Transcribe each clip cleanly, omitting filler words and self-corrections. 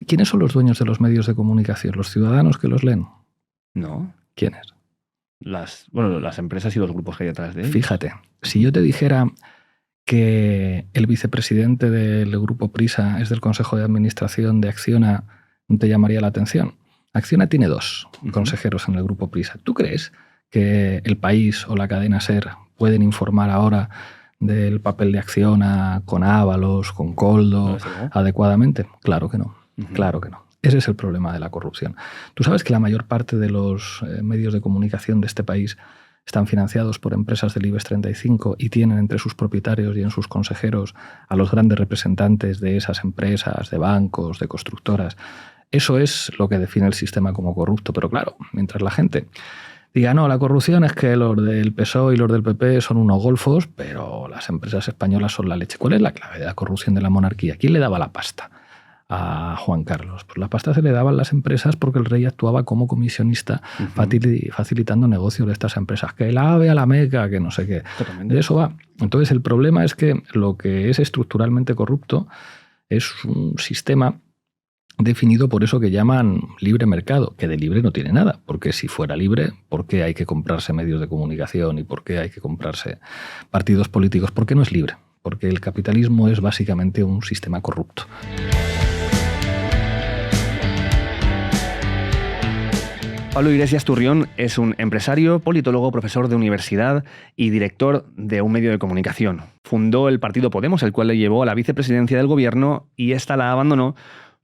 ¿Quiénes son los dueños de los medios de comunicación? ¿Los ciudadanos que los leen? No. ¿Quiénes? Las empresas y los grupos que hay detrás de ellos. Fíjate, si yo te dijera que el vicepresidente del Grupo Prisa es del Consejo de Administración de Acciona, ¿no te llamaría la atención? Acciona tiene 2 consejeros en el Grupo Prisa. ¿Tú crees que El País o la cadena SER pueden informar ahora del papel de Acciona con Ábalos, con Koldo, adecuadamente? Claro que no, claro que no. Ese es el problema de la corrupción. Tú sabes que la mayor parte de los medios de comunicación de este país están financiados por empresas del IBEX 35 y tienen entre sus propietarios y en sus consejeros a los grandes representantes de esas empresas, de bancos, de constructoras. Eso es lo que define el sistema como corrupto. Pero claro, mientras la gente diga, no, la corrupción es que los del PSOE y los del PP son unos golfos, pero las empresas españolas son la leche. ¿Cuál es la clave de la corrupción de la monarquía? ¿Quién le daba la pasta a Juan Carlos? Pues la pasta se le daban las empresas porque el rey actuaba como comisionista facilitando negocios de estas empresas. Que el AVE a la Meca, que no sé qué. Totalmente. De eso va. Entonces el problema es que lo que es estructuralmente corrupto es un sistema definido por eso que llaman libre mercado, que de libre no tiene nada, porque si fuera libre, ¿por qué hay que comprarse medios de comunicación y por qué hay que comprarse partidos políticos? ¿Por qué no es libre? Porque el capitalismo es básicamente un sistema corrupto. Pablo Iglesias Turrión es un empresario, politólogo, profesor de universidad y director de un medio de comunicación. Fundó el partido Podemos, el cual le llevó a la vicepresidencia del gobierno, y esta la abandonó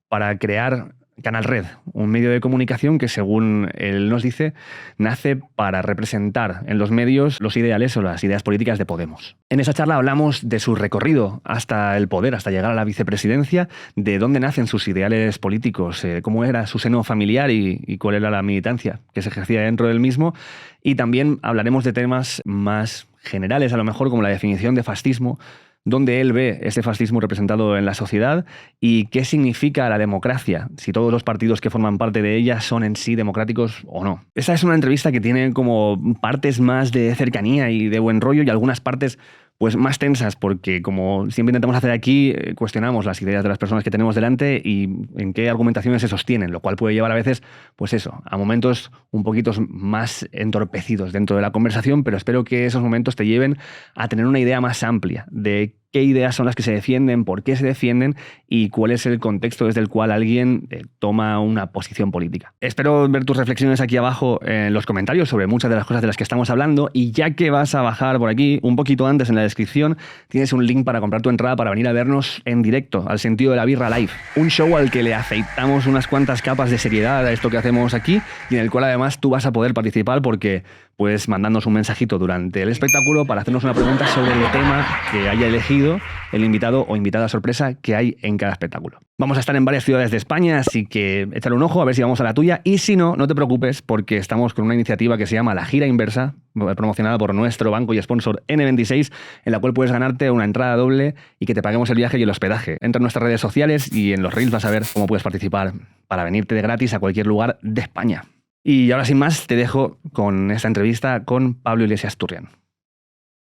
para crear Canal Red, un medio de comunicación que, según él nos dice, nace para representar en los medios los ideales o las ideas políticas de Podemos. En esa charla hablamos de su recorrido hasta el poder, hasta llegar a la vicepresidencia, de dónde nacen sus ideales políticos, cómo era su seno familiar y cuál era la militancia que se ejercía dentro del mismo. Y también hablaremos de temas más generales, a lo mejor, como la definición de fascismo, dónde él ve ese fascismo representado en la sociedad y qué significa la democracia, si todos los partidos que forman parte de ella son en sí democráticos o no. Esa es una entrevista que tiene como partes más de cercanía y de buen rollo y algunas partes pues más tensas, porque como siempre intentamos hacer aquí, cuestionamos las ideas de las personas que tenemos delante y en qué argumentaciones se sostienen, lo cual puede llevar a veces, pues eso, a momentos un poquito más entorpecidos dentro de la conversación, pero espero que esos momentos te lleven a tener una idea más amplia de qué ideas son las que se defienden, por qué se defienden y cuál es el contexto desde el cual alguien toma una posición política. Espero ver tus reflexiones aquí abajo en los comentarios sobre muchas de las cosas de las que estamos hablando, y ya que vas a bajar por aquí, un poquito antes en la descripción tienes un link para comprar tu entrada para venir a vernos en directo al Sentido de la Birra Live, un show al que le afeitamos unas cuantas capas de seriedad a esto que hacemos aquí y en el cual además tú vas a poder participar porque puedes mandarnos un mensajito durante el espectáculo para hacernos una pregunta sobre el tema que haya elegido el invitado o invitada sorpresa que hay en cada espectáculo. Vamos a estar en varias ciudades de España, así que échale un ojo a ver si vamos a la tuya, y si no, no te preocupes porque estamos con una iniciativa que se llama La Gira Inversa, promocionada por nuestro banco y sponsor N26, en la cual puedes ganarte una entrada doble y que te paguemos el viaje y el hospedaje. Entra en nuestras redes sociales y en los reels vas a ver cómo puedes participar para venirte de gratis a cualquier lugar de España. Y ahora, sin más, te dejo con esta entrevista con Pablo Iglesias Turrión.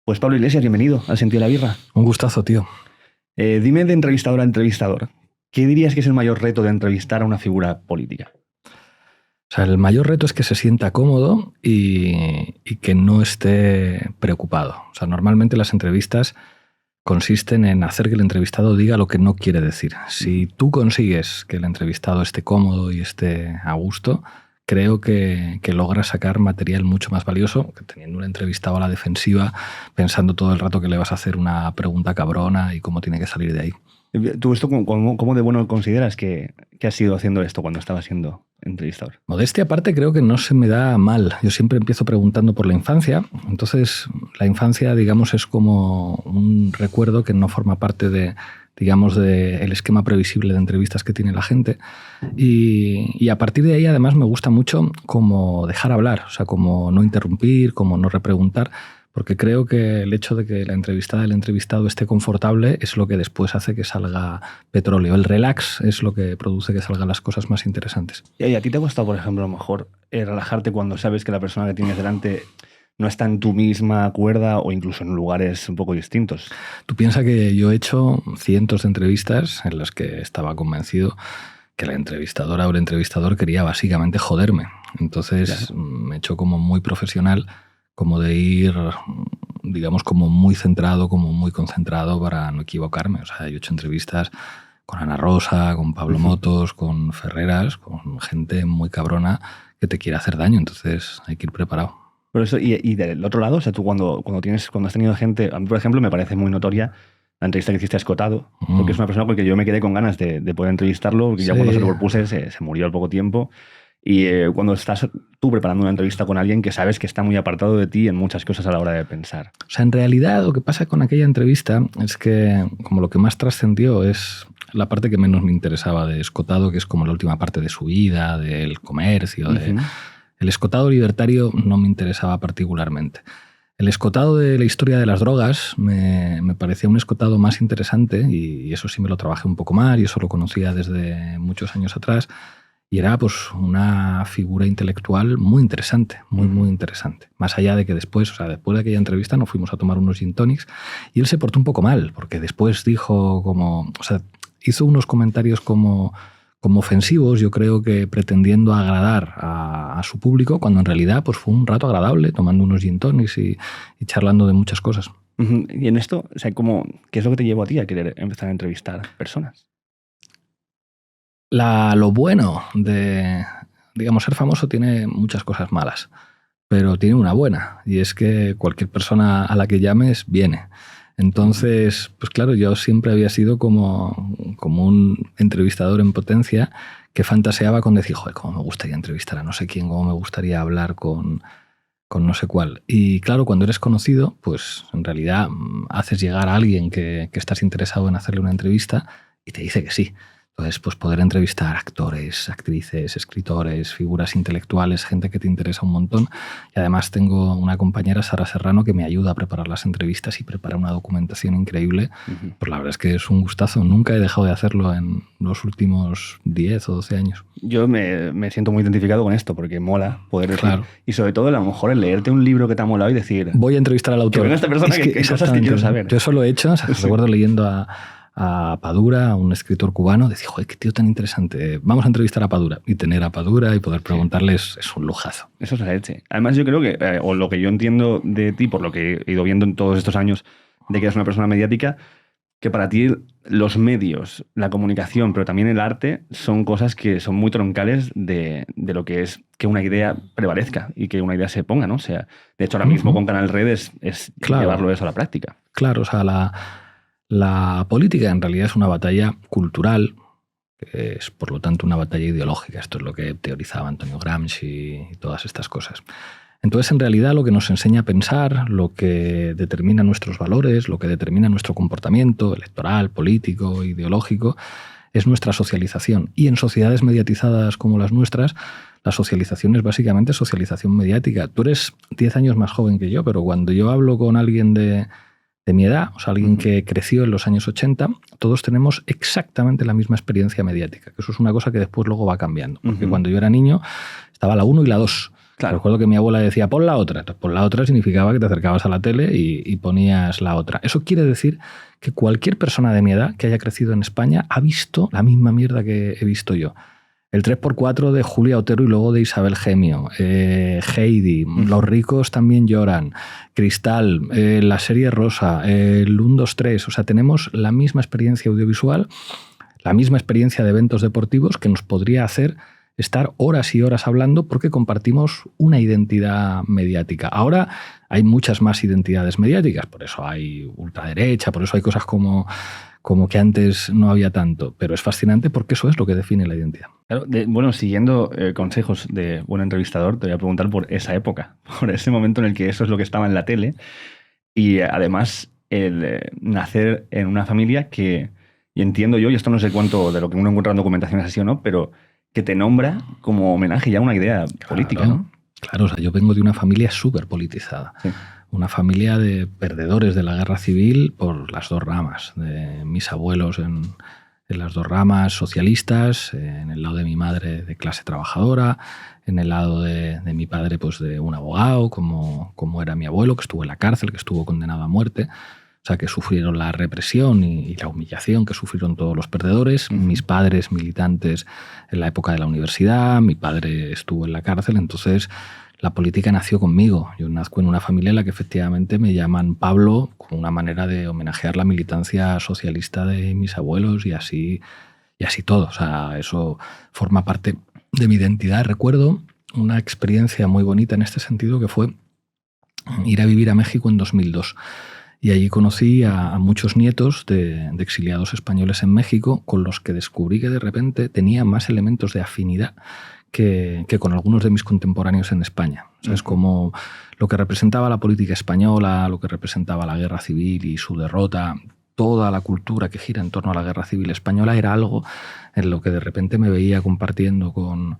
Pues Pablo Iglesias, bienvenido al Sentido de la Birra. Un gustazo, tío. Dime, de entrevistador a entrevistador, ¿qué dirías que es el mayor reto de entrevistar a una figura política? O sea, el mayor reto es que se sienta cómodo y que no esté preocupado. O sea, normalmente las entrevistas consisten en hacer que el entrevistado diga lo que no quiere decir. Si tú consigues que el entrevistado esté cómodo y esté a gusto, creo que logras sacar material mucho más valioso que teniendo un entrevistado a la defensiva, pensando todo el rato que le vas a hacer una pregunta cabrona y cómo tiene que salir de ahí. ¿Tú esto cómo de bueno consideras que has ido haciendo esto cuando estabas siendo entrevistador? Modestia aparte, creo que no se me da mal. Yo siempre empiezo preguntando por la infancia. Entonces, la infancia, digamos, es como un recuerdo que no forma parte de, digamos, del esquema previsible de entrevistas que tiene la gente. Y a partir de ahí, además, me gusta mucho como dejar hablar, o sea, como no interrumpir, como no repreguntar, porque creo que el hecho de que la entrevistada, el entrevistado esté confortable es lo que después hace que salga petróleo. El relax es lo que produce que salgan las cosas más interesantes. ¿Y a ti te ha costado, por ejemplo, a lo mejor relajarte cuando sabes que la persona que tienes delante no está en tu misma cuerda o incluso en lugares un poco distintos? Tú piensas que yo he hecho cientos de entrevistas en las que estaba convencido que la entrevistadora o el entrevistador quería básicamente joderme. Entonces me echó como muy profesional, como de ir, digamos, como muy centrado, como muy concentrado para no equivocarme. O sea, yo he hecho entrevistas con Ana Rosa, con Pablo Motos, con Ferreras, con gente muy cabrona que te quiere hacer daño. Entonces hay que ir preparado. Por eso, y del otro lado, o sea, tú cuando has tenido gente, a mí, por ejemplo, me parece muy notoria la entrevista que hiciste a Escotado, porque es una persona con la que yo me quedé con ganas de poder entrevistarlo, porque ya cuando se lo propuse se murió al poco tiempo. Y cuando estás tú preparando una entrevista con alguien que sabes que está muy apartado de ti en muchas cosas a la hora de pensar. O sea, en realidad lo que pasa con aquella entrevista es que como lo que más trascendió es la parte que menos me interesaba de Escotado, que es como la última parte de su vida, del comercio. El Escotado libertario no me interesaba particularmente. El Escotado de la historia de las drogas me parecía un Escotado más interesante, y eso sí me lo trabajé un poco más, y eso lo conocía desde muchos años atrás, y era pues una figura intelectual muy interesante, muy interesante. Más allá de que después de aquella entrevista nos fuimos a tomar unos gin tonics y él se portó un poco mal, porque después dijo como, o sea, hizo unos comentarios como ofensivos, yo creo que pretendiendo agradar a su público, cuando en realidad pues fue un rato agradable, tomando unos gin tonics y charlando de muchas cosas. Y en esto, o sea, ¿qué es lo que te llevó a ti a querer empezar a entrevistar personas? Lo bueno de, digamos, ser famoso tiene muchas cosas malas, pero tiene una buena, y es que cualquier persona a la que llames viene. Entonces, pues claro, yo siempre había sido como un entrevistador en potencia que fantaseaba con decir, joder, cómo me gustaría entrevistar a no sé quién, cómo me gustaría hablar con no sé cuál. Y claro, cuando eres conocido, pues en realidad haces llegar a alguien que estás interesado en hacerle una entrevista y te dice que sí. Entonces, pues poder entrevistar actores, actrices, escritores, figuras intelectuales, gente que te interesa un montón. Y además tengo una compañera, Sara Serrano, que me ayuda a preparar las entrevistas y prepara una documentación increíble. Pues la verdad es que es un gustazo. Nunca he dejado de hacerlo en los últimos 10 o 12 años. Yo me siento muy identificado con esto, porque mola poder decir. Claro. Y sobre todo, a lo mejor, el leerte un libro que te ha molado y decir... Voy a entrevistar al autor. Que venga esta persona, que cosas que quiero saber. Yo eso lo he hecho. O sea, recuerdo leyendo a Padura, un escritor cubano, decía, joder, qué tío tan interesante, vamos a entrevistar a Padura. Y tener a Padura y poder preguntarles es un lujazo. Eso es la leche. Además, yo creo que, o lo que yo entiendo de ti, por lo que he ido viendo en todos estos años de que eres una persona mediática, que para ti los medios, la comunicación, pero también el arte, son cosas que son muy troncales de lo que es que una idea prevalezca y que una idea se ponga, ¿no? O sea, de hecho, ahora mismo con Canal Red es claro, llevarlo eso a la práctica. Claro, o sea, la política en realidad es una batalla cultural, que es por lo tanto una batalla ideológica. Esto es lo que teorizaba Antonio Gramsci y todas estas cosas. Entonces, en realidad, lo que nos enseña a pensar, lo que determina nuestros valores, lo que determina nuestro comportamiento electoral, político, ideológico, es nuestra socialización. Y en sociedades mediatizadas como las nuestras, la socialización es básicamente socialización mediática. Tú eres 10 años más joven que yo, pero cuando yo hablo con alguien de mi edad, o sea, alguien que creció en los años 80, todos tenemos exactamente la misma experiencia mediática, que eso es una cosa que después luego va cambiando. Porque cuando yo era niño estaba la 1 y la 2. Claro. Recuerdo que mi abuela decía, pon la otra. Entonces, pon la otra significaba que te acercabas a la tele y ponías la otra. Eso quiere decir que cualquier persona de mi edad que haya crecido en España ha visto la misma mierda que he visto yo. El 3x4 de Julia Otero y luego de Isabel Gemio, Heidi, Los ricos también lloran, Cristal, la serie Rosa, el 1, 2, 3. O sea, tenemos la misma experiencia audiovisual, la misma experiencia de eventos deportivos que nos podría hacer estar horas y horas hablando porque compartimos una identidad mediática. Ahora hay muchas más identidades mediáticas, por eso hay ultraderecha, por eso hay cosas como que antes no había tanto, pero es fascinante porque eso es lo que define la identidad. Claro, bueno, siguiendo consejos de buen entrevistador, te voy a preguntar por esa época, por ese momento en el que eso es lo que estaba en la tele, y además el nacer en una familia que, y entiendo yo, y esto no sé cuánto de lo que uno encuentra en documentación es así o no, pero que te nombra como homenaje ya a una idea política, ¿no? Claro, o sea, yo vengo de una familia súper politizada. Sí. Una familia de perdedores de la guerra civil por las dos ramas. De mis abuelos en las dos ramas socialistas, en el lado de mi madre de clase trabajadora, en el lado de mi padre pues de un abogado, como era mi abuelo, que estuvo en la cárcel, que estuvo condenado a muerte. O sea, que sufrieron la represión y la humillación que sufrieron todos los perdedores. Mis padres militantes en la época de la universidad, mi padre estuvo en la cárcel, entonces la política nació conmigo. Yo nazco en una familia en la que efectivamente me llaman Pablo, como una manera de homenajear la militancia socialista de mis abuelos y así todo. O sea, eso forma parte de mi identidad. Recuerdo una experiencia muy bonita en este sentido, que fue ir a vivir a México en 2002. Y allí conocí a muchos nietos de exiliados españoles en México, con los que descubrí que de repente tenía más elementos de afinidad que con algunos de mis contemporáneos en España. O sea, es como lo que representaba la política española, lo que representaba la guerra civil y su derrota, toda la cultura que gira en torno a la guerra civil española, era algo en lo que de repente me veía compartiendo con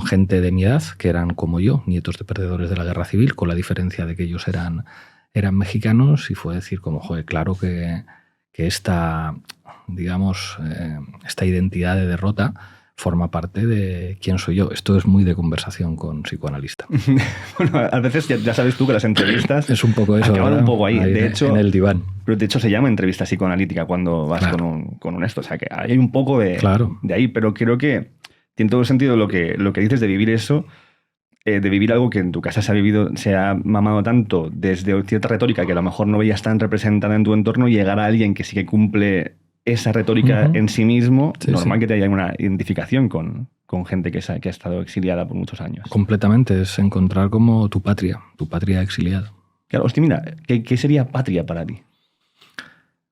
gente de mi edad, que eran como yo, nietos de perdedores de la guerra civil, con la diferencia de que ellos eran mexicanos, y fue decir como, joder, claro que esta, digamos, esta identidad de derrota forma parte de quién soy yo. Esto es muy de conversación con psicoanalista. Bueno, a veces ya sabes tú que las entrevistas es un poco eso, acaban un poco ahí. De hecho, en el diván. Pero de hecho se llama entrevista psicoanalítica cuando vas con un esto. O sea, que hay un poco de ahí, pero creo que tiene todo el sentido lo que dices de vivir eso, de vivir algo que en tu casa se ha mamado tanto desde cierta retórica que a lo mejor no veías tan representada en tu entorno, y llegar a alguien que sí que cumple esa retórica en sí mismo, normal que te haya una identificación con gente que ha estado exiliada por muchos años. Completamente, es encontrar como tu patria exiliada. Claro, hostia, mira, ¿qué sería patria para ti?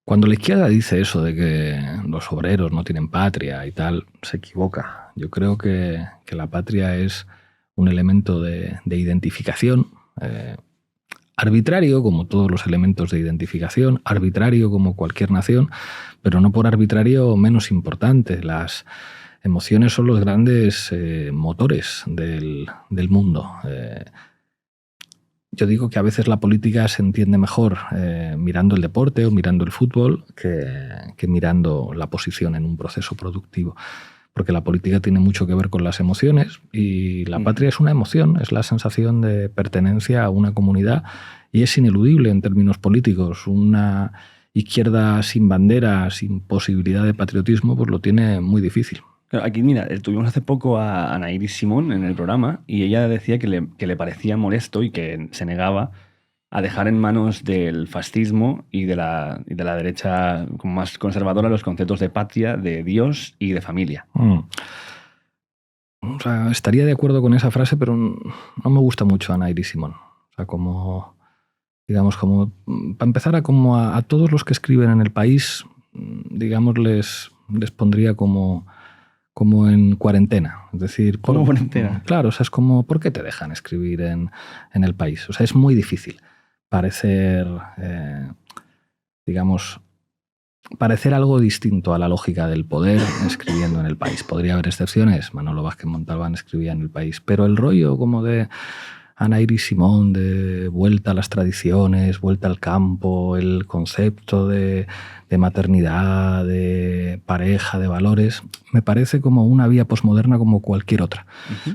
Cuando la izquierda dice eso de que los obreros no tienen patria y tal, se equivoca. Yo creo que la patria es un elemento de identificación, arbitrario como todos los elementos de identificación, arbitrario como cualquier nación, pero no por arbitrario menos importante. Las emociones son los grandes motores del mundo. Yo digo que a veces la política se entiende mejor mirando el deporte o mirando el fútbol que mirando la posición en un proceso productivo. Porque la política tiene mucho que ver con las emociones, y la patria es una emoción, es la sensación de pertenencia a una comunidad, y es ineludible en términos políticos. Una izquierda sin bandera, sin posibilidad de patriotismo, pues lo tiene muy difícil. Aquí, mira, tuvimos hace poco a Ana Iris Simón en el programa, y ella decía que le parecía molesto y que se negaba a dejar en manos del fascismo y de la derecha como más conservadora los conceptos de patria, de Dios y de familia. O sea, estaría de acuerdo con esa frase, pero no me gusta mucho Ana Iris Simón. O sea, como, digamos, como para empezar, a todos los que escriben en el país, digamos, les pondría como en cuarentena. Es decir, ¿cómo cuarentena? Claro, o sea, es como, ¿por qué te dejan escribir en el país? O sea, es muy difícil parecer, digamos, parecer algo distinto a la lógica del poder escribiendo en el país. Podría haber excepciones. Manolo Vázquez Montalbán escribía en el país, pero el rollo como de Ana Iris Simón, de vuelta a las tradiciones, vuelta al campo, el concepto de maternidad, de pareja, de valores, me parece como una vía posmoderna como cualquier otra.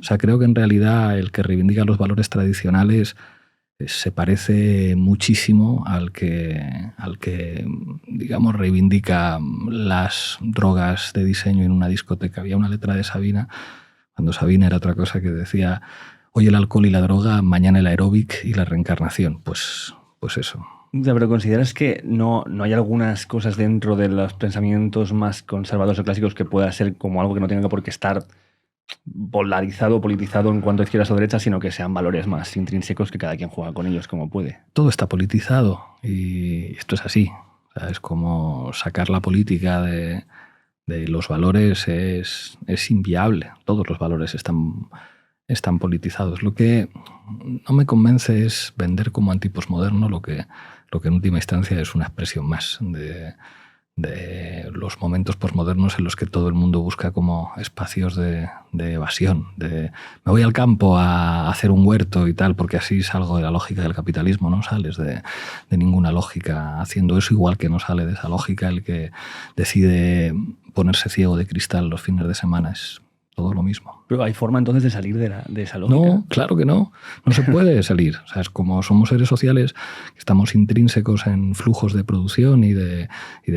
O sea, creo que en realidad el que reivindica los valores tradicionales se parece muchísimo al que, digamos, reivindica las drogas de diseño en una discoteca. Había una letra de Sabina, cuando Sabina era otra cosa, que decía: hoy el alcohol y la droga, mañana el aeróbic y la reencarnación. Pues eso. Ya, pero ¿consideras que no hay algunas cosas dentro de los pensamientos más conservadores o clásicos que pueda ser como algo que no tenga por qué estar polarizado o politizado en cuanto a izquierdas o derechas, sino que sean valores más intrínsecos que cada quien juega con ellos como puede? Todo está politizado y esto es así. O sea, es como sacar la política de los valores es inviable. Todos los valores están politizados. Lo que no me convence es vender como antiposmoderno lo que en última instancia es una expresión más de los momentos posmodernos en los que todo el mundo busca como espacios de evasión, me voy al campo a hacer un huerto y tal, porque así salgo de la lógica del capitalismo. No sales de ninguna lógica haciendo eso, igual que no sale de esa lógica el que decide ponerse ciego de cristal los fines de semana. Es todo lo mismo. Pero hay forma entonces de salir de esa lógica. No, claro que no. No se puede salir. O sea, es como somos seres sociales, estamos intrínsecos en flujos de producción y de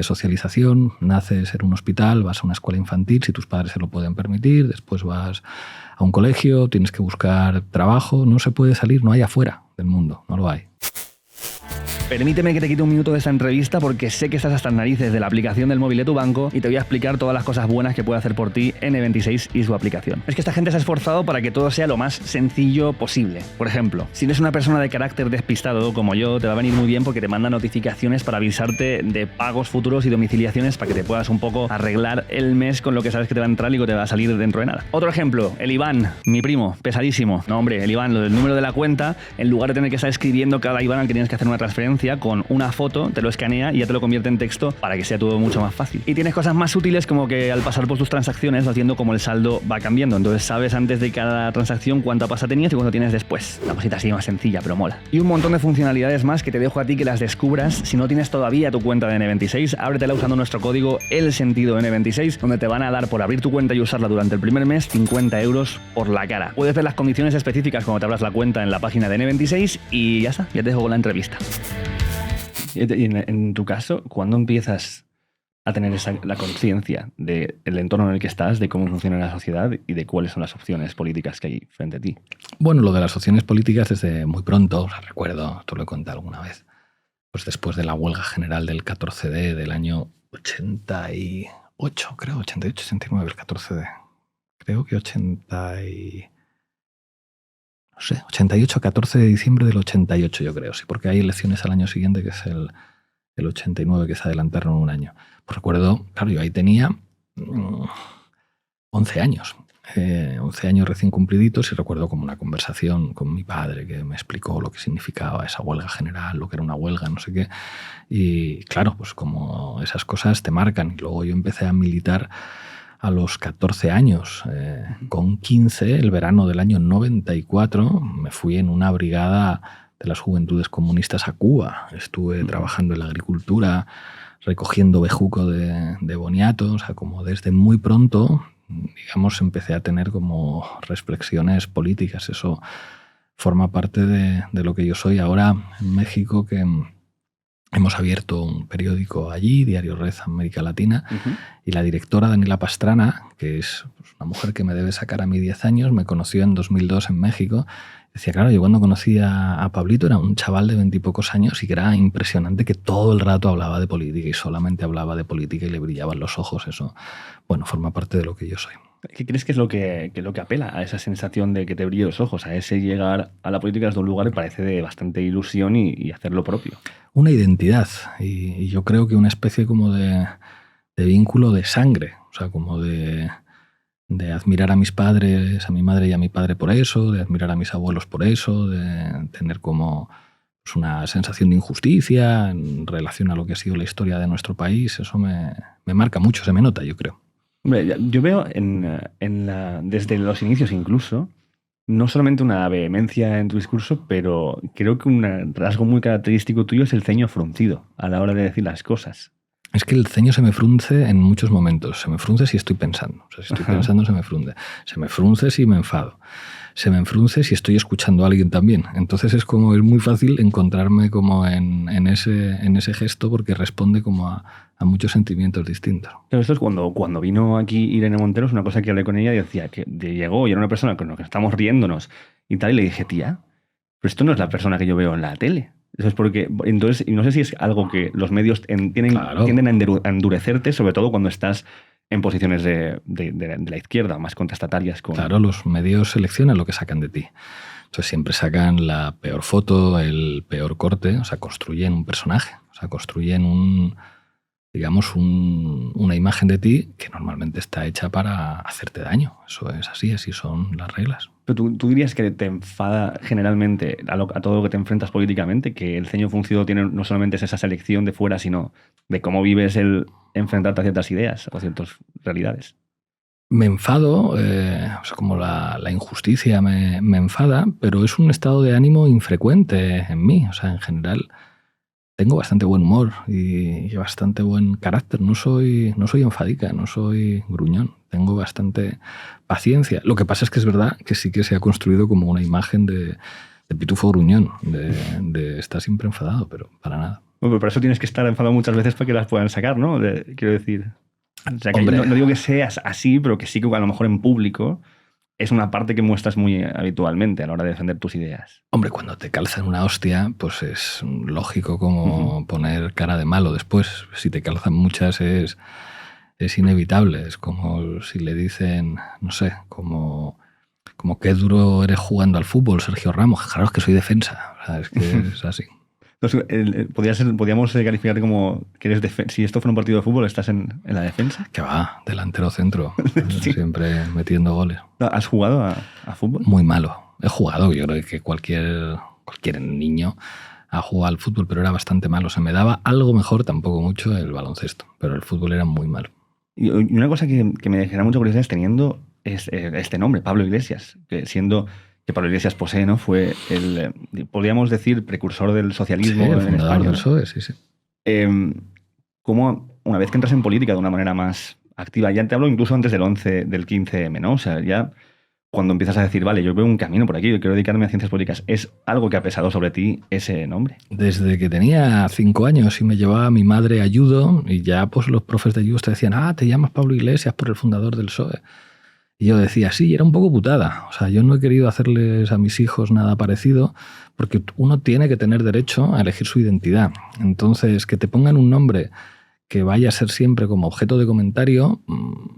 socialización. Naces en un hospital, vas a una escuela infantil, si tus padres se lo pueden permitir, después vas a un colegio, tienes que buscar trabajo. No se puede salir, no hay afuera del mundo, no lo hay. Permíteme que te quite un minuto de esta entrevista porque sé que estás hasta las narices de la aplicación del móvil de tu banco y te voy a explicar todas las cosas buenas que puede hacer por ti N26 y su aplicación. Es que esta gente se ha esforzado para que todo sea lo más sencillo posible. Por ejemplo, si eres una persona de carácter despistado como yo, te va a venir muy bien porque te manda notificaciones para avisarte de pagos futuros y domiciliaciones para que te puedas un poco arreglar el mes con lo que sabes que te va a entrar y que te va a salir dentro de nada. Otro ejemplo, el Iván, mi primo, pesadísimo. No, hombre, el Iván, lo del número de la cuenta, en lugar de tener que estar escribiendo cada Iván al que tienes que hacer una transferencia, con una foto, te lo escanea y ya te lo convierte en texto para que sea todo mucho más fácil. Y tienes cosas más útiles como que al pasar por tus transacciones vas viendo cómo el saldo va cambiando. Entonces sabes antes de cada transacción cuánta pasta tenías y cuánto tienes después. Una cosita así más sencilla, pero mola. Y un montón de funcionalidades más que te dejo a ti que las descubras. Si no tienes todavía tu cuenta de N26, ábretela usando nuestro código ELSENTIDON26, donde te van a dar por abrir tu cuenta y usarla durante el primer mes 50 euros por la cara. Puedes ver las condiciones específicas cuando te abras la cuenta en la página de N26 y ya está, ya te dejo con la entrevista. Y en tu caso, ¿cuándo empiezas a tener la conciencia del entorno en el que estás, de cómo funciona la sociedad y de cuáles son las opciones políticas que hay frente a ti? Bueno, lo de las opciones políticas desde muy pronto, o sea, recuerdo, te lo he contado alguna vez, pues después de la huelga general del 14D del año 88, creo, 88, 89, el 14D. Creo que 88, 14 de diciembre del 88, yo creo, sí, porque hay elecciones al año siguiente, que es el 89, que se adelantaron un año. Pues recuerdo, claro, yo ahí tenía 11 años. 11 años recién cumpliditos y recuerdo como una conversación con mi padre que me explicó lo que significaba esa huelga general, lo que era una huelga, no sé qué. Y claro, pues como esas cosas te marcan. Y luego yo empecé a militar a los 14 años. Con 15, el verano del año 94, me fui en una brigada de las Juventudes Comunistas a Cuba. Estuve trabajando en la agricultura, recogiendo bejuco de boniato. O sea, como desde muy pronto, digamos, empecé a tener como reflexiones políticas. Eso forma parte de lo que yo soy ahora en México, que hemos abierto un periódico allí, Diario Red América Latina, y la directora Daniela Pastrana, que es una mujer que me debe sacar a mí 10 años, me conoció en 2002 en México. Decía, claro, yo cuando conocí a Pablito era un chaval de 20 y pocos años y que era impresionante que todo el rato hablaba de política y solamente hablaba de política y le brillaban los ojos. Eso, bueno, forma parte de lo que yo soy. ¿Qué crees que es lo que apela a esa sensación de que te brillen los ojos, a ese llegar a la política desde un lugar que parece de bastante ilusión y hacer lo propio? Una identidad y yo creo que una especie como de vínculo de sangre, o sea, como de admirar a mis padres, a mi madre y a mi padre por eso, de admirar a mis abuelos por eso, de tener como pues, una sensación de injusticia en relación a lo que ha sido la historia de nuestro país. Eso me marca mucho, se me nota, yo creo. Hombre, yo veo desde los inicios incluso, no solamente una vehemencia en tu discurso, pero creo que un rasgo muy característico tuyo es el ceño fruncido a la hora de decir las cosas. Es que el ceño se me frunce en muchos momentos. Se me frunce si estoy pensando. O sea, si estoy pensando, se me frunce. Se me frunce si me enfado. Se me frunce si estoy escuchando a alguien también. Entonces es muy fácil encontrarme como en ese gesto porque responde como a muchos sentimientos distintos. Pero esto es cuando vino aquí Irene Montero, es una cosa que hablé con ella y decía que llegó y era una persona con la que estamos riéndonos y tal, y le dije, tía, pero esto no es la persona que yo veo en la tele. Eso es porque, entonces, y no sé si es algo que los medios tienden a endurecerte, sobre todo cuando estás en posiciones de la izquierda, más contestatarias. Claro, los medios seleccionan lo que sacan de ti. Entonces siempre sacan la peor foto, el peor corte, o sea, construyen un personaje, o sea, construyen una imagen de ti que normalmente está hecha para hacerte daño. Eso es así son las reglas. Pero tú dirías que te enfada generalmente a todo lo que te enfrentas políticamente, que el ceño fruncido tiene no solamente es esa selección de fuera, sino de cómo vives el enfrentarte a ciertas ideas o a ciertas realidades. Me enfado, o sea, como la injusticia me enfada, pero es un estado de ánimo infrecuente en mí. O sea, en general tengo bastante buen humor y bastante buen carácter. No soy enfadica, no soy gruñón. Tengo bastante paciencia. Lo que pasa es que es verdad que sí que se ha construido como una imagen de pitufo gruñón, de estar siempre enfadado, pero para nada. Bueno, pero por eso tienes que estar enfadado muchas veces para que las puedan sacar, ¿no? Quiero decir... O sea, que no digo que seas así, pero que sí que a lo mejor en público es una parte que muestras muy habitualmente a la hora de defender tus ideas. Hombre, cuando te calzan una hostia, pues es lógico como poner cara de malo después. Si te calzan muchas es inevitable. Es como si le dicen, no sé, como qué duro eres jugando al fútbol, Sergio Ramos. Claro, es que soy defensa. O sea, es que es así. Entonces, podríamos calificarte como que eres si esto fuera un partido de fútbol, ¿estás en la defensa? Que va, delantero centro, sí. Siempre metiendo goles. ¿Has jugado a fútbol? Muy malo. He jugado, yo creo que cualquier niño ha jugado al fútbol, pero era bastante malo. Se me daba algo mejor, tampoco mucho, el baloncesto, pero el fútbol era muy malo. Y una cosa que me genera mucha curiosidad es teniendo este nombre, Pablo Iglesias, que siendo... que Pablo Iglesias Posé, ¿no? Fue podríamos decir, precursor del socialismo el en fundador España. Del PSOE, sí. ¿Cómo, una vez que entras en política de una manera más activa, ya te hablo incluso antes del 15M, ¿no? O sea, ya cuando empiezas a decir, vale, yo veo un camino por aquí, yo quiero dedicarme a ciencias políticas, ¿es algo que ha pesado sobre ti ese nombre? Desde que tenía 5 años y me llevaba mi madre a judo, y ya pues los profes de judo te decían, te llamas Pablo Iglesias por el fundador del PSOE. Y yo decía, sí, y era un poco putada. O sea, yo no he querido hacerles a mis hijos nada parecido porque uno tiene que tener derecho a elegir su identidad. Entonces, que te pongan un nombre que vaya a ser siempre como objeto de comentario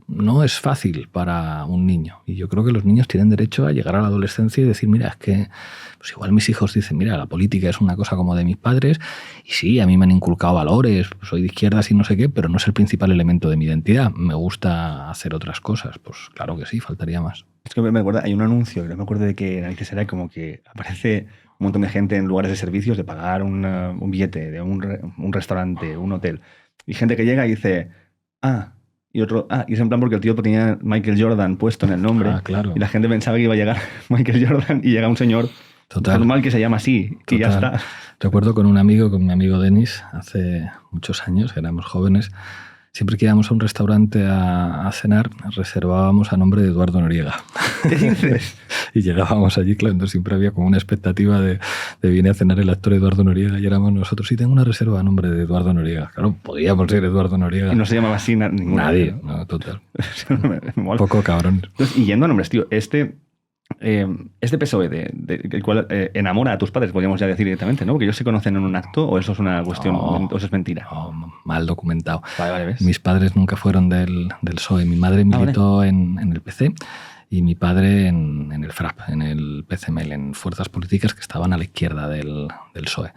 no es fácil para un niño. Y yo creo que los niños tienen derecho a llegar a la adolescencia y decir, mira, es que pues igual mis hijos dicen, mira, la política es una cosa como de mis padres y sí, a mí me han inculcado valores, soy de izquierdas y no sé qué, pero no es el principal elemento de mi identidad. Me gusta hacer otras cosas. Pues claro que sí, faltaría más. Es que me acuerdo, hay un anuncio, no me acuerdo de qué narices era, como que aparece un montón de gente en lugares de servicios de pagar un billete de un restaurante, un hotel. Y gente que llega y dice, y otro, y es en plan porque el tío tenía Michael Jordan puesto en el nombre. Claro. Y la gente pensaba que iba a llegar Michael Jordan y llega un señor normal que se llama así. Total. Y ya está. Recuerdo con mi amigo Denis, hace muchos años, éramos jóvenes, siempre que íbamos a un restaurante a cenar, reservábamos a nombre de Eduardo Noriega. ¿Qué dices? Y llegábamos allí, claro, entonces siempre había como una expectativa de viene a cenar el actor Eduardo Noriega y éramos nosotros. Sí, tengo una reserva a nombre de Eduardo Noriega. Claro, podíamos ser Eduardo Noriega. Y no se llamaba así nadie. No, total. Un poco cabrón. Entonces, y yendo a nombres, tío, este PSOE el cual enamora a tus padres, podríamos ya decir directamente, ¿no? Porque ellos se conocen en un acto, o eso es una cuestión, o eso es mentira. No, mal documentado. Vale, ¿ves? Mis padres nunca fueron del PSOE. Mi madre militó en el PC y mi padre en el FRAP, en el PCML, en fuerzas políticas que estaban a la izquierda del PSOE.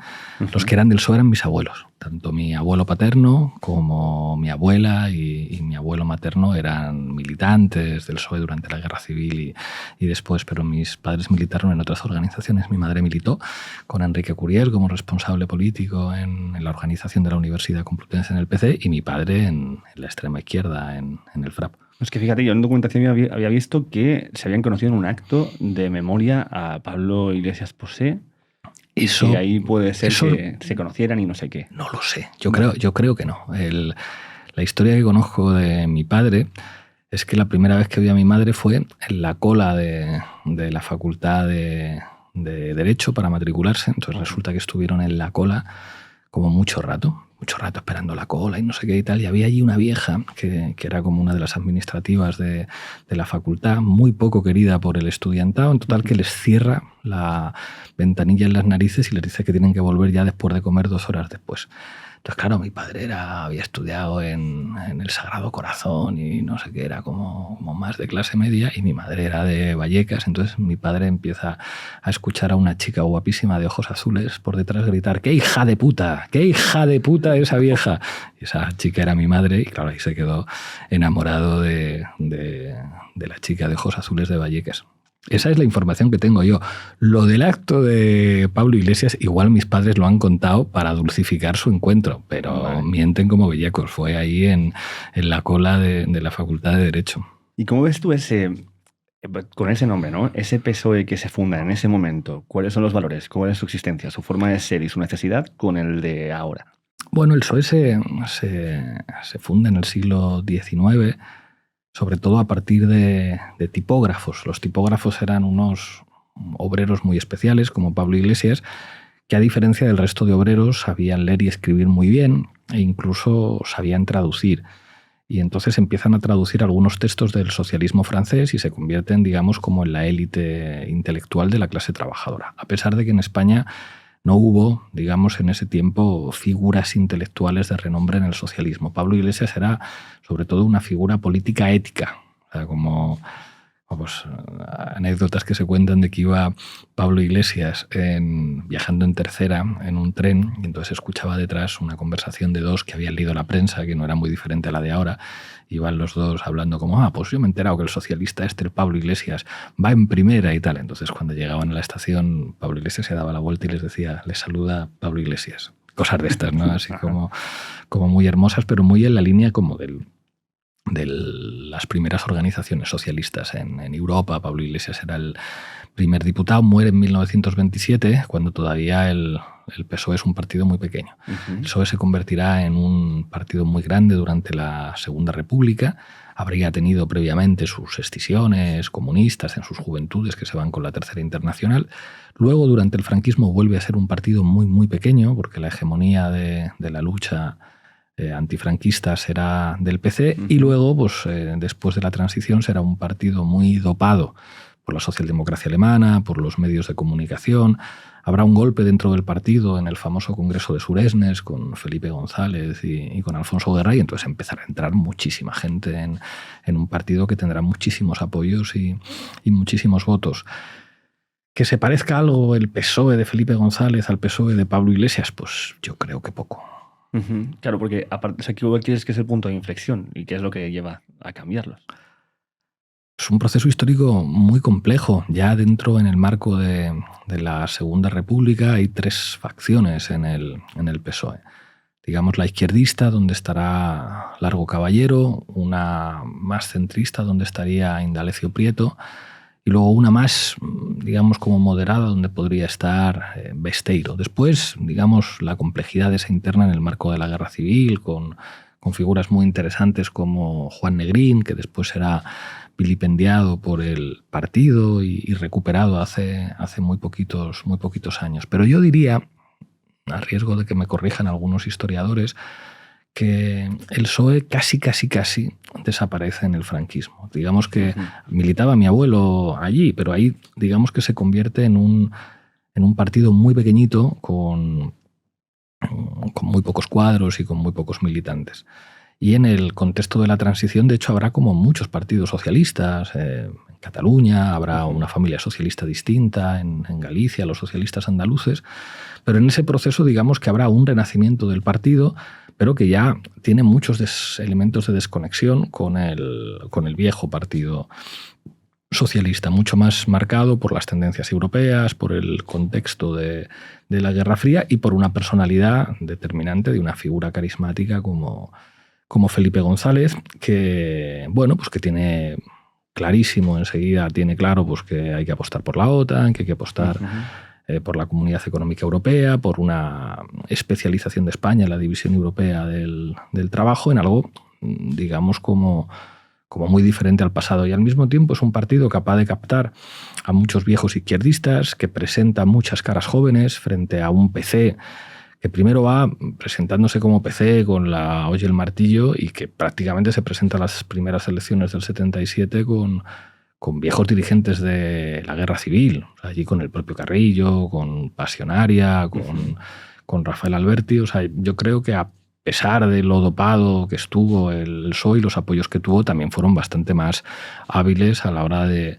Los que eran del PSOE eran mis abuelos. Tanto mi abuelo paterno como mi abuela y mi abuelo materno eran militantes del PSOE durante la Guerra Civil y después, pero mis padres militaron en otras organizaciones. Mi madre militó con Enrique Curiel como responsable político en la organización de la Universidad Complutense en el PC y mi padre en la extrema izquierda en el FRAP. Es que fíjate, yo en documentación había visto que se habían conocido en un acto de memoria a Pablo Iglesias Posé. Eso, y ahí puede ser que se conocieran y no sé qué. No lo sé, yo creo que no. La historia que conozco de mi padre es que la primera vez que vi a mi madre fue en la cola de la facultad de Derecho para matricularse. Entonces resulta que estuvieron en la cola como mucho rato esperando la cola y no sé qué y tal. Y había allí una vieja que era como una de las administrativas de la facultad, muy poco querida por el estudiantado, en total que les cierra la ventanilla en las narices y les dice que tienen que volver ya después de comer 2 horas después. Entonces, claro, mi padre había estudiado en el Sagrado Corazón y no sé qué, era como más de clase media, y mi madre era de Vallecas. Entonces mi padre empieza a escuchar a una chica guapísima de ojos azules por detrás gritar: ¡qué hija de puta! ¡Qué hija de puta esa vieja! Y esa chica era mi madre y claro, ahí se quedó enamorado de la chica de ojos azules de Vallecas. Esa es la información que tengo yo. Lo del acto de Pablo Iglesias, igual mis padres lo han contado para dulcificar su encuentro, pero mienten como bellacos. Fue ahí en la cola de la Facultad de Derecho. ¿Y cómo ves tú Con ese nombre, ¿no? Ese PSOE que se funda en ese momento, ¿cuáles son los valores? ¿Cuál es su existencia, su forma de ser y su necesidad con el de ahora? Bueno, el PSOE se funda en el siglo XIX, sobre todo a partir de tipógrafos. Los tipógrafos eran unos obreros muy especiales, como Pablo Iglesias, que a diferencia del resto de obreros sabían leer y escribir muy bien e incluso sabían traducir. Y entonces empiezan a traducir algunos textos del socialismo francés y se convierten, digamos, como en la élite intelectual de la clase trabajadora. A pesar de que en España no hubo, digamos, en ese tiempo figuras intelectuales de renombre en el socialismo. Pablo Iglesias era sobre todo una figura política ética, o sea, como pues, anécdotas que se cuentan de que iba Pablo Iglesias viajando en tercera en un tren y entonces escuchaba detrás una conversación de dos que habían leído la prensa, que no era muy diferente a la de ahora. Iban los dos hablando como, pues yo me he enterado que el socialista el Pablo Iglesias, va en primera y tal. Entonces cuando llegaban a la estación, Pablo Iglesias se daba la vuelta y les decía, les saluda Pablo Iglesias. Cosas de estas, ¿no? Así como muy hermosas, pero muy en la línea como de las primeras organizaciones socialistas en Europa. Pablo Iglesias era el primer diputado, muere en 1927, cuando todavía el PSOE es un partido muy pequeño. El PSOE se convertirá en un partido muy grande durante la Segunda República. Habría tenido previamente sus escisiones comunistas en sus juventudes que se van con la Tercera Internacional. Luego, durante el franquismo, vuelve a ser un partido muy, muy pequeño, porque la hegemonía de la lucha antifranquista será del PC y luego, pues, después de la transición, será un partido muy dopado por la socialdemocracia alemana, por los medios de comunicación. Habrá un golpe dentro del partido en el famoso Congreso de Suresnes con Felipe González y con Alfonso Guerra, y entonces empezará a entrar muchísima gente en un partido que tendrá muchísimos apoyos y muchísimos votos. ¿Que se parezca algo el PSOE de Felipe González al PSOE de Pablo Iglesias? Pues yo creo que poco. Claro, porque aparte, o sea, ¿qué crees que es el punto de inflexión y qué es lo que lleva a cambiarlos? Es un proceso histórico muy complejo. Ya dentro, en el marco de la Segunda República, hay tres facciones en el PSOE. Digamos, la izquierdista, donde estará Largo Caballero, una más centrista, donde estaría Indalecio Prieto, y luego una más, digamos, como moderada, donde podría estar Besteiro. Después, digamos, la complejidad esa interna en el marco de la Guerra Civil, con figuras muy interesantes como Juan Negrín, que después será vilipendiado por el partido y recuperado hace muy poquitos años. Pero yo diría, a riesgo de que me corrijan algunos historiadores, que el PSOE casi desaparece en el franquismo. Digamos que militaba mi abuelo allí, pero ahí digamos que se convierte en un partido muy pequeñito con muy pocos cuadros y con muy pocos militantes. Y en el contexto de la transición, de hecho, habrá como muchos partidos socialistas. En Cataluña habrá una familia socialista distinta, en Galicia los socialistas andaluces, pero en ese proceso digamos que habrá un renacimiento del partido, pero que ya tiene muchos elementos de desconexión con el viejo partido socialista, mucho más marcado por las tendencias europeas, por el contexto de la Guerra Fría y por una personalidad determinante de una figura carismática como Felipe González, que, bueno, pues que tiene clarísimo, enseguida tiene claro pues que hay que apostar por la OTAN, que hay que apostar por la Comunidad Económica Europea, por una especialización de España en la división europea del trabajo, en algo, digamos, como muy diferente al pasado. Y al mismo tiempo es un partido capaz de captar a muchos viejos izquierdistas, que presenta muchas caras jóvenes frente a un PC que primero va presentándose como PC con la olla y el martillo y que prácticamente se presenta a las primeras elecciones del 77 con viejos dirigentes de la Guerra Civil, o sea, allí con el propio Carrillo, con Pasionaria, con Rafael Alberti. O sea, yo creo que a pesar de lo dopado que estuvo el PSOE y los apoyos que tuvo, también fueron bastante más hábiles a la hora de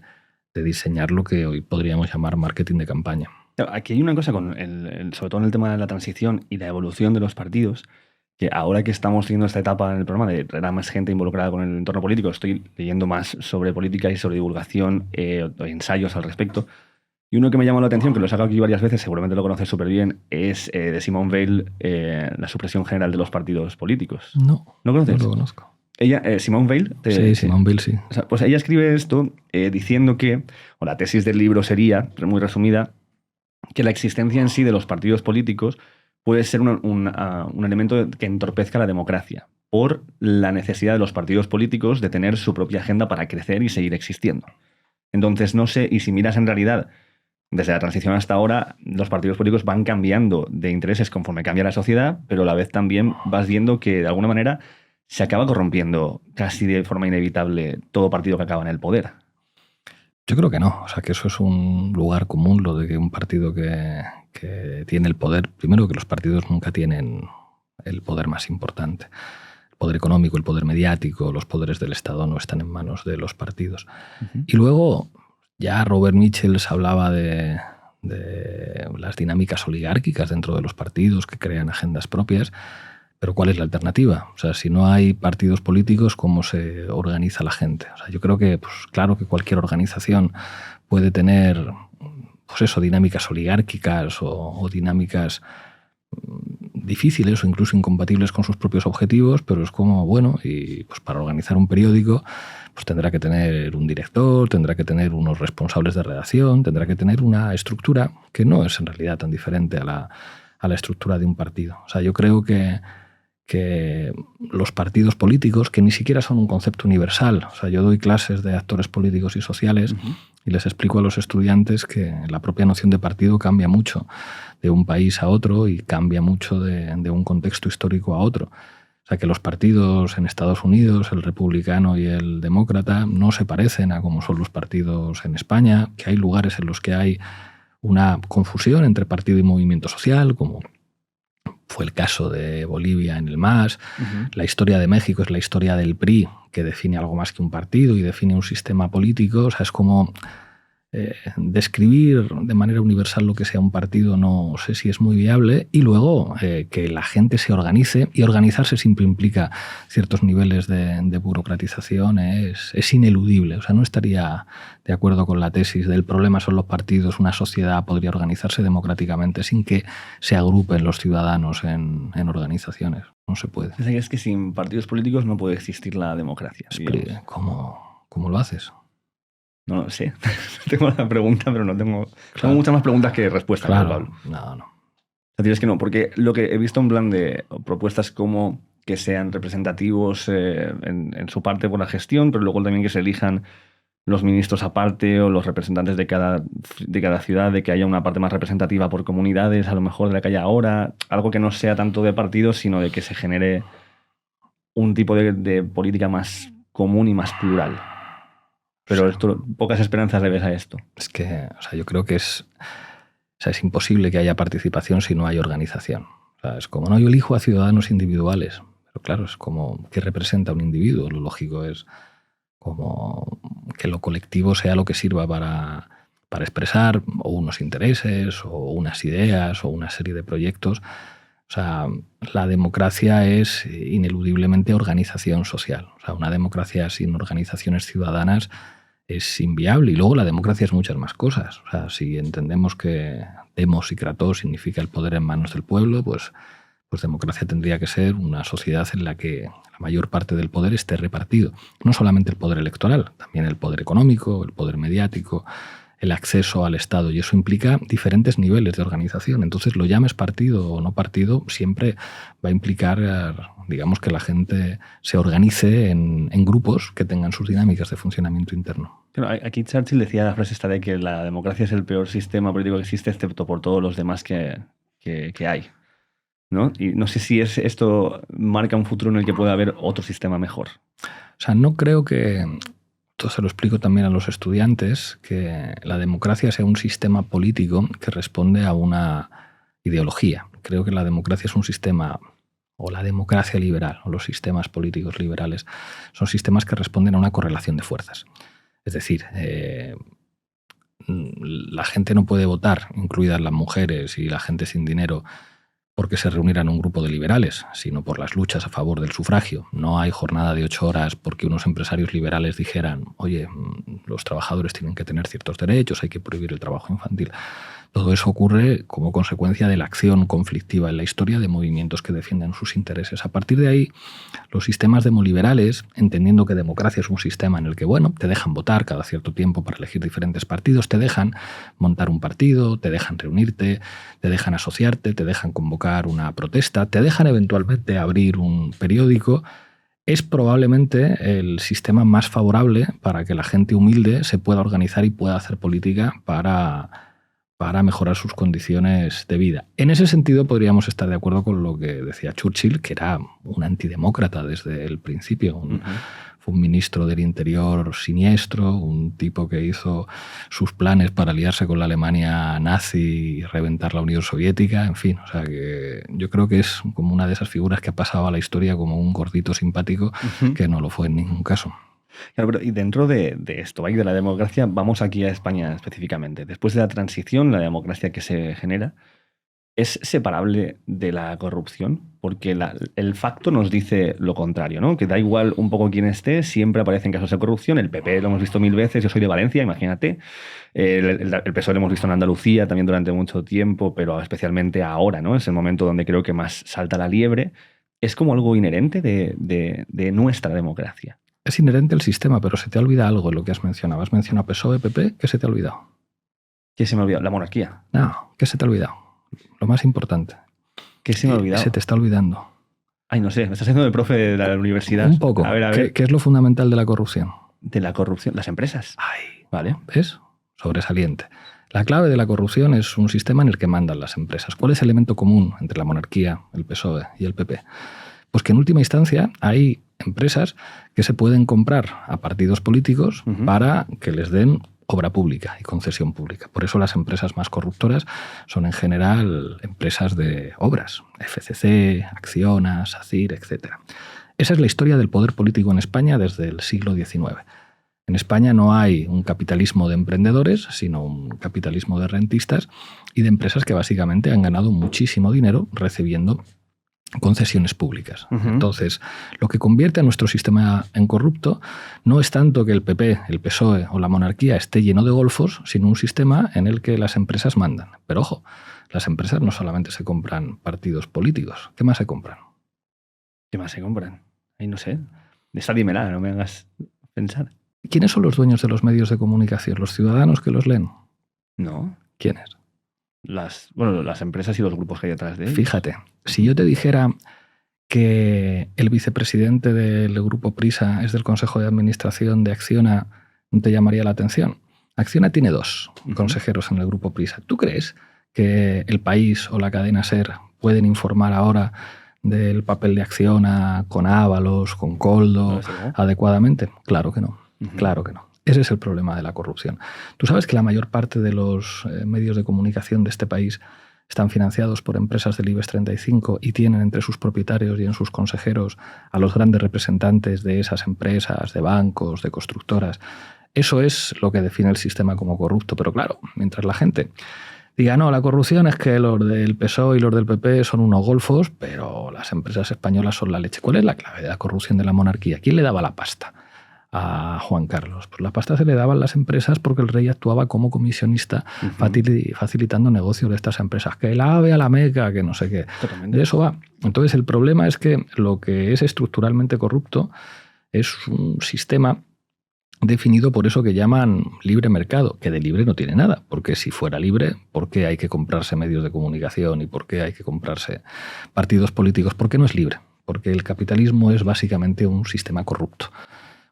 diseñar lo que hoy podríamos llamar marketing de campaña. Aquí hay una cosa, sobre todo en el tema de la transición y la evolución de los partidos, que ahora que estamos siguiendo esta etapa en el programa de tener más gente involucrada con el entorno político, estoy leyendo más sobre política y sobre divulgación, ensayos al respecto. Y uno que me llamó la atención, que lo he sacado aquí varias veces, seguramente lo conoces súper bien, es de Simone Veil, La supresión general de los partidos políticos. No conoces? No lo conozco. Ella, Simone Weil. Sí, Simone Weil, sí. O sea, pues ella escribe esto diciendo que, o la tesis del libro sería, muy resumida, que la existencia en sí de los partidos políticos puede ser un elemento que entorpezca la democracia por la necesidad de los partidos políticos de tener su propia agenda para crecer y seguir existiendo. Entonces, no sé, y si miras en realidad, desde la transición hasta ahora, los partidos políticos van cambiando de intereses conforme cambia la sociedad, pero a la vez también vas viendo que, de alguna manera, se acaba corrompiendo casi de forma inevitable todo partido que acaba en el poder. Yo creo que no. O sea, que eso es un lugar común, lo de que un partido que tiene el poder, primero que los partidos nunca tienen el poder más importante. El poder económico, el poder mediático, los poderes del Estado no están en manos de los partidos. Uh-huh. Y luego ya Robert Michels hablaba de las dinámicas oligárquicas dentro de los partidos que crean agendas propias. Pero ¿cuál es la alternativa? O sea, si no hay partidos políticos, ¿cómo se organiza la gente? O sea, yo creo que, pues claro que cualquier organización puede tener, pues eso, dinámicas oligárquicas o dinámicas difíciles o incluso incompatibles con sus propios objetivos, pero es como, bueno, y pues para organizar un periódico, pues tendrá que tener un director, tendrá que tener unos responsables de redacción, tendrá que tener una estructura que no es en realidad tan diferente a la estructura de un partido. O sea, yo creo que los partidos políticos, que ni siquiera son un concepto universal. O sea, yo doy clases de actores políticos y sociales uh-huh. y les explico a los estudiantes que la propia noción de partido cambia mucho de un país a otro y cambia mucho de un contexto histórico a otro. O sea, que los partidos en Estados Unidos, el republicano y el demócrata, no se parecen a cómo son los partidos en España, que hay lugares en los que hay una confusión entre partido y movimiento social, como fue el caso de Bolivia en el MAS. Uh-huh. La historia de México es la historia del PRI, que define algo más que un partido y define un sistema político. O sea, es como describir de manera universal lo que sea un partido, no sé si es muy viable. Y luego que la gente se organice, y organizarse siempre implica ciertos niveles de burocratización, es ineludible. O sea, no estaría de acuerdo con la tesis del problema son los partidos. Una sociedad podría organizarse democráticamente sin que se agrupen los ciudadanos en organizaciones. No se puede. Es que sin partidos políticos no puede existir la democracia. ¿Cómo lo haces? No lo sé. Tengo la pregunta, pero no tengo... Claro. Tengo muchas más preguntas que respuestas. Claro, Pablo. No. O sea, tienes que no, porque lo que he visto en plan de propuestas como que sean representativos en su parte por la gestión, pero luego también que se elijan los ministros aparte o los representantes de cada ciudad, de que haya una parte más representativa por comunidades, a lo mejor de la que haya ahora, algo que no sea tanto de partidos, sino de que se genere un tipo de política más común y más plural. Pero pocas esperanzas le ves a esto. Es que, o sea, yo creo que es imposible que haya participación si no hay organización. O sea, es como, no, yo elijo a ciudadanos individuales. Pero claro, es como, ¿qué representa un individuo? Lo lógico es como que lo colectivo sea lo que sirva para expresar o unos intereses o unas ideas o una serie de proyectos. O sea, la democracia es ineludiblemente organización social. O sea, una democracia sin organizaciones ciudadanas es inviable. Y luego la democracia es muchas más cosas. O sea, si entendemos que demos y kratos significa el poder en manos del pueblo, pues democracia tendría que ser una sociedad en la que la mayor parte del poder esté repartido. No solamente el poder electoral, también el poder económico, el poder mediático, el acceso al Estado, y eso implica diferentes niveles de organización. Entonces, lo llames partido o no partido, siempre va a implicar, digamos, que la gente se organice en grupos que tengan sus dinámicas de funcionamiento interno. Claro, aquí Churchill decía la frase esta de que la democracia es el peor sistema político que existe, excepto por todos los demás que hay, ¿no? Y no sé si esto marca un futuro en el que pueda haber otro sistema mejor. O sea, no creo que... Esto se lo explico también a los estudiantes, que la democracia sea un sistema político que responde a una ideología. Creo que la democracia es un sistema, o la democracia liberal, o los sistemas políticos liberales, son sistemas que responden a una correlación de fuerzas. Es decir, la gente no puede votar, incluidas las mujeres y la gente sin dinero, porque se reunirán un grupo de liberales, sino por las luchas a favor del sufragio. No hay jornada de 8 horas porque unos empresarios liberales dijeran, oye, los trabajadores tienen que tener ciertos derechos, hay que prohibir el trabajo infantil. Todo eso ocurre como consecuencia de la acción conflictiva en la historia de movimientos que defienden sus intereses. A partir de ahí, los sistemas demoliberales, entendiendo que democracia es un sistema en el que, bueno, te dejan votar cada cierto tiempo para elegir diferentes partidos, te dejan montar un partido, te dejan reunirte, te dejan asociarte, te dejan convocar una protesta, te dejan eventualmente abrir un periódico, es probablemente el sistema más favorable para que la gente humilde se pueda organizar y pueda hacer política para mejorar sus condiciones de vida. En ese sentido podríamos estar de acuerdo con lo que decía Churchill, que era un antidemócrata desde el principio. Fue un ministro del Interior siniestro, un tipo que hizo sus planes para aliarse con la Alemania nazi y reventar la Unión Soviética, en fin. O sea que yo creo que es como una de esas figuras que ha pasado a la historia como un gordito simpático que no lo fue en ningún caso. Claro, pero y dentro de esto, y de la democracia, vamos aquí a España específicamente. Después de la transición, la democracia que se genera, ¿es separable de la corrupción? Porque el facto nos dice lo contrario, ¿no? Que da igual un poco quién esté, siempre aparecen casos de corrupción. El PP lo hemos visto 1000 veces, yo soy de Valencia, imagínate. El PSOE lo hemos visto en Andalucía también durante mucho tiempo, pero especialmente ahora, ¿no? Es el momento donde creo que más salta la liebre. Es como algo inherente de nuestra democracia. Es inherente al sistema, pero se te ha olvidado algo en lo que has mencionado. Has mencionado PSOE, PP, ¿qué se te ha olvidado? ¿Qué se me ha olvidado? La monarquía. No, ¿qué se te ha olvidado? Lo más importante. ¿Qué se me ha olvidado? Se te está olvidando. Ay, no sé, me estás haciendo de profe de la universidad. Un poco. A ver. ¿Qué es lo fundamental de la corrupción? De la corrupción, las empresas. Ay, vale. ¿Ves? Sobresaliente. La clave de la corrupción es un sistema en el que mandan las empresas. ¿Cuál es el elemento común entre la monarquía, el PSOE y el PP? Pues que en última instancia hay empresas que se pueden comprar a partidos políticos para que les den obra pública y concesión pública. Por eso las empresas más corruptoras son en general empresas de obras, FCC, Acciona, SACIR, etc. Esa es la historia del poder político en España desde el siglo XIX. En España no hay un capitalismo de emprendedores, sino un capitalismo de rentistas y de empresas que básicamente han ganado muchísimo dinero recibiendo concesiones públicas. Entonces, lo que convierte a nuestro sistema en corrupto no es tanto que el PP, el PSOE o la monarquía esté lleno de golfos, sino un sistema en el que las empresas mandan. Pero ojo, las empresas no solamente se compran partidos políticos. ¿Qué más se compran? ¿Qué más se compran? Ay, no sé. Esa dímela, no me hagas pensar. ¿Quiénes son los dueños de los medios de comunicación? ¿Los ciudadanos que los leen? No. ¿Quiénes? Las empresas y los grupos que hay detrás de ellos. Fíjate, si yo te dijera que el vicepresidente del Grupo Prisa es del Consejo de Administración de Acciona, ¿no te llamaría la atención? Acciona tiene 2 consejeros en el Grupo Prisa. ¿Tú crees que El País o la cadena SER pueden informar ahora del papel de Acciona con Ábalos, con Koldo, adecuadamente? Claro que no, claro que no. Ese es el problema de la corrupción. Tú sabes que la mayor parte de los medios de comunicación de este país están financiados por empresas del IBEX 35 y tienen entre sus propietarios y en sus consejeros a los grandes representantes de esas empresas, de bancos, de constructoras. Eso es lo que define el sistema como corrupto. Pero claro, mientras la gente diga, no, la corrupción es que los del PSOE y los del PP son unos golfos, pero las empresas españolas son la leche. ¿Cuál es la clave de la corrupción de la monarquía? ¿Quién le daba la pasta a Juan Carlos? Pues la pasta se le daban las empresas porque el rey actuaba como comisionista facilitando negocios de estas empresas. Que el AVE a la Meca, que no sé qué. Totalmente. De eso va. Entonces el problema es que lo que es estructuralmente corrupto es un sistema definido por eso que llaman libre mercado, que de libre no tiene nada, porque si fuera libre, ¿por qué hay que comprarse medios de comunicación y por qué hay que comprarse partidos políticos? ¿Por qué no es libre? Porque el capitalismo es básicamente un sistema corrupto.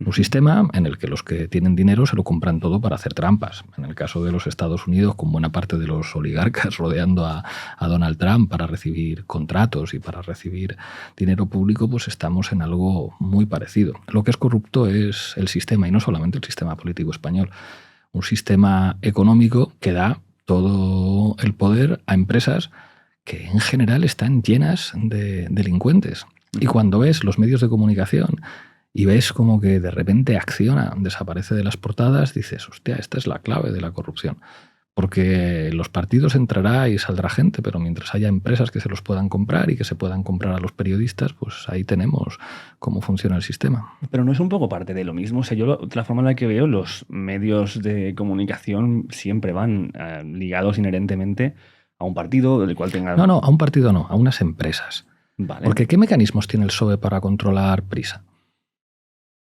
Un sistema en el que los que tienen dinero se lo compran todo para hacer trampas. En el caso de los Estados Unidos, con buena parte de los oligarcas rodeando a Donald Trump para recibir contratos y para recibir dinero público, pues estamos en algo muy parecido. Lo que es corrupto es el sistema, y no solamente el sistema político español. Un sistema económico que da todo el poder a empresas que en general están llenas de delincuentes. Y cuando ves los medios de comunicación y ves como que de repente Acciona desaparece de las portadas, dices, hostia, esta es la clave de la corrupción. Porque los partidos entrará y saldrá gente, pero mientras haya empresas que se los puedan comprar y que se puedan comprar a los periodistas, pues ahí tenemos cómo funciona el sistema. Pero no es un poco parte de lo mismo. O sea, yo la forma en la que veo los medios de comunicación siempre van ligados inherentemente a un partido del cual tenga... No, a un partido no, a unas empresas. Vale. Porque ¿qué mecanismos tiene el PSOE para controlar Prisa?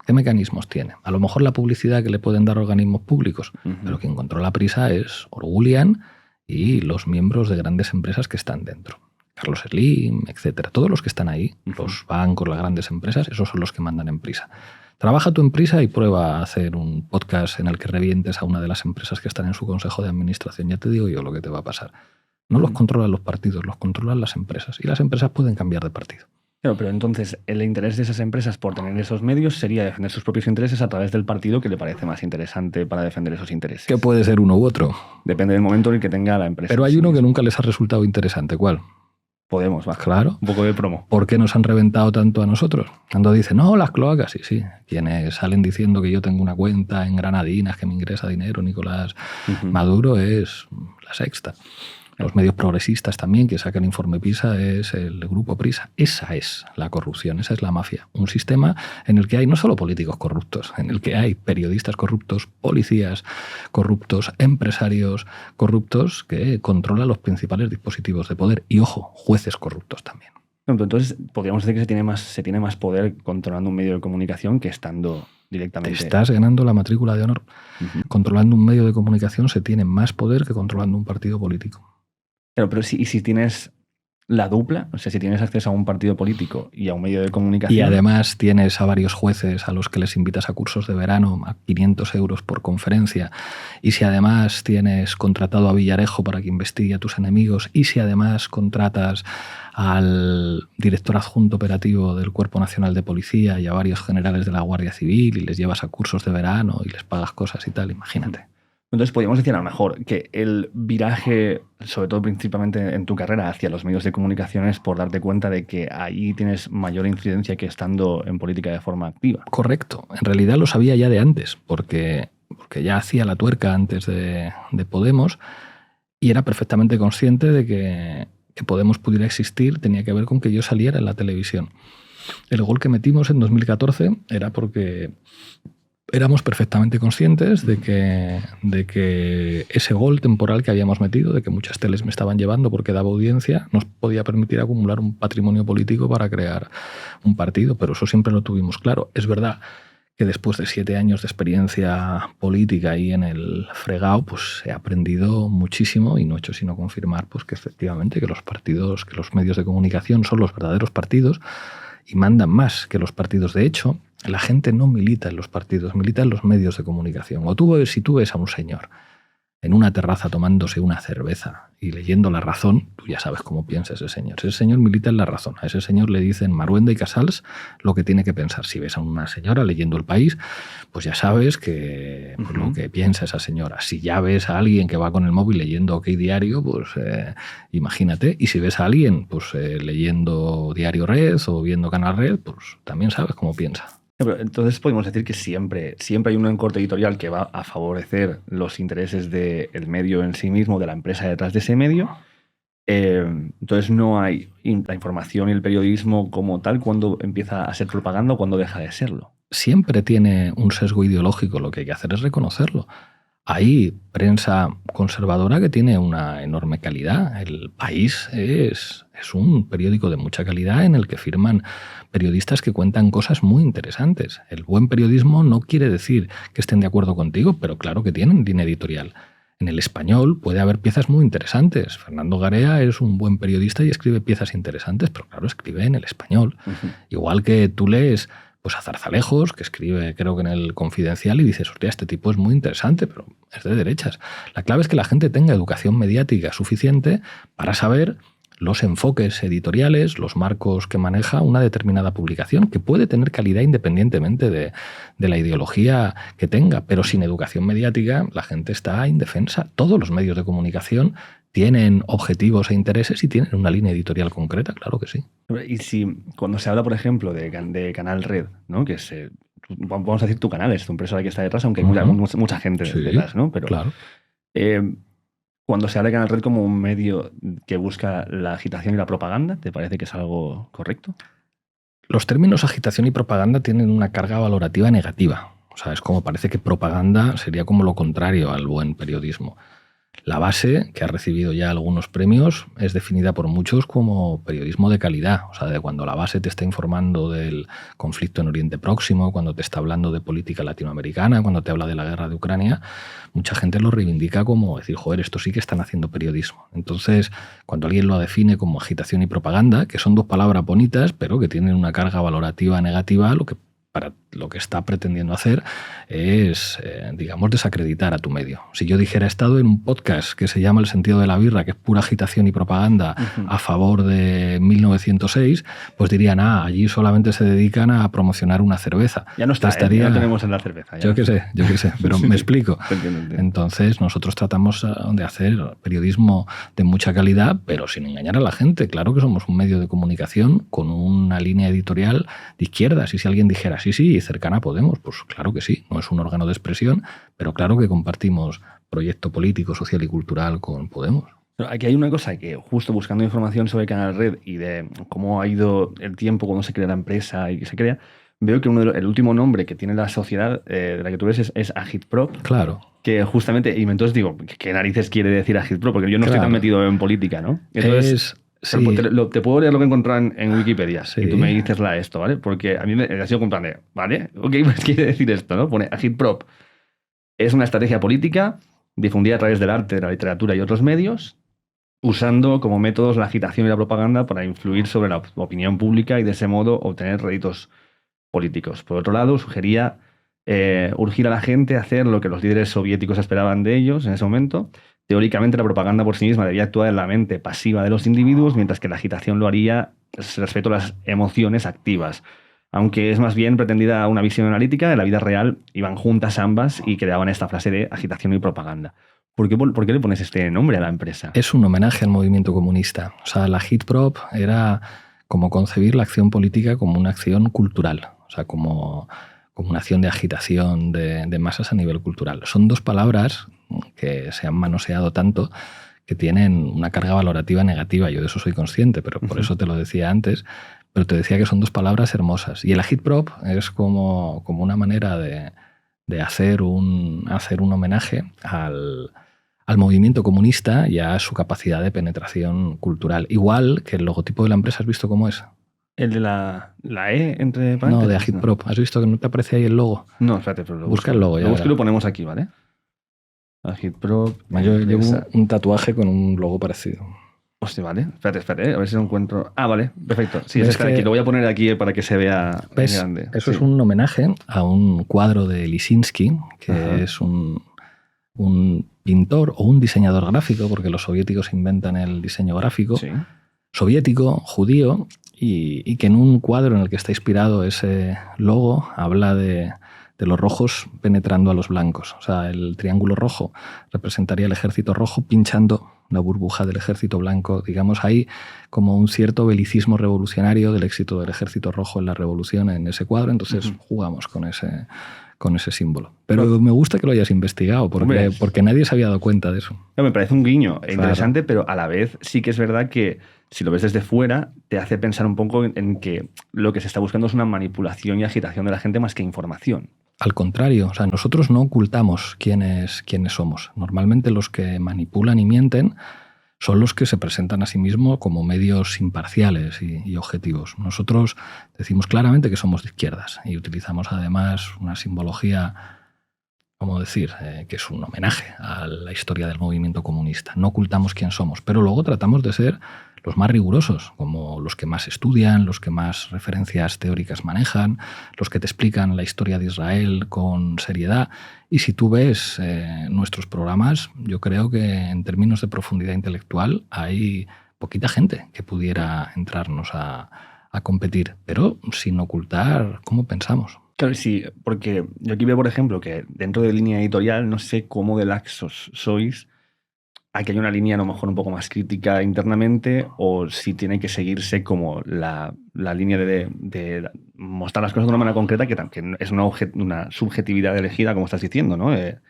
¿Qué mecanismos tiene? A lo mejor la publicidad que le pueden dar organismos públicos, pero quien controla Prisa es Orgulian y los miembros de grandes empresas que están dentro. Carlos Slim, etcétera. Todos los que están ahí, los bancos, las grandes empresas, esos son los que mandan en Prisa. Trabaja tú en Prisa y prueba a hacer un podcast en el que revientes a una de las empresas que están en su consejo de administración. Ya te digo yo lo que te va a pasar. No los controlan los partidos, los controlan las empresas. Y las empresas pueden cambiar de partido. Claro, pero entonces el interés de esas empresas por tener esos medios sería defender sus propios intereses a través del partido que le parece más interesante para defender esos intereses. Que puede ser uno u otro. Depende del momento en el que tenga la empresa. Pero hay uno que nunca les ha resultado interesante. ¿Cuál? Podemos, va. Claro. Un poco de promo. ¿Por qué nos han reventado tanto a nosotros? Cuando dicen, no, las cloacas, sí. Quienes salen diciendo que yo tengo una cuenta en Granadinas que me ingresa dinero, Nicolás Maduro, es La Sexta. Los medios progresistas también, que sacan informe PISA, es el grupo Prisa. Esa es la corrupción, esa es la mafia. Un sistema en el que hay no solo políticos corruptos, en el que hay periodistas corruptos, policías corruptos, empresarios corruptos que controlan los principales dispositivos de poder. Y ojo, jueces corruptos también. Entonces, podríamos decir que se tiene más poder controlando un medio de comunicación que estando directamente... Te estás ganando la matrícula de honor. Controlando un medio de comunicación se tiene más poder que controlando un partido político. Claro, pero si tienes la dupla, o sea, si tienes acceso a un partido político y a un medio de comunicación... Y además tienes a varios jueces a los que les invitas a cursos de verano a 500 euros por conferencia, y si además tienes contratado a Villarejo para que investigue a tus enemigos, y si además contratas al director adjunto operativo del Cuerpo Nacional de Policía y a varios generales de la Guardia Civil y les llevas a cursos de verano y les pagas cosas y tal, imagínate. Entonces podríamos decir a lo mejor que el viraje, sobre todo principalmente en tu carrera, hacia los medios de comunicación es por darte cuenta de que ahí tienes mayor incidencia que estando en política de forma activa. Correcto. En realidad lo sabía ya de antes, porque ya hacía la tuerca antes de Podemos y era perfectamente consciente de que Podemos pudiera existir tenía que ver con que yo saliera en la televisión. El gol que metimos en 2014 era porque... éramos perfectamente conscientes de que ese gol temporal que habíamos metido, de que muchas teles me estaban llevando porque daba audiencia, nos podía permitir acumular un patrimonio político para crear un partido, pero eso siempre lo tuvimos claro. Es verdad que después de 7 años de experiencia política ahí en el fregado, pues he aprendido muchísimo y no he hecho sino confirmar pues, que efectivamente que los partidos, que los medios de comunicación son los verdaderos partidos y mandan más que los partidos. De hecho, la gente no milita en los partidos, milita en los medios de comunicación. Si tú ves a un señor en una terraza tomándose una cerveza y leyendo La Razón, tú ya sabes cómo piensa ese señor. Ese señor milita en La Razón. A ese señor le dicen Maruenda y Casals lo que tiene que pensar. Si ves a una señora leyendo El País, pues ya sabes que lo que piensa esa señora. Si ya ves a alguien que va con el móvil leyendo OK Diario, pues imagínate. Y si ves a alguien pues leyendo Diario Red o viendo Canal Red, pues también sabes cómo piensa. Pero entonces podemos decir que siempre hay un encorte editorial que va a favorecer los intereses del medio en sí mismo, de la empresa detrás de ese medio. Entonces no hay la información y el periodismo como tal cuando empieza a ser propaganda o cuando deja de serlo. Siempre tiene un sesgo ideológico, lo que hay que hacer es reconocerlo. Hay prensa conservadora que tiene una enorme calidad. El País es un periódico de mucha calidad en el que firman periodistas que cuentan cosas muy interesantes. El buen periodismo no quiere decir que estén de acuerdo contigo, pero claro que tienen línea editorial. En El Español puede haber piezas muy interesantes. Fernando Garea es un buen periodista y escribe piezas interesantes, pero claro, escribe en El Español. Igual que tú lees pues a Zarzalejos, que escribe creo que en El Confidencial, y dices, hostia, este tipo es muy interesante, pero es de derechas. La clave es que la gente tenga educación mediática suficiente para saber los enfoques editoriales, los marcos que maneja una determinada publicación, que puede tener calidad independientemente de la ideología que tenga, pero sin educación mediática la gente está indefensa. Todos los medios de comunicación tienen objetivos e intereses y tienen una línea editorial concreta, claro que sí. Y si cuando se habla, por ejemplo, de Canal Red, ¿no? Que es, vamos a decir tu canal, es tu empresa la que está detrás, aunque hay mucha gente detrás, ¿no? Pero, claro. Cuando se habla de Canal Red como un medio que busca la agitación y la propaganda, ¿te parece que es algo correcto? Los términos agitación y propaganda tienen una carga valorativa negativa. O sea, es como parece que propaganda sería como lo contrario al buen periodismo. La base, que ha recibido ya algunos premios, es definida por muchos como periodismo de calidad. O sea, de cuando la base te está informando del conflicto en Oriente Próximo, cuando te está hablando de política latinoamericana, cuando te habla de la guerra de Ucrania, mucha gente lo reivindica como decir, joder, esto sí que están haciendo periodismo. Entonces, cuando alguien lo define como agitación y propaganda, que son dos palabras bonitas, pero que tienen una carga valorativa negativa, para lo que está pretendiendo hacer es, digamos, desacreditar a tu medio. Si yo dijera, he estado en un podcast que se llama El sentido de la birra, que es pura agitación y propaganda a favor de 1906, pues dirían, allí solamente se dedican a promocionar una cerveza. Ya no está, ya no tenemos en la cerveza. Yo qué sé, pero me explico. Entiendo. Entonces, nosotros tratamos de hacer periodismo de mucha calidad, pero sin engañar a la gente. Claro que somos un medio de comunicación con una línea editorial de izquierdas. Y si alguien dijera, sí, cercana a Podemos, pues claro que sí, no es un órgano de expresión, pero claro que compartimos proyecto político, social y cultural con Podemos. Pero aquí hay una cosa que, justo buscando información sobre Canal Red y de cómo ha ido el tiempo cuando se crea la empresa y que se crea, veo que el último nombre que tiene la sociedad de la que tú ves es Agitprop. Claro. Que justamente, y entonces digo, ¿qué narices quiere decir Agitprop? Porque yo no estoy tan metido en política, ¿no? Entonces, sí. Te puedo leer lo que encontré en Wikipedia y tú me dices esto, ¿vale? Porque a mí me ha sido comprando, ¿vale? Ok, pues quiere decir esto, ¿no? Pone Agitprop. Es una estrategia política difundida a través del arte, de la literatura y otros medios, usando como métodos la agitación y la propaganda para influir sobre la opinión pública y de ese modo obtener réditos políticos. Por otro lado, sugería urgir a la gente a hacer lo que los líderes soviéticos esperaban de ellos en ese momento. Teóricamente, la propaganda por sí misma debía actuar en la mente pasiva de los individuos, mientras que la agitación lo haría respecto a las emociones activas. Aunque es más bien pretendida una visión analítica, en la vida real iban juntas ambas y creaban esta frase de agitación y propaganda. ¿Por qué le pones este nombre a la empresa? Es un homenaje al movimiento comunista. O sea, la Agitprop era como concebir la acción política como una acción cultural, o sea, como una acción de agitación de masas a nivel cultural. Son dos palabras que se han manoseado tanto que tienen una carga valorativa negativa. Yo de eso soy consciente, pero por eso te lo decía antes. Pero te decía que son dos palabras hermosas. Y el Agitprop es como una manera de hacer un homenaje al movimiento comunista y a su capacidad de penetración cultural. Igual que el logotipo de la empresa, ¿has visto cómo es? ¿El de la E entre paréntesis? No, de Agitprop. ¿Has visto que no te aparece ahí el logo? No, espérate, pero lo busca el logo. Lo busco y lo ponemos aquí, ¿vale? Agitprop. Yo llevo un tatuaje con un logo parecido. Hostia, vale. Espérate, a ver si lo encuentro. Vale, perfecto. Sí, es aquí. Lo voy a poner aquí para que se vea grande. Eso es un homenaje a un cuadro de Lisinski, que es un pintor o un diseñador gráfico, porque los soviéticos inventan el diseño gráfico, soviético, judío, y que en un cuadro en el que está inspirado ese logo habla de los rojos penetrando a los blancos. O sea, el triángulo rojo representaría el ejército rojo pinchando la burbuja del ejército blanco. Digamos, hay como un cierto belicismo revolucionario del éxito del ejército rojo en la revolución en ese cuadro, entonces jugamos con ese símbolo. Pero me gusta que lo hayas investigado, porque nadie se había dado cuenta de eso. Me parece un guiño interesante, pero a la vez sí que es verdad que si lo ves desde fuera, te hace pensar un poco en que lo que se está buscando es una manipulación y agitación de la gente más que información. Al contrario, o sea, nosotros no ocultamos quiénes somos. Normalmente los que manipulan y mienten son los que se presentan a sí mismos como medios imparciales y objetivos. Nosotros decimos claramente que somos de izquierdas y utilizamos además una simbología, ¿cómo decir?, que es un homenaje a la historia del movimiento comunista. No ocultamos quién somos, pero luego tratamos de ser los más rigurosos, como los que más estudian, los que más referencias teóricas manejan, los que te explican la historia de Israel con seriedad. Y si tú ves nuestros programas, yo creo que en términos de profundidad intelectual hay poquita gente que pudiera entrarnos a competir, pero sin ocultar cómo pensamos. Claro, sí, porque yo aquí veo, por ejemplo, que dentro de línea editorial no sé cómo de laxos sois. Aquí hay una línea a lo mejor un poco más crítica internamente, o si tiene que seguirse como la línea de mostrar las cosas de una manera concreta, que es una subjetividad elegida, como estás diciendo, ¿no?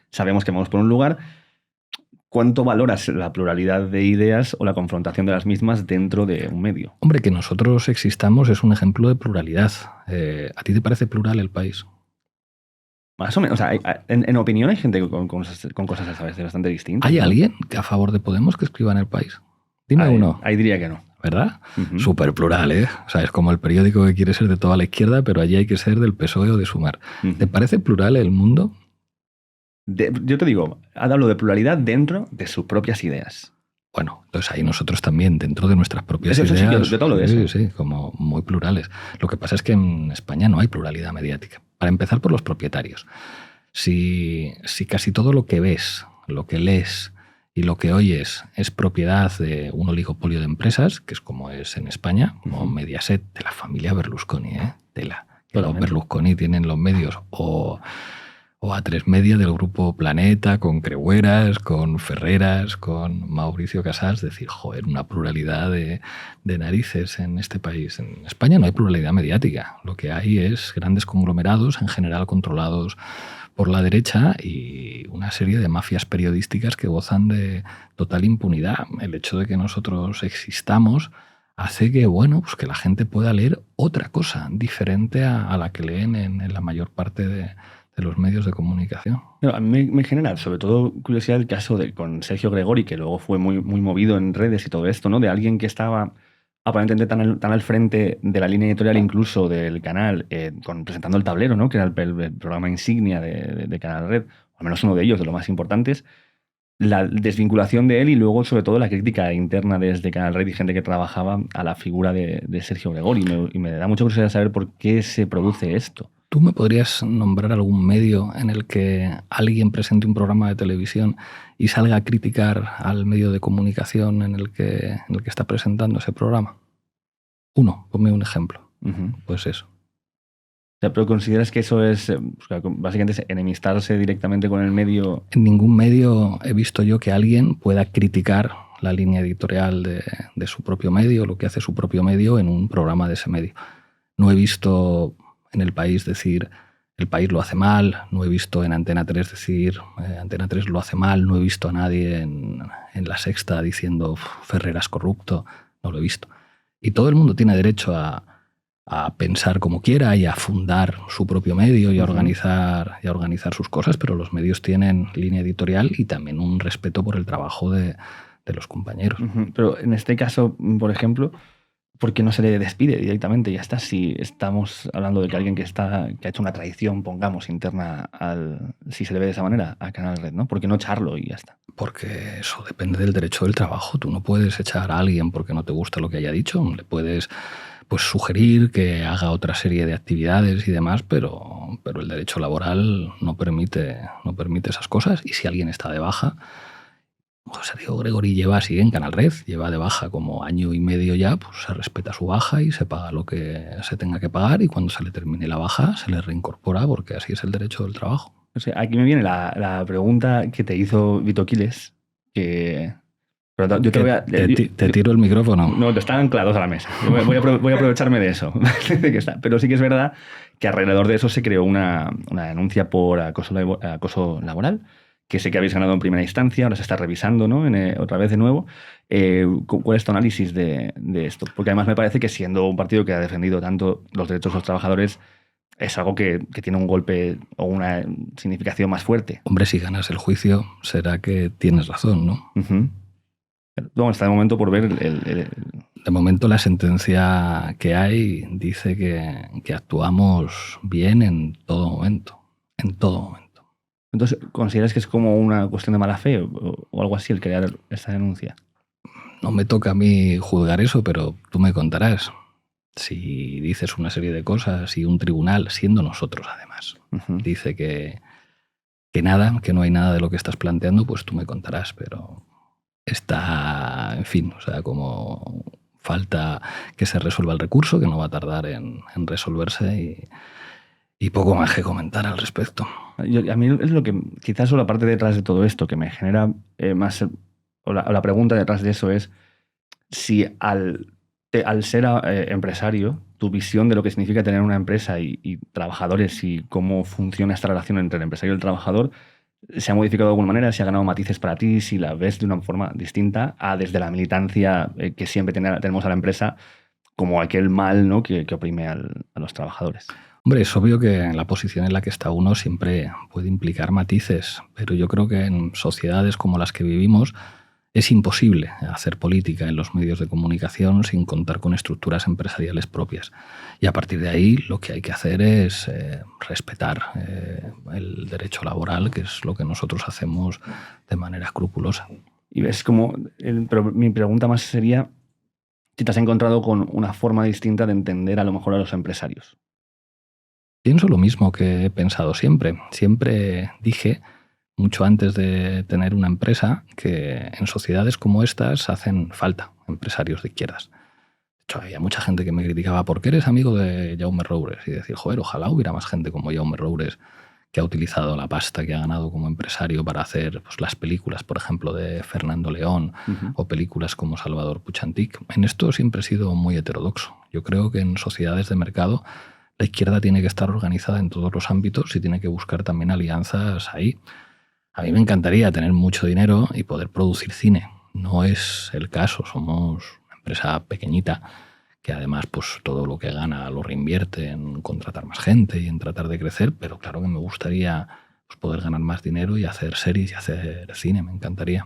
Sabemos que vamos por un lugar. ¿cuánto valoras la pluralidad de ideas o la confrontación de las mismas dentro de un medio? Hombre, que nosotros existamos es un ejemplo de pluralidad. ¿A ti te parece plural el país? Más o menos. O sea, en opinión hay gente con cosas a veces bastante distintas. ¿Hay ¿no? alguien a favor de Podemos que escriba en el país? Dime uno. Ahí diría que no. ¿Verdad? Súper plural, ¿eh? O sea, es como el periódico que quiere ser de toda la izquierda, pero allí hay que ser del PSOE o de Sumar. ¿Te parece plural el mundo? Yo te digo, hablo de pluralidad dentro de sus propias ideas. Bueno, entonces ahí nosotros también, dentro de nuestras propias eso ideas. Sí, yo te hablo de eso. Sí, como muy plurales. Lo que pasa es que en España no hay pluralidad mediática. Para empezar por los propietarios. Si casi todo lo que ves, lo que lees y lo que oyes es propiedad de un oligopolio de empresas, que es como es en España, como Mediaset, de la familia Berlusconi, tela. Que los Berlusconi tienen los medios o A3 Media del grupo Planeta, con Creueras, con Ferreras, con Mauricio Casals, decir, joder, una pluralidad de narices en este país. En España no hay pluralidad mediática, lo que hay es grandes conglomerados, en general controlados por la derecha, y una serie de mafias periodísticas que gozan de total impunidad. El hecho de que nosotros existamos hace que, bueno, pues que la gente pueda leer otra cosa diferente a la que leen en la mayor parte de los medios de comunicación. A mí me genera sobre todo curiosidad el caso con Sergio Gregori, que luego fue muy, muy movido en redes y todo esto, ¿no? De alguien que estaba aparentemente tan al frente de la línea editorial incluso del canal, presentando El Tablero, ¿no? Que era el programa insignia de Canal Red, o al menos uno de ellos, de los más importantes. La desvinculación de él y luego sobre todo la crítica interna desde Canal Red y gente que trabajaba a la figura de Sergio Gregori. Y me da mucha curiosidad saber por qué se produce esto. ¿Tú me podrías nombrar algún medio en el que alguien presente un programa de televisión y salga a criticar al medio de comunicación en el que está presentando ese programa? Uno, ponme un ejemplo. Pues eso. O sea, ¿pero consideras que eso es básicamente es enemistarse directamente con el medio? En ningún medio he visto yo que alguien pueda criticar la línea editorial de su propio medio, lo que hace su propio medio en un programa de ese medio. No he visto en El País decir El País lo hace mal, no he visto en Antena 3 decir Antena 3 lo hace mal, no he visto a nadie en La Sexta diciendo Ferreras corrupto, no lo he visto. Y todo el mundo tiene derecho a pensar como quiera y a fundar su propio medio y a organizar sus cosas, pero los medios tienen línea editorial y también un respeto por el trabajo de los compañeros. Pero en este caso, por ejemplo, ¿por qué no se le despide directamente? Ya está, si estamos hablando de que alguien que ha hecho una traición, pongamos, interna, si se le ve de esa manera, a Canal Red, ¿no? ¿Por qué no echarlo y ya está? Porque eso depende del derecho del trabajo. Tú no puedes echar a alguien porque no te gusta lo que haya dicho. Le puedes sugerir que haga otra serie de actividades y demás, pero el derecho laboral no permite esas cosas. Y si alguien está de baja, Sergio Gregori sigue en Canal Red, lleva de baja como año y medio ya, pues se respeta su baja y se paga lo que se tenga que pagar, y cuando se le termine la baja se le reincorpora, porque así es el derecho del trabajo. O sea, aquí me viene la pregunta que te hizo Vito Quiles, que... Pero yo te tiro el micrófono. No, están anclados a la mesa. Voy a aprovecharme de eso. Pero sí que es verdad que alrededor de eso se creó una denuncia por acoso laboral, que sé que habéis ganado en primera instancia, ahora se está revisando, ¿no? Otra vez de nuevo. ¿Cuál es tu análisis de esto? Porque además me parece que siendo un partido que ha defendido tanto los derechos de los trabajadores, es algo que tiene un golpe o una significación más fuerte. Hombre, si ganas el juicio, será que tienes razón, ¿no? Bueno, está de momento por ver De momento la sentencia que hay dice que actuamos bien en todo momento. En todo momento. Entonces, ¿consideras que es como una cuestión de mala fe o algo así el crear esta denuncia? No me toca a mí juzgar eso, pero tú me contarás. Si dices una serie de cosas y un tribunal, siendo nosotros además, dice que no hay nada de lo que estás planteando, pues tú me contarás, pero está, en fin, o sea, como falta que se resuelva el recurso, que no va a tardar en resolverse, y poco más que comentar al respecto. A mí es lo que, quizás la parte detrás de todo esto que me genera más, o la pregunta detrás de eso es si al ser empresario, tu visión de lo que significa tener una empresa y trabajadores y cómo funciona esta relación entre el empresario y el trabajador, se ha modificado de alguna manera, si ha ganado matices para ti, si la ves de una forma distinta a desde la militancia que siempre tenemos a la empresa como aquel mal, ¿no?, que oprime a los trabajadores. Hombre, es obvio que en la posición en la que está uno siempre puede implicar matices, pero yo creo que en sociedades como las que vivimos es imposible hacer política en los medios de comunicación sin contar con estructuras empresariales propias. Y a partir de ahí lo que hay que hacer es respetar el derecho laboral, que es lo que nosotros hacemos de manera escrupulosa. Y ves como, pero mi pregunta más sería si te has encontrado con una forma distinta de entender a lo mejor a los empresarios. Pienso lo mismo que he pensado siempre. Siempre dije, mucho antes de tener una empresa, que en sociedades como estas hacen falta empresarios de izquierdas. De hecho, había mucha gente que me criticaba, ¿por qué eres amigo de Jaume Roures? Y decir, joder, ojalá hubiera más gente como Jaume Roures que ha utilizado la pasta que ha ganado como empresario para hacer pues, las películas, por ejemplo, de Fernando León o películas como Salvador Puig. En esto siempre he sido muy heterodoxo. Yo creo que en sociedades de mercado la izquierda tiene que estar organizada en todos los ámbitos y tiene que buscar también alianzas ahí. A mí me encantaría tener mucho dinero y poder producir cine. No es el caso. Somos una empresa pequeñita que además pues, todo lo que gana lo reinvierte en contratar más gente y en tratar de crecer, pero claro que me gustaría pues, poder ganar más dinero y hacer series y hacer cine. Me encantaría.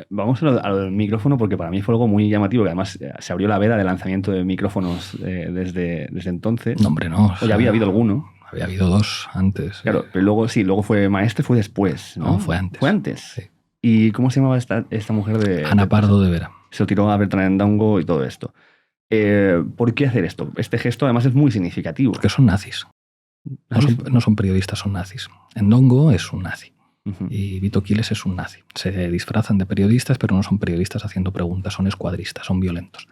Vamos al micrófono porque para mí fue algo muy llamativo, que además se abrió la veda de lanzamiento de micrófonos desde entonces. No, hombre, no. O ya había habido alguno. Había habido 2 antes. Claro, pero luego fue Maestre, fue después, ¿no? No, fue antes. Fue antes. Sí. ¿Y cómo se llamaba esta mujer de...? Ana Pardo de Vera. Se lo tiró a Bertrand Endongo y todo esto. ¿Por qué hacer esto? Este gesto además es muy significativo. Porque son nazis. No son periodistas, son nazis. Endongo es un nazi. Y Vito Quiles es un nazi. Se disfrazan de periodistas, pero no son periodistas haciendo preguntas, son escuadristas, son violentos.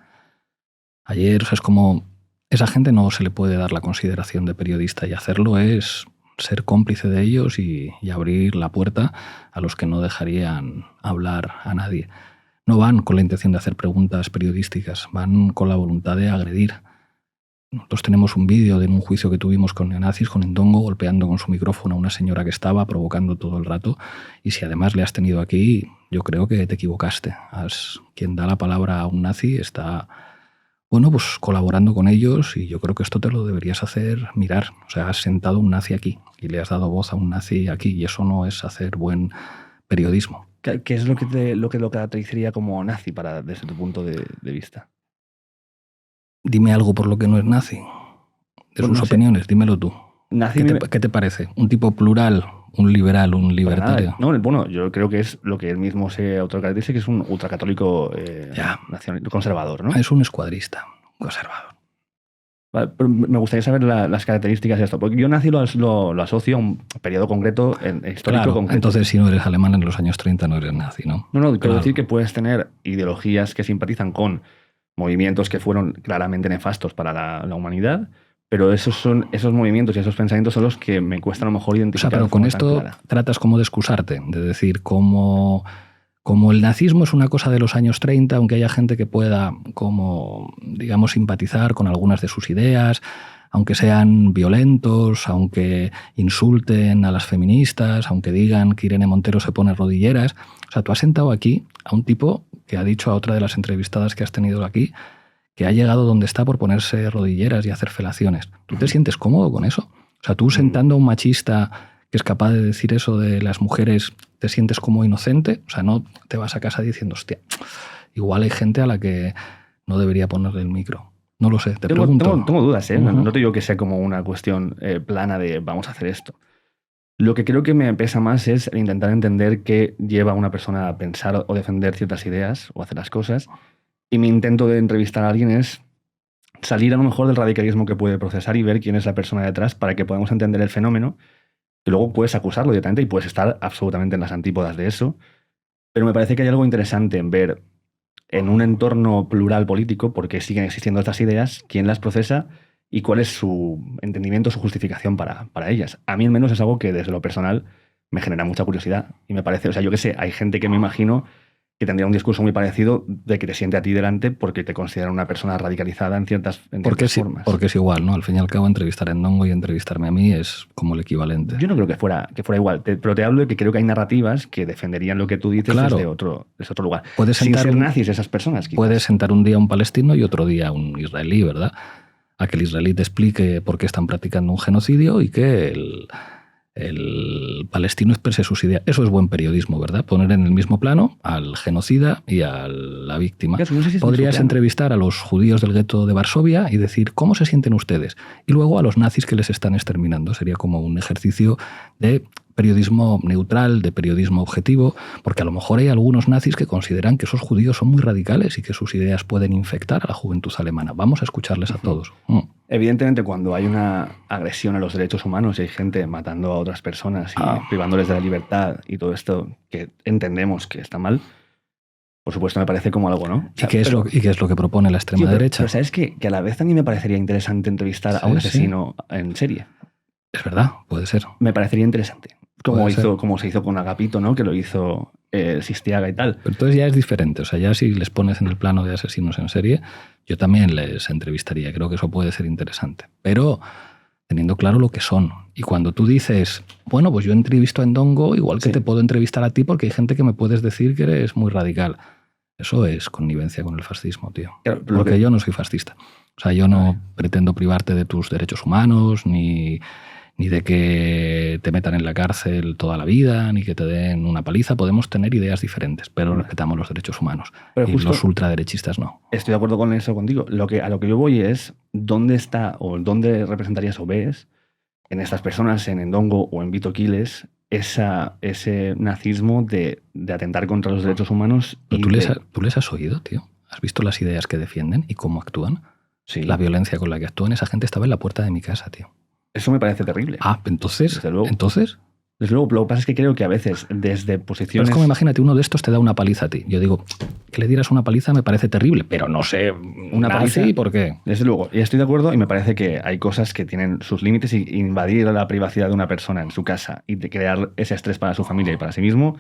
Ayer, es como... Esa gente no se le puede dar la consideración de periodista y hacerlo es ser cómplice de ellos y abrir la puerta a los que no dejarían hablar a nadie. No van con la intención de hacer preguntas periodísticas, van con la voluntad de agredir. Nosotros tenemos un vídeo de un juicio que tuvimos con neonazis, con Endongo, golpeando con su micrófono a una señora que estaba provocando todo el rato. Y si además le has tenido aquí, yo creo que te equivocaste. Quien da la palabra a un nazi está, bueno, pues colaborando con ellos y yo creo que esto te lo deberías hacer mirar. O sea, has sentado un nazi aquí y le has dado voz a un nazi aquí y eso no es hacer buen periodismo. ¿Qué es lo que lo caracterizaría como nazi desde tu punto de vista? Dime algo por lo que no es nazi. De sus opiniones, dímelo tú. Nazi ¿Qué te parece? ¿Un tipo plural, un liberal, un libertario? No, bueno, yo creo que es lo que él mismo se autocaracteriza, que es un ultracatólico conservador, ¿no? Es un escuadrista, conservador. Vale, pero me gustaría saber las características de esto, porque yo nazi lo asocio a un periodo concreto, histórico concreto. Entonces si no eres alemán en los años 30 no eres nazi, ¿no? No, quiero decir que puedes tener ideologías que simpatizan con movimientos que fueron claramente nefastos para la humanidad, pero esos movimientos y esos pensamientos son los que me cuesta a lo mejor identificar. O sea, pero con esto tratas como de excusarte, de decir como el nazismo es una cosa de los años 30, aunque haya gente que pueda, como, digamos, simpatizar con algunas de sus ideas, aunque sean violentos, aunque insulten a las feministas, aunque digan que Irene Montero se pone rodilleras. O sea, tú has sentado aquí a un tipo que ha dicho a otra de las entrevistadas que has tenido aquí que ha llegado donde está por ponerse rodilleras y hacer felaciones. ¿Tú te sientes cómodo con eso? O sea, tú sentando a un machista que es capaz de decir eso de las mujeres, ¿te sientes como inocente? O sea, no te vas a casa diciendo, hostia, igual hay gente a la que no debería ponerle el micro. No lo sé, pregunto. Tengo dudas, ¿eh? No te digo que sea como una cuestión plana de vamos a hacer esto. Lo que creo que me pesa más es el intentar entender qué lleva a una persona a pensar o defender ciertas ideas o hacer las cosas. Y mi intento de entrevistar a alguien es salir a lo mejor del radicalismo que puede procesar y ver quién es la persona detrás para que podamos entender el fenómeno. Y luego puedes acusarlo directamente y puedes estar absolutamente en las antípodas de eso. Pero me parece que hay algo interesante en ver en un entorno plural político, porque siguen existiendo estas ideas, quién las procesa y cuál es su entendimiento, su justificación para ellas. A mí al menos es algo que desde lo personal me genera mucha curiosidad. Y me parece, o sea, yo qué sé, hay gente que me imagino que tendría un discurso muy parecido de que te siente a ti delante porque te consideran una persona radicalizada en ciertas formas. Porque es igual, ¿no? Al fin y al cabo, entrevistar a Ndongo y entrevistarme a mí es como el equivalente. Yo no creo que fuera igual, pero te hablo de que creo que hay narrativas que defenderían lo que tú dices desde otro lugar. Sin ser nazis esas personas, quizás. Puedes sentar un día a un palestino y otro día a un israelí, ¿verdad? A que el israelí te explique por qué están practicando un genocidio y que el palestino exprese sus ideas. Eso es buen periodismo, ¿verdad? Poner en el mismo plano al genocida y a la víctima. Claro, no sé si podrías entrevistar a los judíos del gueto de Varsovia y decir cómo se sienten ustedes. Y luego a los nazis que les están exterminando. Sería como un ejercicio de periodismo neutral, de periodismo objetivo, porque a lo mejor hay algunos nazis que consideran que esos judíos son muy radicales y que sus ideas pueden infectar a la juventud alemana. Vamos a escucharles a todos. Evidentemente, cuando hay una agresión a los derechos humanos y hay gente matando a otras personas y privándoles de la libertad y todo esto que entendemos que está mal, por supuesto me parece como algo, ¿no? O sea, ¿Y qué es lo que propone la extrema derecha? Pero ¿sabes qué? Que a la vez también me parecería interesante entrevistar a un asesino en serie. Es verdad, puede ser. Me parecería interesante. Como se hizo con Agapito, ¿no? Que lo hizo Sistiaga y tal. Pero entonces ya es diferente. O sea, ya si les pones en el plano de asesinos en serie, yo también les entrevistaría. Creo que eso puede ser interesante. Pero teniendo claro lo que son. Y cuando tú dices, bueno, pues yo entrevisto a Ndongo, igual que te puedo entrevistar a ti porque hay gente que me puedes decir que eres muy radical. Eso es connivencia con el fascismo, tío. Claro, porque yo no soy fascista. O sea, yo no pretendo privarte de tus derechos humanos, ni de que te metan en la cárcel toda la vida, ni que te den una paliza. Podemos tener ideas diferentes, pero respetamos los derechos humanos. Pero y los ultraderechistas no. Estoy de acuerdo con eso contigo. A lo que yo voy es dónde está o dónde representarías o ves en estas personas, en Ndongo o en Vito Quiles, ese nazismo de atentar contra los derechos humanos. Pero ¿tú les has oído, tío? ¿Has visto las ideas que defienden y cómo actúan? Sí. La violencia con la que actúan. Esa gente estaba en la puerta de mi casa, tío. Eso me parece terrible. Entonces. Desde luego. ¿Entonces? Desde luego, lo que pasa es que creo que a veces desde posiciones... Pero es como, imagínate, uno de estos te da una paliza a ti. Yo digo, que le dieras una paliza me parece terrible, pero no sé, una paliza, ¿por qué? Desde luego, y estoy de acuerdo y me parece que hay cosas que tienen sus límites y invadir la privacidad de una persona en su casa y de crear ese estrés para su familia y para sí mismo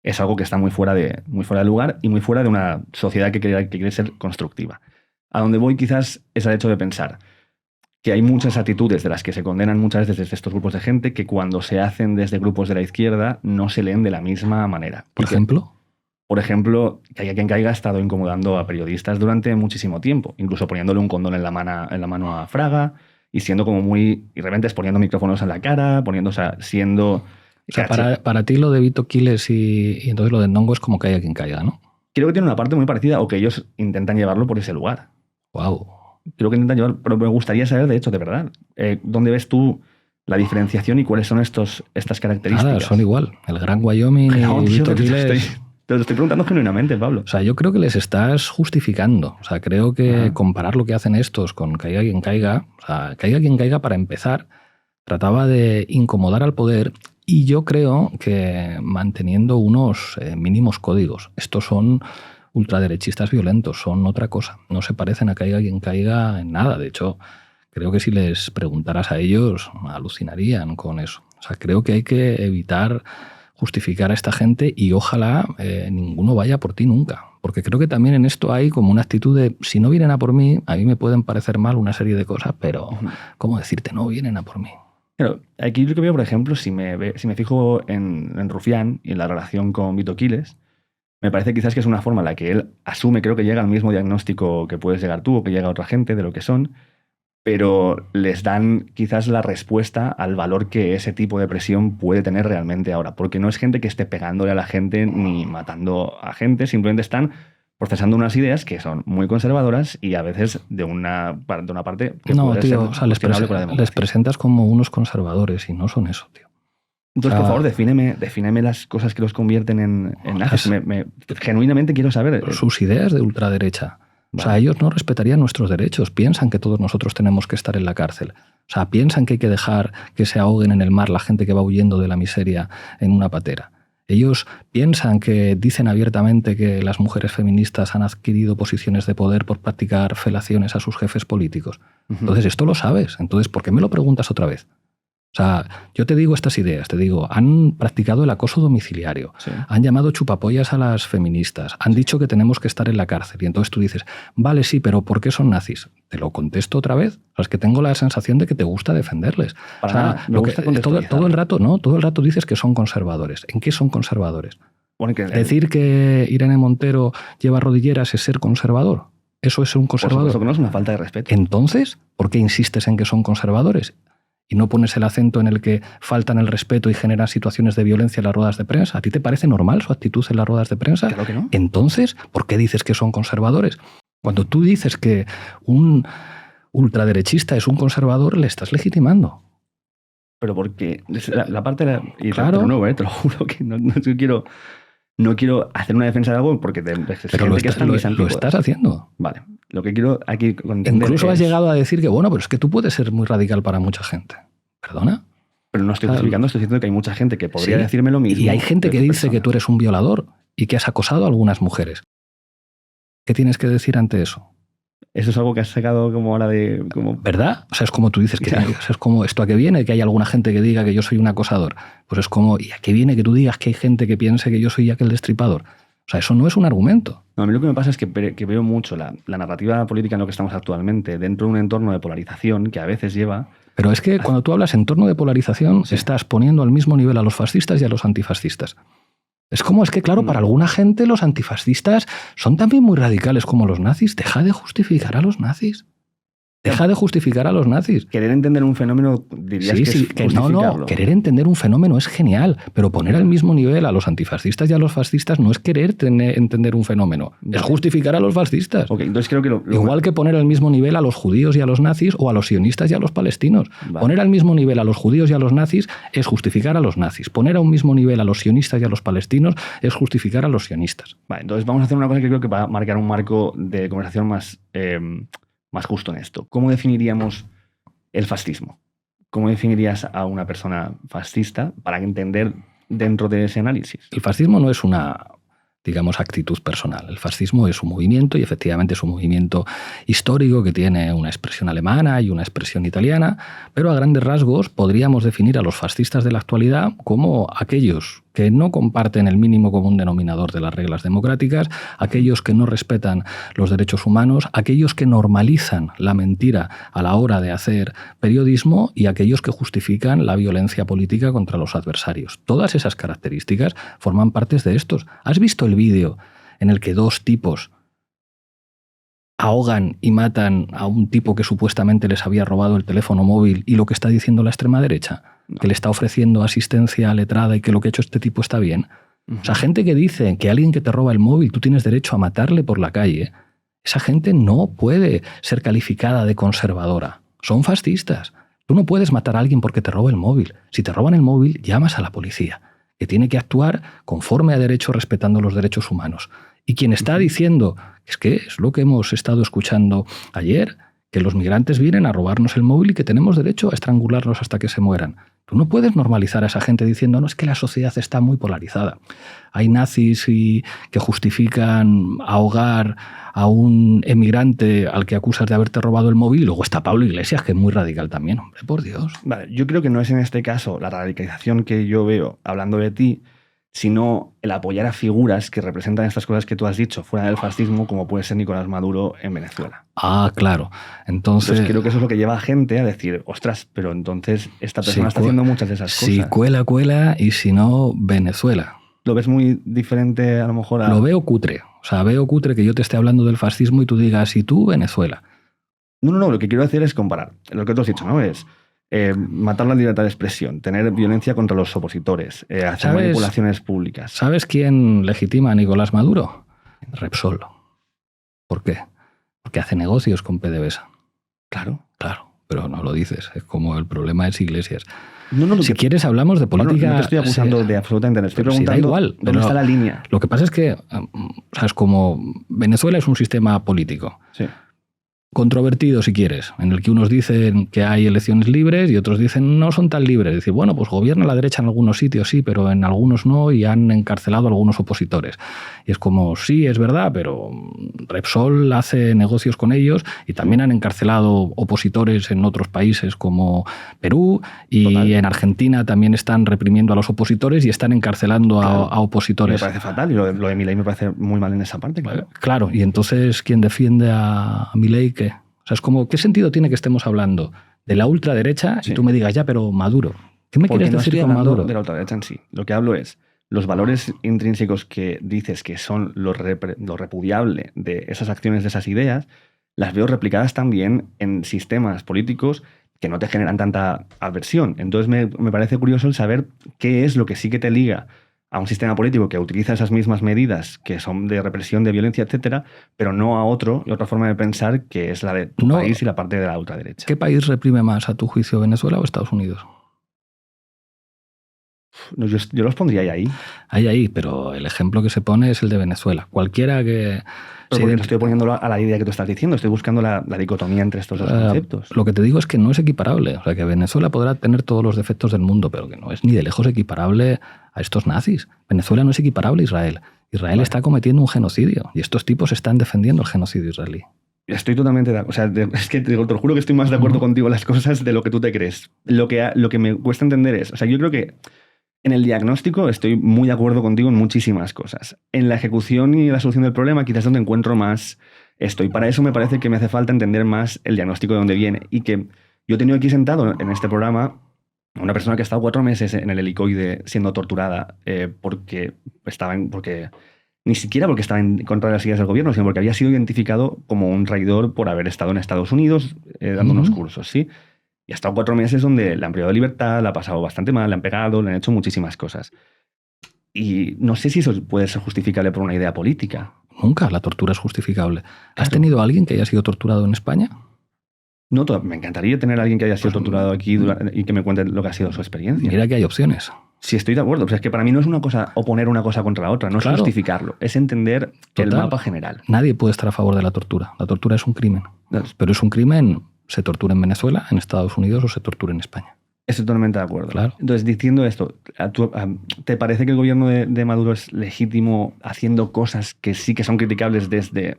es algo que está muy fuera de lugar y muy fuera de una sociedad que quiere ser constructiva. A donde voy quizás es al hecho de pensar que hay muchas actitudes de las que se condenan muchas veces desde estos grupos de gente que cuando se hacen desde grupos de la izquierda no se leen de la misma manera. ¿Por ejemplo? Por ejemplo, Caiga quien caiga ha estado incomodando a periodistas durante muchísimo tiempo, incluso poniéndole un condón en la mano a Fraga y siendo como muy irreverentes, poniendo micrófonos en la cara, siendo... O sea, para ti lo de Vito Quiles y entonces lo de Ndongo es como Caiga quien caiga, ¿no? Creo que tiene una parte muy parecida o que ellos intentan llevarlo por ese lugar. Wow. Creo que intentan llevar, pero me gustaría saber, de hecho, de verdad, ¿dónde ves tú la diferenciación y cuáles son estas características? Nada, son igual. El Gran Wyoming y Vito Quiles... Te lo estoy preguntando genuinamente, Pablo. O sea, yo creo que les estás justificando. O sea, creo que comparar lo que hacen estos con Caiga quien caiga... O sea, Caiga quien caiga, para empezar, trataba de incomodar al poder y yo creo que manteniendo unos mínimos códigos. Estos son ultraderechistas violentos, son otra cosa. No se parecen a Caiga quien caiga en nada. De hecho, creo que si les preguntaras a ellos, alucinarían con eso. O sea, creo que hay que evitar justificar a esta gente y ojalá ninguno vaya por ti nunca. Porque creo que también en esto hay como una actitud de, si no vienen a por mí, a mí me pueden parecer mal una serie de cosas, pero ¿cómo decirte? No vienen a por mí. Claro, aquí yo que veo, por ejemplo, si me fijo en Rufián y en la relación con Vito Quiles, me parece quizás que es una forma en la que él asume, creo que llega al mismo diagnóstico que puedes llegar tú o que llega otra gente de lo que son, pero les dan quizás la respuesta al valor que ese tipo de presión puede tener realmente ahora, porque no es gente que esté pegándole a la gente ni matando a gente, simplemente están procesando unas ideas que son muy conservadoras y a veces de una parte que no, puede tío, ser o sea, les presentas como unos conservadores y no son eso, tío. Entonces, por favor, defíneme las cosas que los convierten en nazis. Genuinamente quiero saber. Sus ideas de ultraderecha. Vale. O sea, ellos no respetarían nuestros derechos. Piensan que todos nosotros tenemos que estar en la cárcel. O sea, piensan que hay que dejar que se ahoguen en el mar la gente que va huyendo de la miseria en una patera. Ellos piensan que dicen abiertamente que las mujeres feministas han adquirido posiciones de poder por practicar felaciones a sus jefes políticos. Entonces, esto lo sabes. Entonces, ¿por qué me lo preguntas otra vez? O sea, yo te digo estas ideas, te digo, han practicado el acoso domiciliario, Sí. han llamado chupapollas a las feministas, han dicho que tenemos que estar en la cárcel. Y entonces tú dices, vale, sí, pero ¿por qué son nazis? Te lo contesto otra vez. O sea, es que tengo la sensación de que te gusta defenderles. Para o sea, nada, me gusta contextualizar. todo el rato, ¿no? Todo el rato dices que son conservadores. ¿En qué son conservadores? Bueno, que Decir que Irene Montero lleva rodilleras es ser conservador. Eso es ser un por conservador. supuesto que no es una falta de respeto. Entonces, ¿por qué insistes en que son conservadores? Y no pones el acento en el que faltan el respeto y generan situaciones de violencia en las ruedas de prensa. ¿A ti te parece normal su actitud en las ruedas de prensa? Claro que no. Entonces, ¿por qué dices que son conservadores? Cuando tú dices que un ultraderechista es un conservador, le estás legitimando. Pero porque la parte de la... Y Claro. Pero no, te lo juro que no quiero hacer una defensa de algo porque Pero lo estás haciendo. Vale. Lo que quiero aquí entender Incluso has es- llegado a decir que, bueno, pero es que tú puedes ser muy radical para mucha gente. ¿Perdona? Pero no estoy justificando, estoy diciendo que hay mucha gente que podría Sí. decirme lo mismo. Y hay gente de que otra dice que persona. tú eres un violador y que has acosado a algunas mujeres. ¿Qué tienes que decir ante eso? Eso es algo que has sacado como ahora de... Como... ¿Verdad? O sea, es como tú dices, que Claro. o sea, es como esto a qué viene, que hay alguna gente que diga que yo soy un acosador. Pues es como, ¿y a qué viene que tú digas que hay gente que piense que yo soy aquel destripador? O sea, eso no es un argumento. No, a mí lo que me pasa es que veo mucho la narrativa política en lo que estamos actualmente dentro de un entorno de polarización que a veces lleva... Pero es que cuando tú hablas en torno de polarización, Sí. estás poniendo al mismo nivel a los fascistas y a los antifascistas. Es que, claro, para alguna gente los antifascistas son también muy radicales como los nazis. Deja de justificar a los nazis. Deja de justificar a los nazis. Querer entender un fenómeno, dirías Sí, que sí, es que no, justificarlo. querer entender un fenómeno es genial, pero poner al mismo nivel a los antifascistas y a los fascistas no es querer entender un fenómeno, Vale. es justificar a los fascistas. Ok, entonces creo que Igual que poner al mismo nivel a los judíos y a los nazis o a los sionistas y a los palestinos. Vale. Poner al mismo nivel a los judíos y a los nazis es justificar a los nazis. Poner a un mismo nivel a los sionistas y a los palestinos es justificar a los sionistas. Vale, entonces vamos a hacer una cosa que creo que va a marcar un marco de conversación más justo en esto. ¿Cómo definiríamos el fascismo? ¿Cómo definirías a una persona fascista para entender dentro de ese análisis? El fascismo no es una, digamos, actitud personal. El fascismo es un movimiento y efectivamente es un movimiento histórico que tiene una expresión alemana y una expresión italiana, pero a grandes rasgos podríamos definir a los fascistas de la actualidad como aquellos que no comparten el mínimo común denominador de las reglas democráticas, aquellos que no respetan los derechos humanos, aquellos que normalizan la mentira a la hora de hacer periodismo y aquellos que justifican la violencia política contra los adversarios. Todas esas características forman parte de estos. ¿Has visto el vídeo en el que dos tipos ahogan y matan a un tipo que supuestamente les había robado el teléfono móvil y lo que está diciendo la extrema derecha? No. Que le está ofreciendo asistencia letrada y que lo que ha hecho este tipo está bien. O sea, gente que dice que alguien que te roba el móvil tú tienes derecho a matarle por la calle, esa gente no puede ser calificada de conservadora. Son fascistas. Tú no puedes matar a alguien porque te roba el móvil. Si te roban el móvil, llamas a la policía, que tiene que actuar conforme a derecho respetando los derechos humanos. Y quien está diciendo, es que es lo que hemos estado escuchando ayer, que los migrantes vienen a robarnos el móvil y que tenemos derecho a estrangularlos hasta que se mueran. Tú no puedes normalizar a esa gente diciendo, no, es que la sociedad está muy polarizada. Hay nazis que justifican ahogar a un emigrante al que acusas de haberte robado el móvil, y luego está Pablo Iglesias, que es muy radical también. Hombre, por Dios. Vale, yo creo que no es en este caso la radicalización que yo veo hablando de ti, sino el apoyar a figuras que representan estas cosas que tú has dicho fuera del fascismo, como puede ser Nicolás Maduro en Venezuela. Ah, claro. Entonces Creo que eso es lo que lleva a gente a decir, ostras, pero entonces esta persona Si está cu- haciendo muchas de esas si cosas. cuela, cuela, y si no, Venezuela. ¿Lo ves muy diferente a lo mejor a...? Lo veo cutre. O sea, veo cutre que yo te esté hablando del fascismo y tú digas, y tú, Venezuela. No, lo que quiero hacer es comparar. Lo que tú has dicho, ¿no? Es matar la libertad de expresión, tener violencia contra los opositores, hacer ¿Sabes? manipulaciones públicas. ¿Sabes quién legitima a Nicolás Maduro? Repsol. ¿Por qué? Porque hace negocios con PDVSA. Claro. Claro, pero no lo dices. Es como el problema es Iglesias. No, Si quieres hablamos de Bueno, política... no te estoy acusando de absolutamente nada. Estoy Pero si da preguntando igual, dónde pero- está la línea. Lo que pasa es que, o sea, es como Venezuela es un sistema político. Sí. controvertido, si quieres, en el que unos dicen que hay elecciones libres y otros dicen no son tan libres. Es decir, bueno, pues gobierna la derecha en algunos sitios, sí, pero en algunos no, y han encarcelado a algunos opositores. Y es como, sí, es verdad, pero Repsol hace negocios con ellos y también han encarcelado opositores en otros países como Perú, y Total. en Argentina también están reprimiendo a los opositores y están encarcelando a opositores. Me parece fatal, y lo de Milei me parece muy mal en esa parte, claro. Claro, y entonces, ¿quién defiende a Milei qué? O sea, es como, ¿qué sentido tiene que estemos hablando de la ultraderecha y tú me digas, ya, pero Maduro? ¿Qué me quieres decir con Maduro? De la ultraderecha en sí. Lo que hablo es los valores intrínsecos que dices que son lo repudiable de esas acciones, de esas ideas, las veo replicadas también en sistemas políticos que no te generan tanta aversión. Entonces me parece curioso el saber qué es lo que sí que te liga a un sistema político que utiliza esas mismas medidas que son de represión, de violencia, etcétera, pero no a otra forma de pensar que es la de tu país y la parte de la ultraderecha. ¿Qué país reprime más, a tu juicio, Venezuela o Estados Unidos? No, yo los pondría ahí. Ahí, pero el ejemplo que se pone es el de Venezuela. Cualquiera que... Porque estoy poniéndolo a la idea que tú estás diciendo, estoy buscando la dicotomía entre estos dos conceptos. Lo que te digo es que no es equiparable. O sea, que Venezuela podrá tener todos los defectos del mundo, pero que no es ni de lejos equiparable a estos nazis. Venezuela no es equiparable a Israel. Israel está cometiendo un genocidio y estos tipos están defendiendo el genocidio israelí. Estoy totalmente de acuerdo. O sea, es que te lo juro que estoy más de acuerdo contigo en las cosas de lo que tú te crees. Lo que me cuesta entender es, o sea, yo creo que en el diagnóstico estoy muy de acuerdo contigo en muchísimas cosas. En la ejecución y la solución del problema quizás es donde encuentro más esto. Y para eso me parece que me hace falta entender más el diagnóstico de dónde viene. Y que yo he tenido aquí sentado en este programa una persona que ha estado 4 meses en el helicoide siendo torturada porque ni siquiera porque estaba en contra de las ideas del gobierno, sino porque había sido identificado como un traidor por haber estado en Estados Unidos dando unos cursos, ¿sí? Y ha estado 4 meses donde le han privado de libertad, la ha pasado bastante mal, le han pegado, le han hecho muchísimas cosas. Y no sé si eso puede ser justificable por una idea política. Nunca la tortura es justificable. Claro. ¿Has tenido a alguien que haya sido torturado en España? No, me encantaría tener a alguien que haya sido torturado aquí y que me cuente lo que ha sido su experiencia. Mira que hay opciones. Sí, estoy de acuerdo. O sea, es que para mí no es una cosa oponer una cosa contra la otra, no es justificarlo, es entender el mapa general. Nadie puede estar a favor de la tortura. La tortura es un crimen. Pero es un crimen, se tortura en Venezuela, en Estados Unidos o se tortura en España. Estoy totalmente de acuerdo. Claro. Entonces, diciendo esto, ¿te parece que el gobierno de Maduro es legítimo haciendo cosas que sí que son criticables desde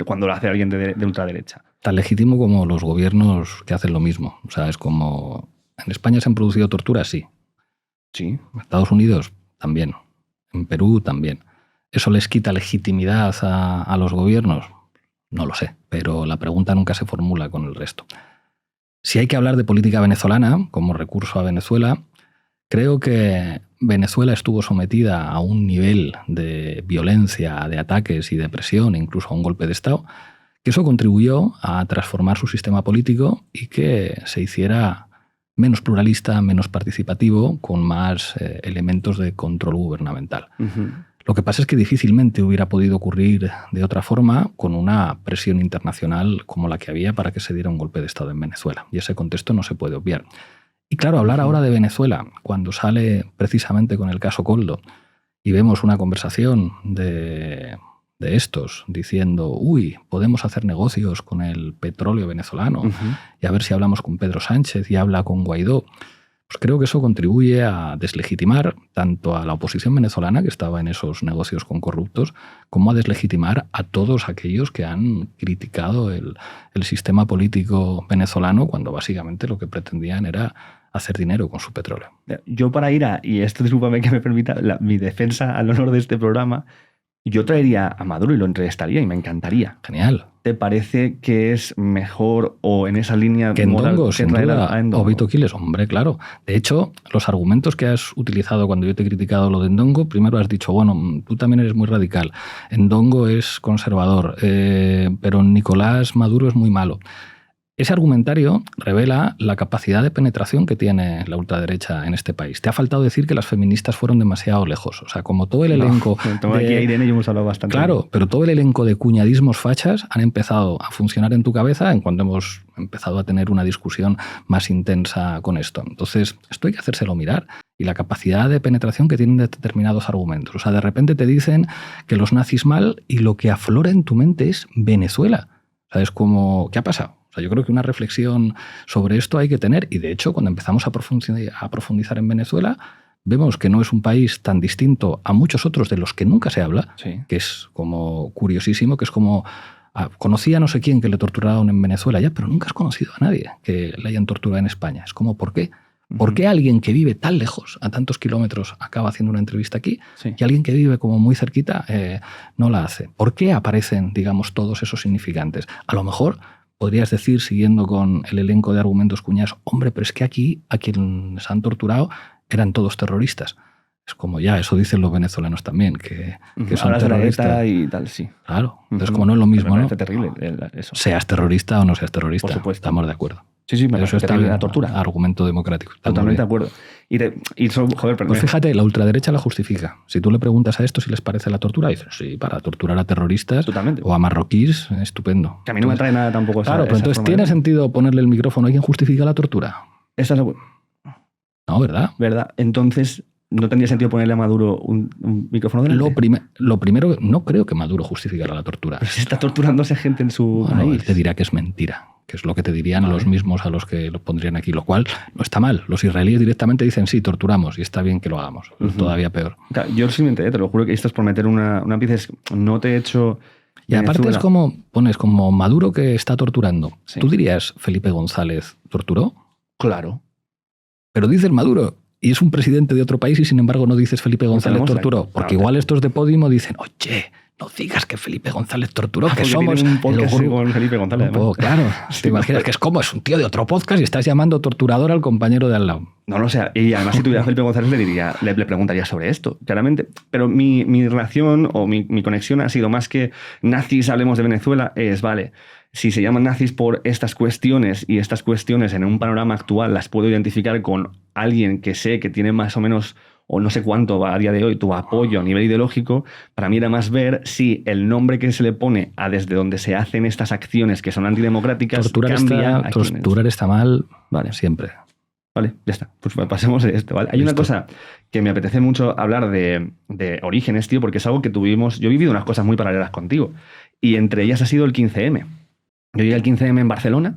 cuando lo hace alguien de ultraderecha? Tan legítimo como los gobiernos que hacen lo mismo. O sea, es como... ¿En España se han producido torturas? Sí. Sí. En Estados Unidos también. En Perú también. ¿Eso les quita legitimidad a los gobiernos? No lo sé, pero la pregunta nunca se formula con el resto. Si hay que hablar de política venezolana como recurso a Venezuela, creo que Venezuela estuvo sometida a un nivel de violencia, de ataques y de presión, incluso a un golpe de Estado, que eso contribuyó a transformar su sistema político y que se hiciera menos pluralista, menos participativo, con más elementos de control gubernamental. Lo que pasa es que difícilmente hubiera podido ocurrir de otra forma con una presión internacional como la que había para que se diera un golpe de Estado en Venezuela. Y ese contexto no se puede obviar. Y claro, hablar ahora de Venezuela, cuando sale precisamente con el caso Koldo y vemos una conversación de estos diciendo, uy, podemos hacer negocios con el petróleo venezolano y a ver si hablamos con Pedro Sánchez y habla con Guaidó, pues creo que eso contribuye a deslegitimar tanto a la oposición venezolana, que estaba en esos negocios con corruptos, como a deslegitimar a todos aquellos que han criticado el sistema político venezolano cuando básicamente lo que pretendían era hacer dinero con su petróleo. Yo para ir y esto discúlpame que me permita mi defensa al honor de este programa, yo traería a Maduro y lo entrevistaría y me encantaría. Genial. ¿Te parece que es mejor o en esa línea que Ndongo, sin duda, a Ndongo? O Vito Quiles? Hombre, claro. De hecho, los argumentos que has utilizado cuando yo te he criticado lo de Ndongo, primero has dicho, bueno, tú también eres muy radical. Ndongo es conservador, pero Nicolás Maduro es muy malo. Ese argumentario revela la capacidad de penetración que tiene la ultraderecha en este país. Te ha faltado decir que las feministas fueron demasiado lejos. O sea, como todo el elenco... Aquí a Irene y hemos hablado bastante. Claro, pero todo el elenco de cuñadismos fachas han empezado a funcionar en tu cabeza en cuanto hemos empezado a tener una discusión más intensa con esto. Entonces, esto hay que hacérselo mirar. Y la capacidad de penetración que tienen determinados argumentos. O sea, de repente te dicen que los nazis mal y lo que aflora en tu mente es Venezuela. O sea, es como, ¿qué ha pasado? O sea, yo creo que una reflexión sobre esto hay que tener, y de hecho, cuando empezamos a profundizar en Venezuela, vemos que no es un país tan distinto a muchos otros de los que nunca se habla, Sí. que es como curiosísimo, que es como, conocí a no sé quién que le torturaron en Venezuela ya, pero nunca has conocido a nadie que le hayan torturado en España. Es como, ¿por qué? ¿Por qué alguien que vive tan lejos, a tantos kilómetros, acaba haciendo una entrevista aquí Sí. y alguien que vive como muy cerquita no la hace? ¿Por qué aparecen, digamos, todos esos significantes? A lo mejor podrías decir, siguiendo con el elenco de argumentos cuñados, hombre, pero es que aquí a quienes han torturado eran todos terroristas. Es como ya, eso dicen los venezolanos también, que son Hablas de la terroristas. ETA y tal, sí. Claro, entonces como no es lo mismo, Me ¿no? parece terrible eso. Seas terrorista o no seas terrorista, Por supuesto. estamos de acuerdo. Sí, me Pero parece eso está terrible bien, la tortura. argumento democrático. Está muy Totalmente de bien. acuerdo. Joder, perdón. Pues fíjate, la ultraderecha la justifica. Si tú le preguntas a esto si les parece la tortura, dicen, sí, para torturar a terroristas Totalmente. o a marroquíes, estupendo. Que a mí no me atrae nada tampoco esa Claro, pero esa entonces forma ¿tiene de- sentido ponerle el micrófono a quien justifica la tortura? Esa es la No, ¿verdad? verdad. Entonces, ¿no tendría sentido ponerle a Maduro un micrófono delante? Lo primero, no creo que Maduro justificara la tortura. Pero si está torturando a esa gente en su Bueno, él país. te dirá que es mentira, que es lo que te dirían Vale. los mismos a los que lo pondrían aquí, lo cual no está mal. Los israelíes directamente dicen, sí, torturamos, y está bien que lo hagamos. Es todavía peor. Claro, yo simplemente, te lo juro que esto es por meter una pieza, no te he hecho... Y aparte es como, pones como Maduro que está torturando. Sí. ¿Tú dirías Felipe González torturó? Claro. Pero dices Maduro y es un presidente de otro país y sin embargo no dices Felipe González tenemos torturó. aquí. Porque No, igual estos de Podimo dicen, oye, no digas que Felipe González torturó, que Porque somos tienen un podcast el grupo. con Felipe González. No puedo, claro. Sí, Te imaginas que es como es un tío de otro podcast y estás llamando torturador al compañero de al lado. No, o sea, y además si tuviera Felipe González le preguntaría sobre esto, claramente. Pero mi relación o mi conexión ha sido más que nazis, hablemos de Venezuela, es, vale, si se llaman nazis por estas cuestiones y estas cuestiones en un panorama actual las puedo identificar con alguien que sé que tiene más o menos, o no sé cuánto a día de hoy, tu apoyo a nivel ideológico, para mí era más ver si el nombre que se le pone a desde donde se hacen estas acciones que son antidemocráticas cambia a quienes. Torturar está mal, Vale. siempre. Vale, ya está. Pues pasemos de esto, ¿vale? Hay una Listo. cosa que me apetece mucho hablar de orígenes, tío, porque es algo que tuvimos... Yo he vivido unas cosas muy paralelas contigo. Y entre ellas ha sido el 15M. Yo llegué al 15M en Barcelona,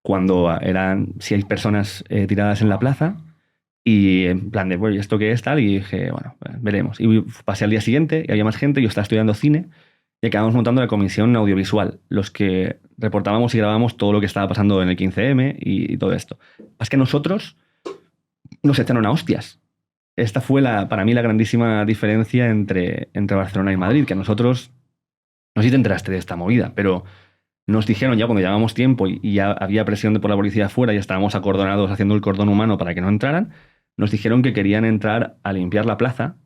cuando eran 6 personas tiradas en la plaza, y en plan de, bueno, ¿y esto qué es tal? Y dije, bueno, veremos. Y pasé al día siguiente, y había más gente, yo estaba estudiando cine, y acabamos montando la comisión audiovisual, los que reportábamos y grabábamos todo lo que estaba pasando en el 15M y todo esto. Es que nosotros nos echaron a hostias. Esta fue para mí la grandísima diferencia entre Barcelona y Madrid, que nosotros, no sé si te enteraste de esta movida, pero nos dijeron ya cuando llevábamos tiempo y ya había presión por la policía afuera y estábamos acordonados haciendo el cordón humano para que no entraran, nos dijeron que querían entrar a limpiar la plaza,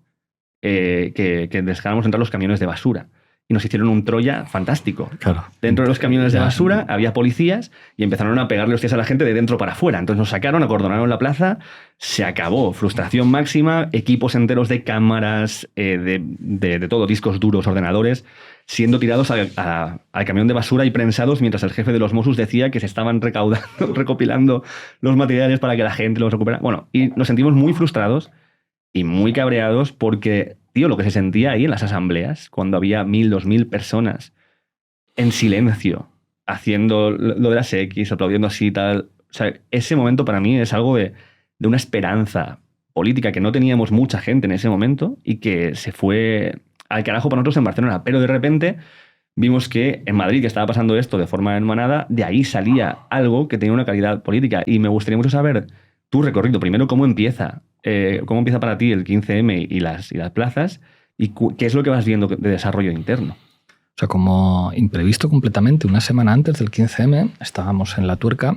que dejáramos entrar los camiones de basura. Y nos hicieron un Troya fantástico. Claro. Dentro de los camiones de basura había policías y empezaron a pegarle hostias a la gente de dentro para afuera. Entonces nos sacaron, acordonaron la plaza, se acabó. Frustración máxima, equipos enteros de cámaras, de todo, discos duros, ordenadores, siendo tirados al camión de basura y prensados mientras el jefe de los Mossos decía que se estaban recaudando, recopilando los materiales para que la gente los recuperara. Bueno, y nos sentimos muy frustrados y muy cabreados porque, tío, lo que se sentía ahí en las asambleas, cuando había 1.000, 2.000 personas en silencio, haciendo lo de las X, aplaudiendo así y tal. O sea, ese momento para mí es algo de una esperanza política que no teníamos mucha gente en ese momento y que se fue al carajo para nosotros en Barcelona. Pero de repente vimos que en Madrid, que estaba pasando esto de forma hermanada, de ahí salía algo que tenía una calidad política. Y me gustaría mucho saber tu recorrido. Primero, cómo empieza para ti el 15M y las plazas y qué es lo que vas viendo de desarrollo interno. O sea, como imprevisto completamente, una semana antes del 15M estábamos en La Tuerca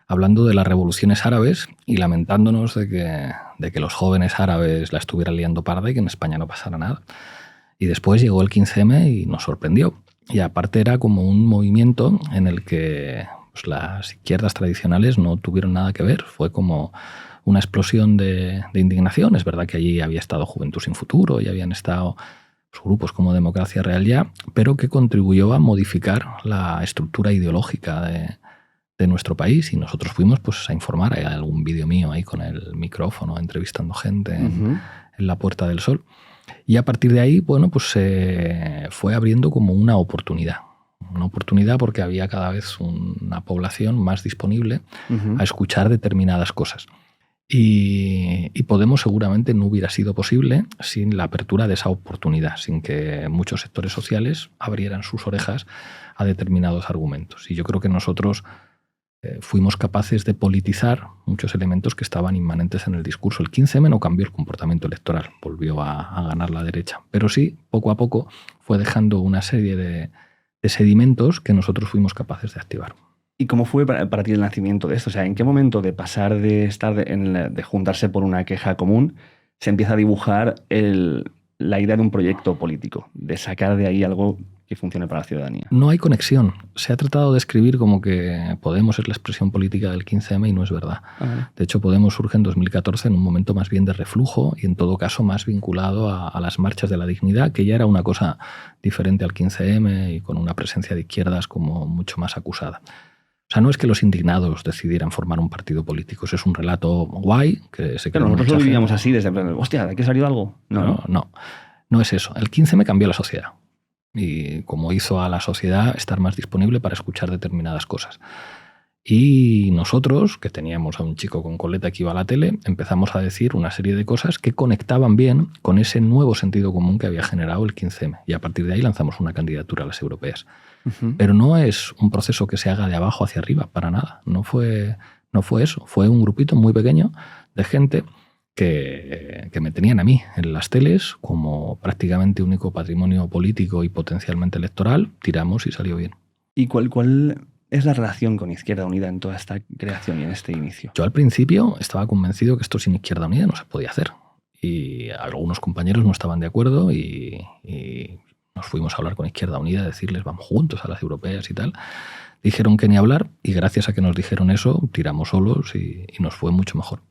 hablando de las revoluciones árabes y lamentándonos de que los jóvenes árabes la estuvieran liando parda y que en España no pasara nada. Y después llegó el 15M y nos sorprendió. Y aparte era como un movimiento en el que pues, las izquierdas tradicionales no tuvieron nada que ver. Fue como una explosión de indignación. Es verdad que allí había estado Juventud Sin Futuro y habían estado pues, grupos como Democracia Real Ya, pero que contribuyó a modificar la estructura ideológica de nuestro país. Y nosotros fuimos pues, a informar. Hay algún vídeo mío ahí con el micrófono entrevistando gente en la Puerta del Sol. Y a partir de ahí, bueno, pues se fue abriendo como una oportunidad Una oportunidad porque había cada vez una población más disponible a escuchar determinadas cosas. Y Podemos seguramente no hubiera sido posible sin la apertura de esa oportunidad, sin que muchos sectores sociales abrieran sus orejas a determinados argumentos. Y yo creo que nosotros fuimos capaces de politizar muchos elementos que estaban inmanentes en el discurso. El 15M no cambió el comportamiento electoral, volvió a ganar la derecha, pero sí, poco a poco, fue dejando una serie de sedimentos que nosotros fuimos capaces de activar. ¿Y cómo fue para ti el nacimiento de esto? O sea, ¿en qué momento de pasar de estar de juntarse por una queja común se empieza a dibujar la idea de un proyecto político, de sacar de ahí algo que funcione para la ciudadanía? No hay conexión. Se ha tratado de escribir como que Podemos es la expresión política del 15M y no es verdad. De hecho, Podemos surge en 2014 en un momento más bien de reflujo y en todo caso más vinculado a las marchas de la dignidad, que ya era una cosa diferente al 15M y con una presencia de izquierdas como mucho más acusada. O sea, no es que los indignados decidieran formar un partido político, eso es un relato guay que se Pero nosotros lo vivíamos así desde hostia, ¿de qué salió algo? No es eso. El 15 me cambió la sociedad y como hizo a la sociedad estar más disponible para escuchar determinadas cosas. Y nosotros, que teníamos a un chico con coleta que iba a la tele, empezamos a decir una serie de cosas que conectaban bien con ese nuevo sentido común que había generado el 15M. Y a partir de ahí lanzamos una candidatura a las europeas. Pero no es un proceso que se haga de abajo hacia arriba, para nada. No fue eso. Fue un grupito muy pequeño de gente que me tenían a mí en las teles como prácticamente único patrimonio político y potencialmente electoral. Tiramos y salió bien. ¿Y cuál es la relación con Izquierda Unida en toda esta creación y en este inicio? Yo al principio estaba convencido que esto sin Izquierda Unida no se podía hacer. Y algunos compañeros no estaban de acuerdo y nos fuimos a hablar con Izquierda Unida, a decirles vamos juntos a las europeas y tal. Dijeron que ni hablar y gracias a que nos dijeron eso tiramos solos y nos fue mucho mejor.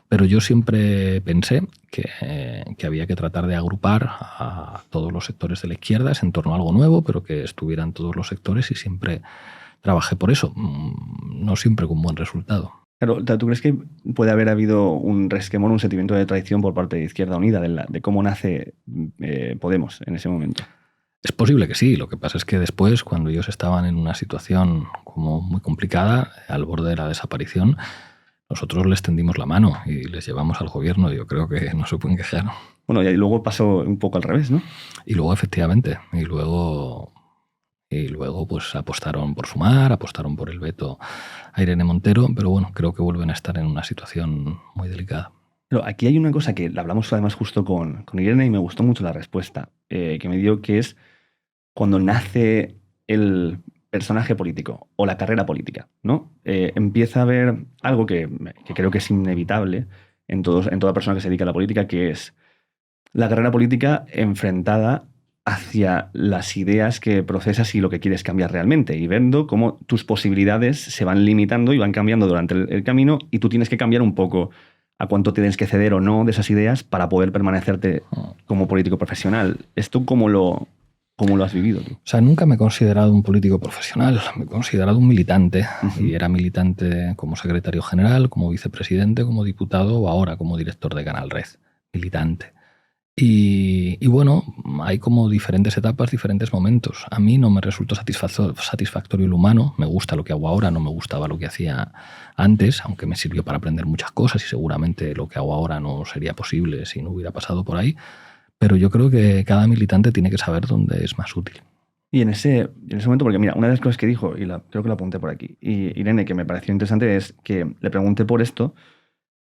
Pero yo siempre pensé que había que tratar de agrupar a todos los sectores de la izquierda en torno a algo nuevo, pero que estuvieran todos los sectores y siempre trabajé por eso, no siempre con buen resultado. Claro, ¿tú crees que puede haber habido un resquemor, un sentimiento de traición por parte de Izquierda Unida, de cómo nace Podemos en ese momento? Es posible que sí, lo que pasa es que después, cuando ellos estaban en una situación como muy complicada, al borde de la desaparición, nosotros les tendimos la mano y les llevamos al gobierno y yo creo que no se pueden quejar. Bueno, y luego pasó un poco al revés, ¿no? Y luego, efectivamente, y luego pues apostaron por Sumar, apostaron por el veto a Irene Montero, pero bueno, creo que vuelven a estar en una situación muy delicada. Pero aquí hay una cosa que la hablamos además justo con Irene y me gustó mucho la respuesta que me dio, que es cuando nace el personaje político o la carrera política, ¿no? Empieza a haber algo que creo que es inevitable en toda persona que se dedica a la política, que es la carrera política enfrentada hacia las ideas que procesas y lo que quieres cambiar realmente, y viendo cómo tus posibilidades se van limitando y van cambiando durante el camino y tú tienes que cambiar un poco a cuánto tienes que ceder o no de esas ideas para poder permanecerte como político profesional. ¿Esto cómo lo has vivido tú? O sea, nunca me he considerado un político profesional, me he considerado un militante. Y era militante como secretario general, como vicepresidente, como diputado o ahora como director de Canal Red. Militante. Y bueno, hay como diferentes etapas, diferentes momentos. A mí no me resultó satisfactorio lo humano. Me gusta lo que hago ahora, no me gustaba lo que hacía antes, aunque me sirvió para aprender muchas cosas y seguramente lo que hago ahora no sería posible si no hubiera pasado por ahí. Pero yo creo que cada militante tiene que saber dónde es más útil. Y en ese momento, porque mira, una de las cosas que dijo, y creo que la apunté por aquí, y Irene, que me pareció interesante, es que le pregunté por esto,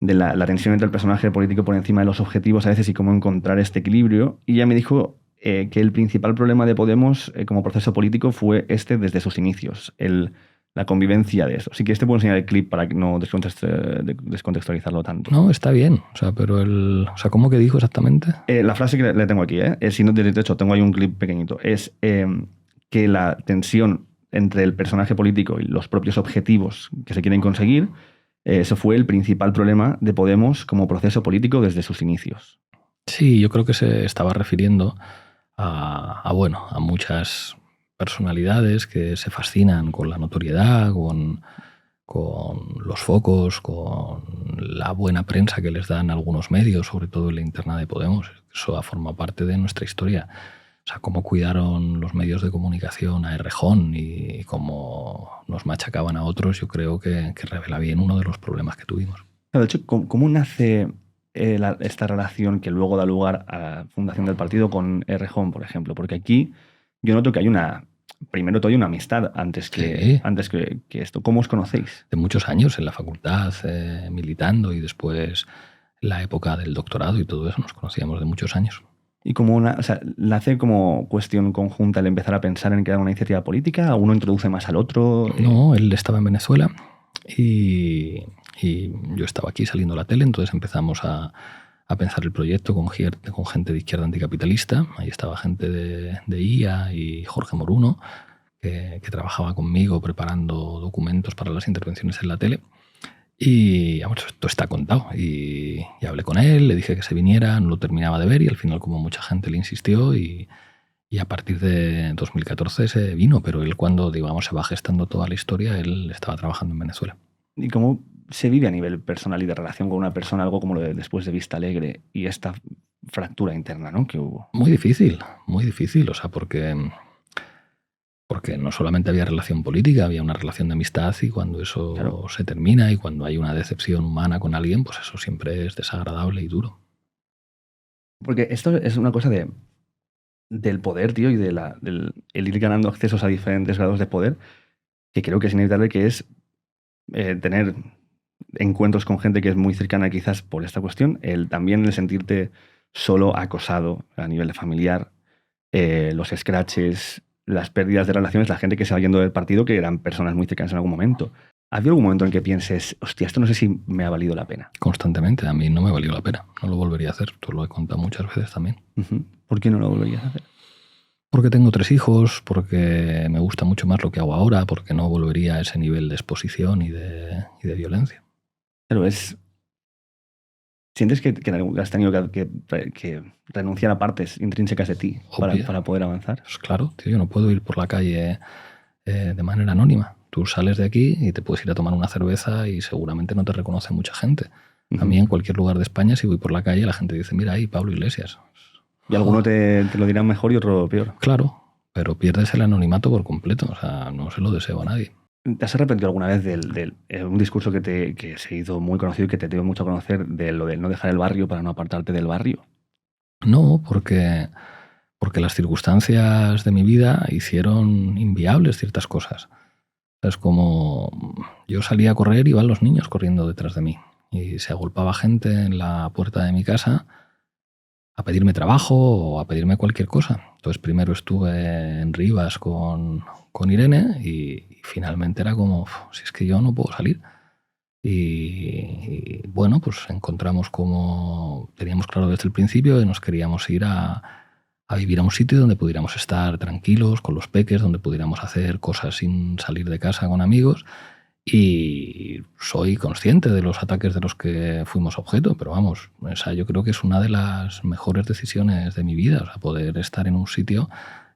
de la tensión entre el personaje político por encima de los objetivos a veces y cómo encontrar este equilibrio, y ella me dijo que el principal problema de Podemos como proceso político fue desde sus inicios, la convivencia de eso. Así que puedo enseñar el clip para no descontextualizarlo tanto. No, está bien. O sea, pero ¿cómo que dijo exactamente? La frase que le tengo aquí, si no, de hecho, tengo ahí un clip pequeñito, es que la tensión entre el personaje político y los propios objetivos que se quieren conseguir, eso fue el principal problema de Podemos como proceso político desde sus inicios. Sí, yo creo que se estaba refiriendo a muchas personalidades que se fascinan con la notoriedad, con los focos, con la buena prensa que les dan algunos medios, sobre todo en la interna de Podemos. Eso ha formado parte de nuestra historia. O sea, cómo cuidaron los medios de comunicación a Errejón y cómo nos machacaban a otros, yo creo que revela bien uno de los problemas que tuvimos. De hecho, ¿cómo nace esta relación que luego da lugar a la fundación del partido con Errejón, por ejemplo? Porque aquí yo noto que hay primero todo hay una amistad antes que esto. ¿Cómo os conocéis? De muchos años en la facultad, militando, y después la época del doctorado y todo eso, nos conocíamos de muchos años. Y nace como cuestión conjunta el empezar a pensar en crear una iniciativa política, ¿uno introduce más al otro? No, él estaba en Venezuela y yo estaba aquí saliendo a la tele, entonces empezamos a pensar el proyecto con gente de izquierda anticapitalista. Ahí estaba gente de IA y Jorge Moruno, que trabajaba conmigo preparando documentos para las intervenciones en la tele. Y vamos, esto está contado. Y hablé con él, le dije que se viniera, no lo terminaba de ver y al final, como mucha gente le insistió, y a partir de 2014 se vino, pero él, cuando digamos se va gestando toda la historia, él estaba trabajando en Venezuela. ¿Y cómo se vive a nivel personal y de relación con una persona algo como lo de Después de Vista Alegre y esta fractura interna, ¿no?, que hubo? Muy difícil, o sea, porque no solamente había relación política, había una relación de amistad, y cuando eso se termina y cuando hay una decepción humana con alguien, pues eso siempre es desagradable y duro. Porque esto es una cosa del poder, tío, y el ir ganando accesos a diferentes grados de poder, que creo que es inevitable, que es tener encuentros con gente que es muy cercana quizás por esta cuestión, también el sentirte solo, acosado a nivel familiar, los scratches, las pérdidas de relaciones, la gente que se va yendo del partido, que eran personas muy cercanas en algún momento. ¿Ha habido algún momento en que pienses, hostia, esto no sé si me ha valido la pena? Constantemente, a mí no me valió la pena, no lo volvería a hacer, te lo he contado muchas veces también. ¿Por qué no lo volverías a hacer? Porque tengo 3 hijos, porque me gusta mucho más lo que hago ahora, porque no volvería a ese nivel de exposición y de violencia. Pero ¿sientes que has tenido que renunciar a partes intrínsecas de ti para poder avanzar? Pues claro, tío, yo no puedo ir por la calle de manera anónima. Tú sales de aquí y te puedes ir a tomar una cerveza y seguramente no te reconoce mucha gente. A mí, en cualquier lugar de España, si voy por la calle, la gente dice, mira ahí, Pablo Iglesias. Y alguno te lo dirán mejor y otro peor. Claro, pero pierdes el anonimato por completo. O sea, no se lo deseo a nadie. ¿Te has arrepentido alguna vez de un discurso que se hizo muy conocido y que te dio mucho a conocer, de lo del no dejar el barrio para no apartarte del barrio? No, porque las circunstancias de mi vida hicieron inviables ciertas cosas. Es como yo salía a correr y iban los niños corriendo detrás de mí. Y se agolpaba gente en la puerta de mi casa a pedirme trabajo o a pedirme cualquier cosa. Entonces primero estuve en Rivas con Irene y finalmente era como, si es que yo no puedo salir. Y bueno, pues encontramos como teníamos claro desde el principio que nos queríamos ir a vivir a un sitio donde pudiéramos estar tranquilos con los peques, donde pudiéramos hacer cosas sin salir de casa con amigos. Y soy consciente de los ataques de los que fuimos objeto, pero vamos, o sea, yo creo que es una de las mejores decisiones de mi vida, o sea, poder estar en un sitio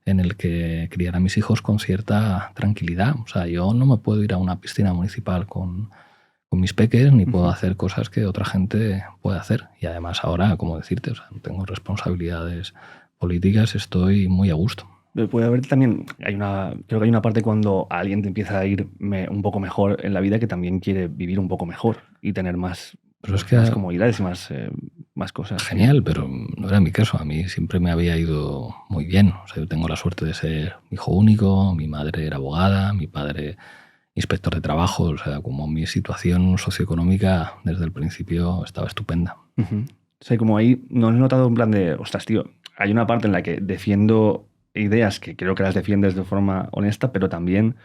en el que criar a mis hijos con cierta tranquilidad. O sea, yo no me puedo ir a una piscina municipal con mis peques, ni puedo hacer cosas que otra gente puede hacer. Y además ahora, como decirte, o sea, no tengo responsabilidades políticas, estoy muy a gusto. Puede haber también, creo que hay una parte cuando a alguien te empieza a ir un poco mejor en la vida, que también quiere vivir un poco mejor y tener más, más comodidades y más cosas. Genial, pero no era mi caso. A mí siempre me había ido muy bien. O sea, yo tengo la suerte de ser hijo único, mi madre era abogada, mi padre inspector de trabajo. O sea, como mi situación socioeconómica desde el principio estaba estupenda. O sea, como ahí no he notado un plan de, ostras, tío, hay una parte en la que defiendo ideas que creo que las defiendes de forma honesta, pero también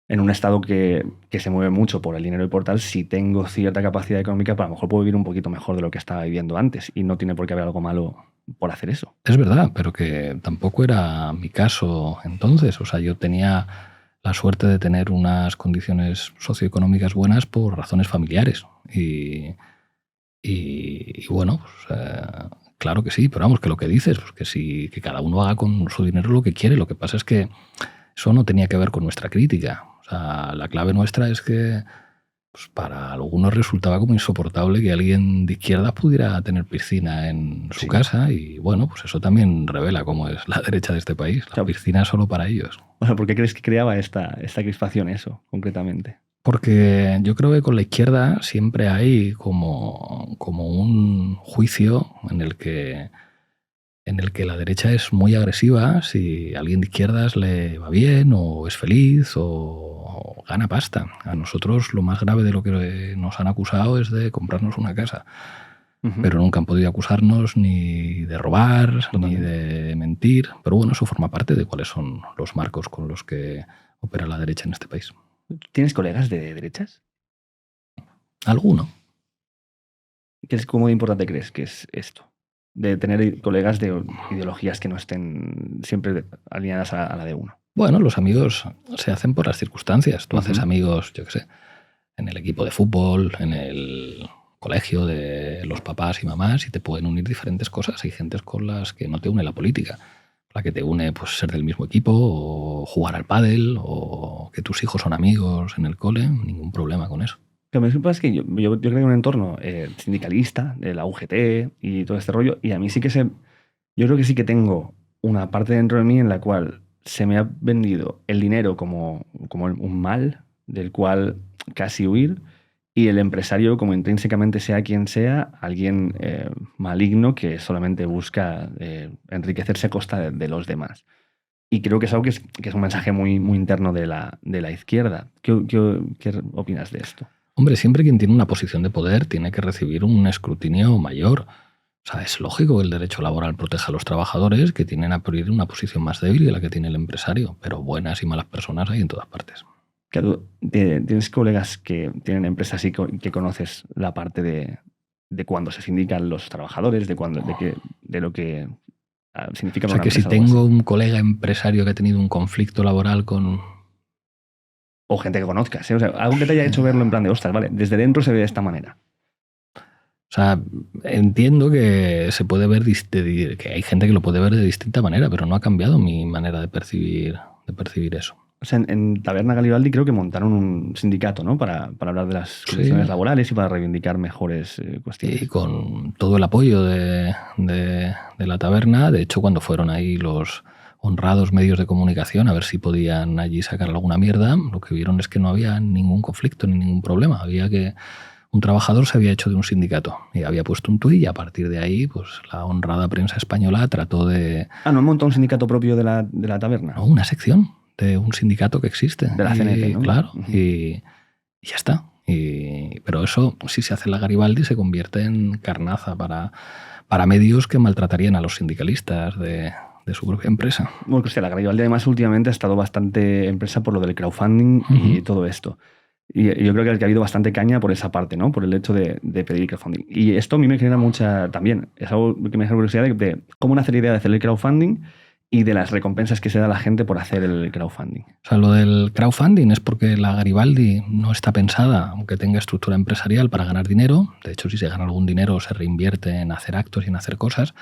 en un estado que se mueve mucho por el dinero y por tal, si tengo cierta capacidad económica, pues a lo mejor puedo vivir un poquito mejor de lo que estaba viviendo antes, y no tiene por qué haber algo malo por hacer eso. Es verdad, pero que tampoco era mi caso entonces. O sea, yo tenía la suerte de tener unas condiciones socioeconómicas buenas por razones familiares. Y bueno, pues, claro que sí, pero vamos, que lo que dices, pues que cada uno haga con su dinero lo que quiere. Lo que pasa es que eso no tenía que ver con nuestra crítica. O sea, la clave nuestra es que pues para algunos resultaba como insoportable que alguien de izquierda pudiera tener piscina en su casa y bueno, pues eso también revela cómo es la derecha de este país. La piscina es solo para ellos. O sea, ¿por qué crees que creaba esta crispación eso, concretamente? Porque yo creo que con la izquierda siempre hay como un juicio en el que la derecha es muy agresiva si a alguien de izquierdas le va bien o es feliz o gana pasta. A nosotros lo más grave de lo que nos han acusado es de comprarnos una casa. Pero nunca han podido acusarnos ni de robar, ni de mentir. Pero bueno, eso forma parte de cuáles son los marcos con los que opera la derecha en este país. ¿Tienes colegas de derechas? Alguno. ¿Cómo de importante crees que es esto? De tener colegas de ideologías que no estén siempre alineadas a la de uno. Bueno, los amigos se hacen por las circunstancias. Tú haces amigos, yo qué sé, en el equipo de fútbol, en el colegio de los papás y mamás y te pueden unir diferentes cosas. Hay gentes con las que no te une la política. La que te une pues ser del mismo equipo o jugar al pádel o que tus hijos son amigos en el cole. Ningún problema con eso. Lo que me preocupa es que yo creo que en un entorno sindicalista, de la UGT y todo este rollo, y a mí sí que yo creo que sí que tengo una parte dentro de mí en la cual se me ha vendido el dinero como un mal del cual casi huir y el empresario como intrínsecamente sea quien sea, alguien maligno que solamente busca enriquecerse a costa de los demás. Y creo que es algo que es un mensaje muy, muy interno de la izquierda. ¿Qué opinas de esto? Hombre, siempre quien tiene una posición de poder tiene que recibir un escrutinio mayor. O sea, es lógico que el derecho laboral proteja a los trabajadores que tienen a priori una posición más débil que la que tiene el empresario, pero buenas y malas personas hay en todas partes. Claro, ¿tienes colegas que tienen empresas y que conoces la parte de cuando se sindican los trabajadores, de lo que significa? O sea, que si tengo un colega empresario que ha tenido un conflicto laboral con... O gente que conozcas, ¿eh? O sea, algo que te haya hecho verlo en plan de, ostras, vale, desde dentro se ve de esta manera. O sea, entiendo que se puede ver, que hay gente que lo puede ver de distinta manera, pero no ha cambiado mi manera de percibir eso. O sea, en Taberna Garibaldi creo que montaron un sindicato, ¿no? Para hablar de las condiciones laborales y para reivindicar mejores cuestiones. Y con todo el apoyo de la taberna. De hecho, cuando fueron ahí los honrados medios de comunicación a ver si podían allí sacar alguna mierda, lo que vieron es que no había ningún conflicto ni ningún problema. Había que un trabajador se había hecho de un sindicato y había puesto un tuit y a partir de ahí pues la honrada prensa española trató de... ¿No han montado un sindicato propio de la taberna? No, una sección de un sindicato que existe. De la CNT, ¿no? Claro, y ya está. Pero eso, si se hace en la Garibaldi, se convierte en carnaza para medios que maltratarían a los sindicalistas de su propia empresa. Bueno, hostia, la Garibaldi además últimamente ha estado bastante empresa por lo del crowdfunding y todo esto. Y yo creo que ha habido bastante caña por esa parte, ¿no? Por el hecho de pedir crowdfunding. Y esto a mí me genera mucha también. Es algo que me genera curiosidad de cómo nace la idea de hacer el crowdfunding y de las recompensas que se da a la gente por hacer el crowdfunding. O sea, lo del crowdfunding es porque la Garibaldi no está pensada, aunque tenga estructura empresarial, para ganar dinero. De hecho, si se gana algún dinero, se reinvierte en hacer actos y en hacer cosas.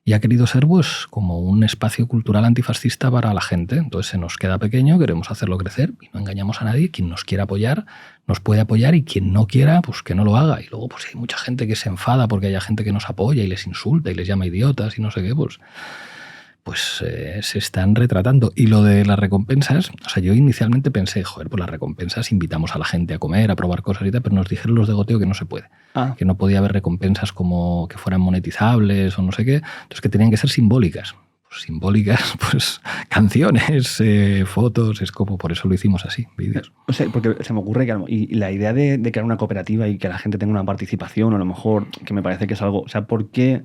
Y ha querido ser pues como un espacio cultural antifascista para la gente. Entonces se nos queda pequeño, queremos hacerlo crecer y no engañamos a nadie. Quien nos quiera apoyar, nos puede apoyar y quien no quiera, pues que no lo haga. Y luego pues hay mucha gente que se enfada porque haya gente que nos apoya y les insulta y les llama idiotas y no sé qué, pues se están retratando. Y lo de las recompensas, o sea, yo inicialmente pensé, joder, pues las recompensas invitamos a la gente a comer, a probar cosas y tal, pero nos dijeron los de Goteo que no se puede. Que no podía haber recompensas como que fueran monetizables o no sé qué, entonces que tenían que ser simbólicas. Pues simbólicas, pues canciones, fotos, es como por eso lo hicimos así, vídeos. O sea, porque se me ocurre que y la idea de crear una cooperativa y que la gente tenga una participación, a lo mejor, que me parece que es algo, o sea, ¿por qué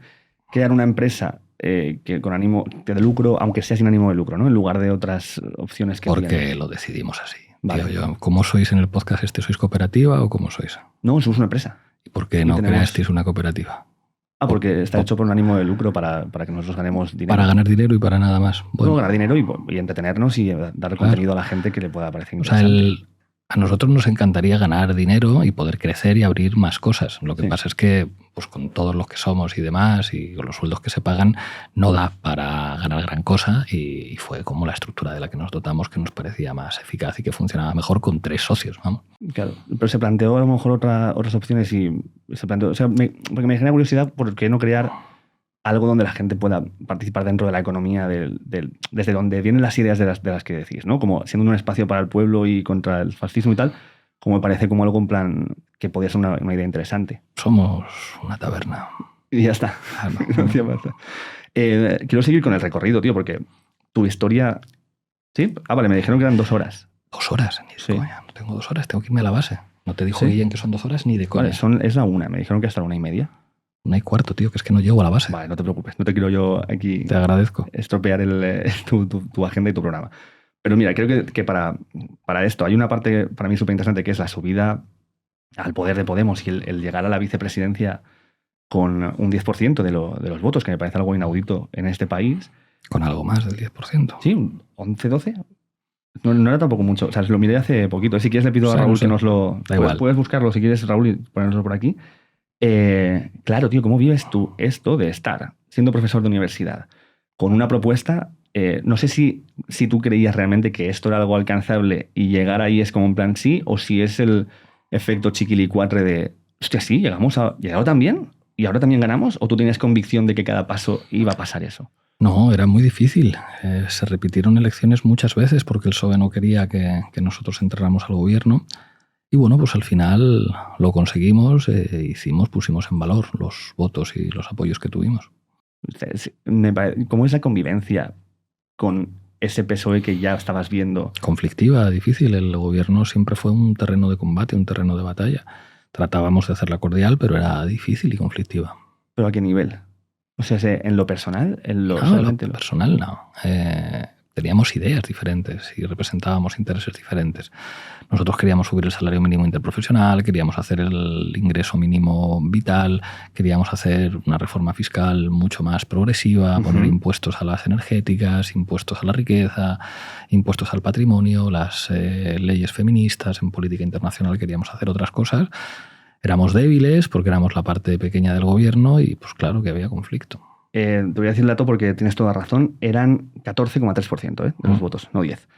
crear una empresa que con ánimo de lucro, aunque sea sin ánimo de lucro, ¿no? En lugar de otras opciones que porque tienen? Lo decidimos así. Vale. ¿Cómo sois en el podcast este? ¿Sois cooperativa o cómo sois? No, somos una empresa. ¿Y por qué no creasteis una cooperativa? Porque está hecho por un ánimo de lucro para que nosotros ganemos dinero. Para ganar dinero y para nada más. Bueno, ganar dinero y entretenernos y dar contenido a la gente que le pueda parecer interesante. O sea, a nosotros nos encantaría ganar dinero y poder crecer y abrir más cosas. Lo que pasa es que pues con todos los que somos y demás, y con los sueldos que se pagan, no da para ganar gran cosa, y fue como la estructura de la que nos dotamos que nos parecía más eficaz y que funcionaba mejor con 3 socios, vamos. Claro, pero se planteó a lo mejor otras opciones y se planteó, o sea, porque me genera curiosidad por qué no crear algo donde la gente pueda participar dentro de la economía, desde donde vienen las ideas de las que decís, ¿no? Como siendo un espacio para el pueblo y contra el fascismo y tal, como me parece como algo en plan que podría ser una idea interesante. Somos una taberna. Y ya está. Gracias, Marta. Quiero seguir con el recorrido, tío, porque tu historia... ¿Sí? Ah, vale, me dijeron que eran 2 horas. 2 horas, ni de Sí. coña. No tengo 2 horas, tengo que irme a la base. No te dijo ¿Sí? Guillén que son 2 horas ni de coña. Vale, es la 1. Me dijeron que hasta la 1:30. 1:15, tío, que es que no llego a la base. Vale, no te preocupes. No te quiero yo aquí Te agradezco. estropear tu agenda y tu programa. Pero mira, creo que para esto hay una parte para mí súper interesante, que es la subida al poder de Podemos y el llegar a la vicepresidencia con un 10% de los votos, que me parece algo inaudito en este país. Con algo más del 10%. Sí, 11, 12. No era tampoco mucho. O sea, lo miré hace poquito. Si quieres le pido a Raúl que nos lo... Da igual. Puedes buscarlo si quieres, Raúl, y ponerlo por aquí. Claro, tío, ¿cómo vives tú esto de estar siendo profesor de universidad con una propuesta? No sé si tú creías realmente que esto era algo alcanzable y llegar ahí es como en plan sí, o si es el efecto chiquilicuatre de, hostia, sí, llegado también y ahora también ganamos, o tú tenías convicción de que cada paso iba a pasar eso. No, era muy difícil. Se repitieron elecciones muchas veces porque el PSOE no quería que nosotros entráramos al gobierno. Y bueno, pues al final lo conseguimos, pusimos en valor los votos y los apoyos que tuvimos. ¿Cómo es la convivencia con ese PSOE que ya estabas viendo? Conflictiva, difícil. El gobierno siempre fue un terreno de combate, un terreno de batalla. Tratábamos de hacerla cordial, pero era difícil y conflictiva. ¿Pero a qué nivel? O sea, ¿en lo personal? En lo personal no. Teníamos ideas diferentes y representábamos intereses diferentes. Nosotros queríamos subir el salario mínimo interprofesional, queríamos hacer el ingreso mínimo vital, queríamos hacer una reforma fiscal mucho más progresiva, poner impuestos a las energéticas, impuestos a la riqueza, impuestos al patrimonio, las leyes feministas. En política internacional queríamos hacer otras cosas. Éramos débiles porque éramos la parte pequeña del gobierno y pues claro que había conflicto. Te voy a decir el dato porque tienes toda razón. Eran 14,3% de los votos, no 10.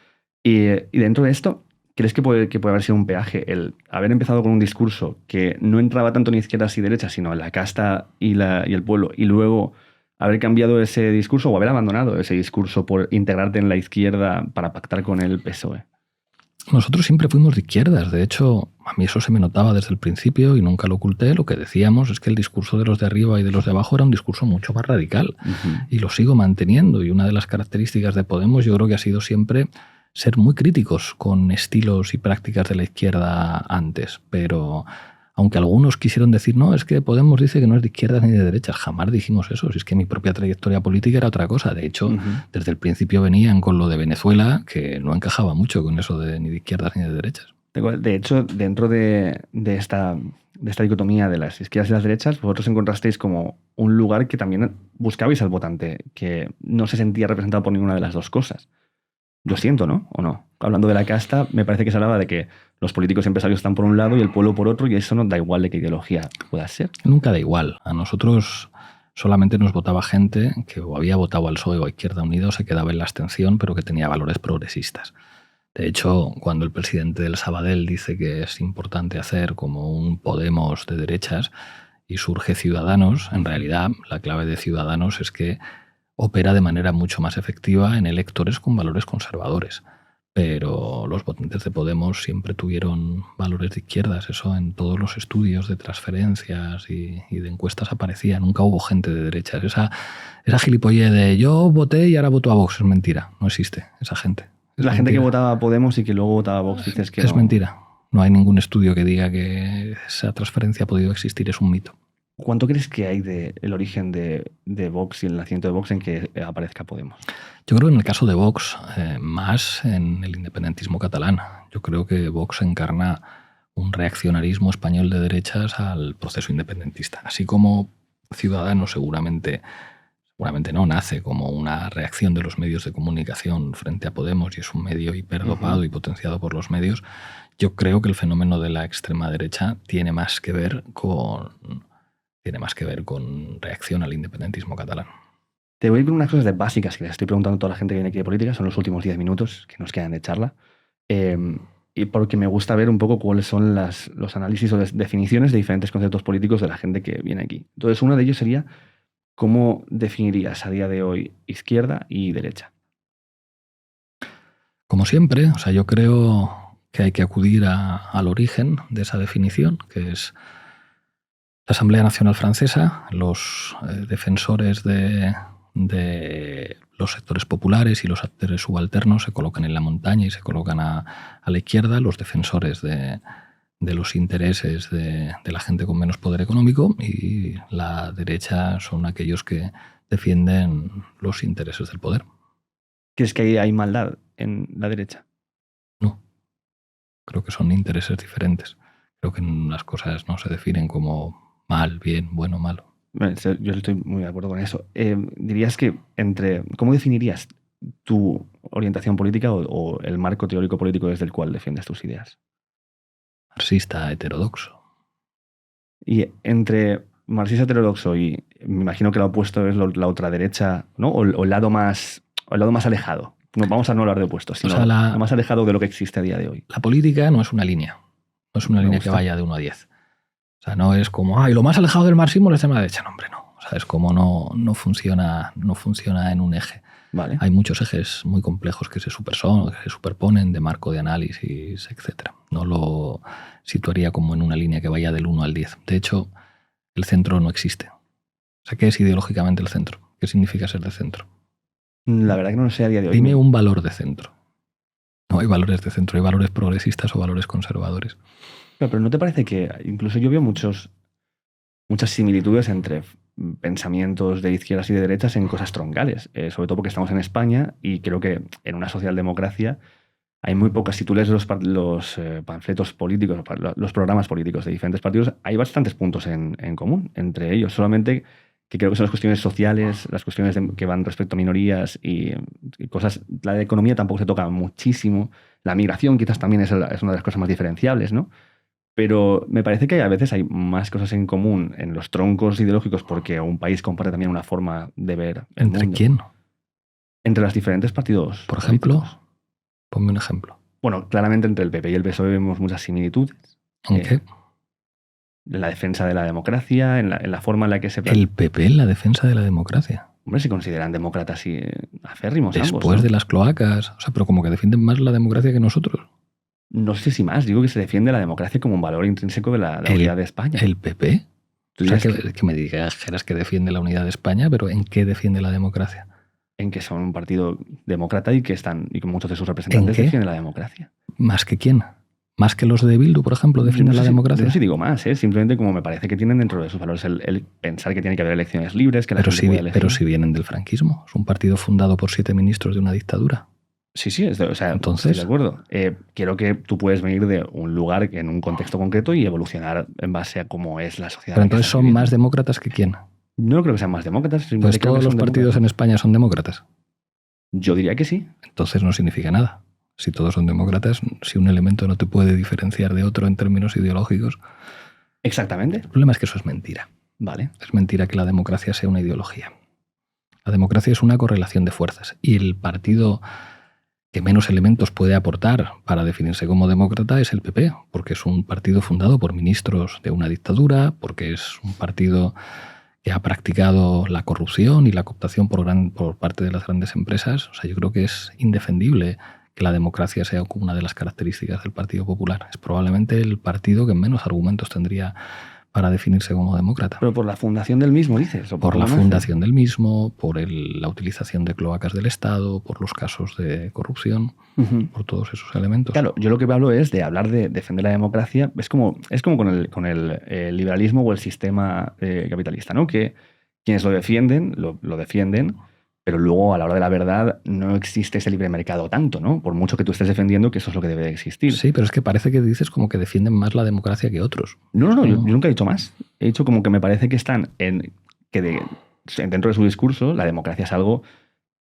Y dentro de esto, ¿crees que puede haber sido un peaje el haber empezado con un discurso que no entraba tanto en izquierdas y derechas, sino en la casta y el pueblo, y luego haber cambiado ese discurso o haber abandonado ese discurso por integrarte en la izquierda para pactar con el PSOE? Nosotros siempre fuimos de izquierdas. De hecho, a mí eso se me notaba desde el principio y nunca lo oculté. Lo que decíamos es que el discurso de los de arriba y de los de abajo era un discurso mucho más radical. Y lo sigo manteniendo. Y una de las características de Podemos yo creo que ha sido siempre ser muy críticos con estilos y prácticas de la izquierda antes. Pero aunque algunos quisieron decir, no, es que Podemos dice que no es de izquierdas ni de derechas, jamás dijimos eso. Si es que mi propia trayectoria política era otra cosa. De hecho, desde el principio venían con lo de Venezuela, que no encajaba mucho con eso de ni de izquierdas ni de derechas. De hecho, dentro de esta dicotomía de las izquierdas y las derechas, vosotros encontrasteis como un lugar que también buscabais al votante, que no se sentía representado por ninguna de las dos cosas. Lo siento, ¿no? ¿O no? Hablando de la casta, me parece que se hablaba de que los políticos y empresarios están por un lado y el pueblo por otro, y eso no da igual de qué ideología pueda ser. Nunca da igual. A nosotros solamente nos votaba gente que o había votado al PSOE o a Izquierda Unida o se quedaba en la abstención, pero que tenía valores progresistas. De hecho, cuando el presidente del Sabadell dice que es importante hacer como un Podemos de derechas y surge Ciudadanos, en realidad la clave de Ciudadanos es que opera de manera mucho más efectiva en electores con valores conservadores. Pero los votantes de Podemos siempre tuvieron valores de izquierdas. Eso en todos los estudios de transferencias y de encuestas aparecía. Nunca hubo gente de derechas. Esa gilipollez de yo voté y ahora voto a Vox es mentira. No existe esa gente. La gente que votaba a Podemos y que luego votaba a Vox, dices que es mentira. No hay ningún estudio que diga que esa transferencia ha podido existir. Es un mito. ¿Cuánto crees que hay del origen de Vox y el nacimiento de Vox en que aparezca Podemos? Yo creo que en el caso de Vox, más en el independentismo catalán. Yo creo que Vox encarna un reaccionarismo español de derechas al proceso independentista. Así como Ciudadanos seguramente no, nace como una reacción de los medios de comunicación frente a Podemos y es un medio hiperdopado y potenciado por los medios. Yo creo que el fenómeno de la extrema derecha tiene más que ver con tiene más que ver con reacción al independentismo catalán. Te voy a ir con unas cosas básicas que les estoy preguntando a toda la gente que viene aquí de política. Son los últimos 10 minutos que nos quedan de charla. Y porque me gusta ver un poco cuáles son los análisis o definiciones de diferentes conceptos políticos de la gente que viene aquí. Entonces, uno de ellos sería, ¿cómo definirías a día de hoy izquierda y derecha? Como siempre, o sea, yo creo que hay que acudir al origen de esa definición, que es la Asamblea Nacional Francesa, los defensores de los sectores populares y los actores subalternos se colocan en la montaña y se colocan a la izquierda, los defensores de los intereses de la gente con menos poder económico, y la derecha son aquellos que defienden los intereses del poder. ¿Crees que hay maldad en la derecha? No. Creo que son intereses diferentes. Creo que las cosas no se definen como mal, bien, bueno, malo. Yo estoy muy de acuerdo con eso. Dirías que ¿cómo definirías tu orientación política o el marco teórico político desde el cual defiendes tus ideas? Marxista heterodoxo. Y entre marxista heterodoxo y me imagino que lo opuesto es la ultraderecha, ¿no? O el lado más alejado. No, vamos a no hablar de opuestos, sino lo más alejado de lo que existe a día de hoy. La política no es una línea. No es una línea que vaya de 1 a 10. O sea, no es como, y lo más alejado del marxismo es la extrema derecha. No, hombre, no. O sea, es como no funciona en un eje. Vale. Hay muchos ejes muy complejos que se superponen de marco de análisis, etc. No lo situaría como en una línea que vaya del 1 al 10. De hecho, el centro no existe. O sea, ¿qué es ideológicamente el centro? ¿Qué significa ser de centro? La verdad que no lo sé a día de hoy. Dime un valor de centro. No hay valores de centro, hay valores progresistas o valores conservadores. Pero ¿no te parece que incluso yo veo muchas similitudes entre pensamientos de izquierdas y de derechas en cosas troncales? Sobre todo porque estamos en España y creo que en una socialdemocracia hay muy pocas. Si tú lees los panfletos políticos, los programas políticos de diferentes partidos, hay bastantes puntos en común entre ellos. Solamente que creo que son las cuestiones sociales, las cuestiones que van respecto a minorías y cosas. La de economía tampoco se toca muchísimo. La migración quizás también es una de las cosas más diferenciables, ¿no? Pero me parece que a veces hay más cosas en común en los troncos ideológicos porque un país comparte también una forma de ver el mundo. ¿Entre quién? Entre los diferentes partidos. Por ejemplo, ponme un ejemplo. Bueno, claramente entre el PP y el PSOE vemos muchas similitudes. ¿En qué? En la defensa de la democracia, en la forma en la que se... ¿El PP en la defensa de la democracia? Hombre, se consideran demócratas y aférrimos Después ambos, ¿no? de las cloacas. O sea, pero como que defienden más la democracia que nosotros. No sé si más. Digo que se defiende la democracia como un valor intrínseco de la unidad de España. ¿El PP? O sea, que me dijeras que defiende la unidad de España, pero ¿en qué defiende la democracia? En que son un partido demócrata y que muchos de sus representantes defienden la democracia. ¿Más que quién? ¿Más que los de Bildu, por ejemplo, defienden la democracia? Yo no sé si digo más, simplemente como me parece que tienen dentro de sus valores el pensar que tiene que haber elecciones libres, que la gente puede elegir. Pero si vienen del franquismo, es un partido fundado por 7 ministros de una dictadura. Sí, entonces, estoy de acuerdo. Quiero que tú puedes venir de un lugar en un contexto concreto y evolucionar en base a cómo es la sociedad. Pero entonces son más demócratas que quién. No creo que sean más demócratas. Pues todos los partidos en España son demócratas. Yo diría que sí. Entonces no significa nada. Si todos son demócratas, si un elemento no te puede diferenciar de otro en términos ideológicos. Exactamente. El problema es que eso es mentira. Vale. Es mentira que la democracia sea una ideología. La democracia es una correlación de fuerzas. Y el partido que menos elementos puede aportar para definirse como demócrata es el PP, porque es un partido fundado por ministros de una dictadura, porque es un partido que ha practicado la corrupción y la cooptación por parte de las grandes empresas. O sea, yo creo que es indefendible que la democracia sea una de las características del Partido Popular. Es probablemente el partido que menos argumentos tendría para definirse como demócrata. Pero por la fundación del mismo, dices. ¿O por la fundación del mismo, por la utilización de cloacas del Estado, por los casos de corrupción, por todos esos elementos. Claro, yo lo que hablo es de hablar de defender la democracia. Es como con el liberalismo o el sistema capitalista, ¿no? Que quienes lo defienden, lo defienden, pero luego a la hora de la verdad no existe ese libre mercado tanto, ¿no? Por mucho que tú estés defendiendo que eso es lo que debe de existir. Sí, pero es que parece que dices como que defienden más la democracia que otros. No, yo nunca he dicho más. He dicho como que me parece que están dentro de su discurso la democracia es algo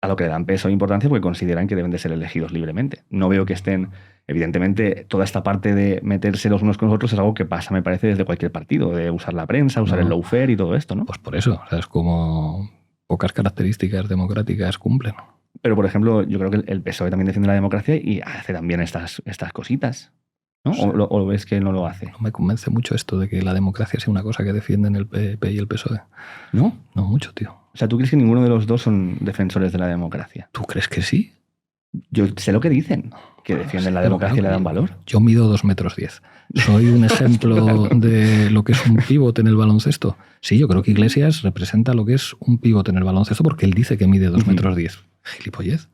a lo que le dan peso e importancia porque consideran que deben de ser elegidos libremente. No veo que estén, evidentemente, toda esta parte de meterse los unos con los otros es algo que pasa, me parece, desde cualquier partido, de usar la prensa, usar el lawfare y todo esto, ¿no? Pues por eso, o sea, es como pocas características democráticas cumplen. Pero, por ejemplo, yo creo que el PSOE también defiende la democracia y hace también estas cositas, ¿no? Sí. ¿O ves que no lo hace? No me convence mucho esto de que la democracia sea una cosa que defienden el PP y el PSOE. ¿No? No mucho, tío. O sea, ¿tú crees que ninguno de los dos son defensores de la democracia? ¿Tú crees que sí? Yo sé lo que dicen, que defienden la democracia y le dan valor. Yo mido 2,10 metros. ¿Soy un ejemplo de lo que es un pivote en el baloncesto? Sí, yo creo que Iglesias representa lo que es un pivote en el baloncesto porque él dice que mide 2,10 metros. Gilipollez.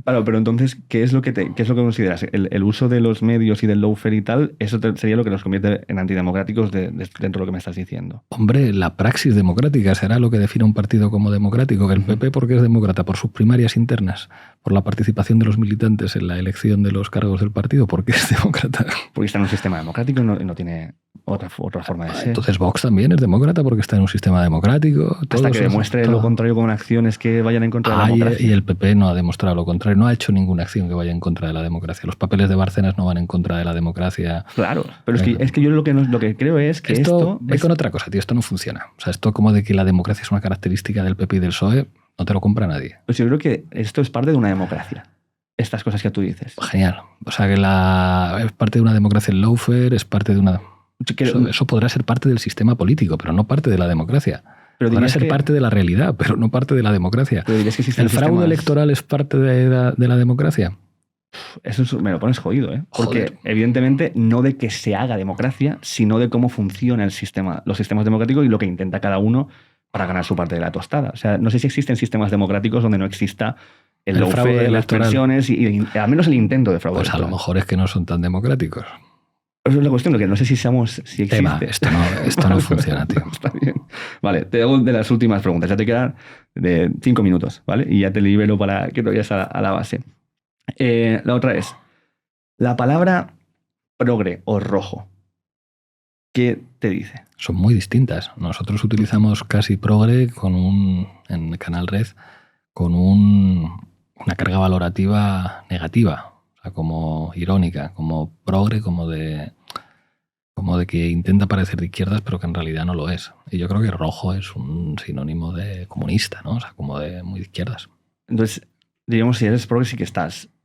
Claro, pero entonces, ¿qué es lo que consideras? ¿El uso de los medios y del lawfare y tal, eso sería lo que nos convierte en antidemocráticos dentro de lo que me estás diciendo? Hombre, la praxis democrática será lo que define un partido como democrático. Que el PP, ¿por qué es demócrata? Por sus primarias internas, por la participación de los militantes en la elección de los cargos del partido. ¿Por qué es demócrata? Porque está en un sistema democrático y no tiene otra forma de ser. Entonces Vox también es demócrata porque está en un sistema democrático. Hasta que demuestre lo contrario con acciones que vayan en contra de la democracia. Y el PP no ha demostrado lo contrario, no ha hecho ninguna acción que vaya en contra de la democracia. Los papeles de Bárcenas no van en contra de la democracia. Claro, pero es que yo lo que creo es que esto ve con otra cosa, tío, esto no funciona. O sea, esto como de que la democracia es una característica del PP y del PSOE, no te lo compra nadie. Pues yo creo que esto es parte de una democracia. Estas cosas que tú dices. Genial. O sea, que es parte de una democracia el lawfare, es parte de una... Eso podrá ser parte del sistema político, pero no parte de la democracia. Pero podrá ser parte de la realidad, pero no parte de la democracia. Pero dirías que ¿El fraude electoral es parte de la democracia? Eso me lo pones jodido, ¿eh? Porque evidentemente no de que se haga democracia, sino de cómo funciona los sistemas democráticos y lo que intenta cada uno para ganar su parte de la tostada. O sea, no sé si existen sistemas democráticos donde no exista el lawfare, las pensiones y al menos el intento de fraude. Pues a lo mejor es que no son tan democráticos. Esa es la cuestión, que no sé si existe. Tema, esto no funciona, tío. Está bien. Vale, te hago de las últimas preguntas. Ya te quedan de 5 minutos, ¿vale? Y ya te libero para que te vayas a la base. La otra es, la palabra progre o rojo, ¿qué te dice? Son muy distintas. Nosotros utilizamos casi progre en Canal Red con una carga valorativa negativa. Como irónica, como progre, como de que intenta parecer de izquierdas, pero que en realidad no lo es. Y yo creo que rojo es un sinónimo de comunista, ¿no? O sea, como de muy de izquierdas. Entonces, digamos, si eres progre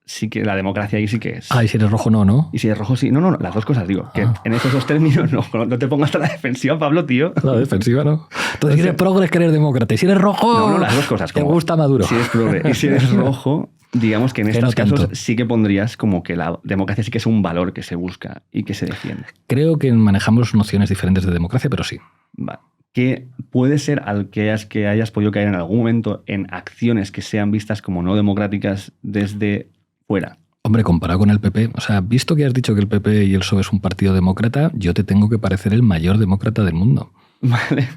sí que la democracia ahí sí que es. Ah, y si eres rojo no. Y si eres rojo sí. No, las dos cosas, digo. Que en esos dos términos no te pongas a la defensiva, Pablo, tío. La defensiva no. Entonces, si eres progre es que eres demócrata. Y si eres rojo... No, las dos cosas. Te gusta Maduro. Si eres progre y si eres rojo... Digamos que en estos casos sí que pondrías como que la democracia sí que es un valor que se busca y que se defiende. Creo que manejamos nociones diferentes de democracia, pero sí. Vale. ¿Qué puede ser al que hayas podido caer en algún momento en acciones que sean vistas como no democráticas desde fuera? Hombre, comparado con el PP, o sea, visto que has dicho que el PP y el PSOE es un partido demócrata, yo te tengo que parecer el mayor demócrata del mundo. Vale.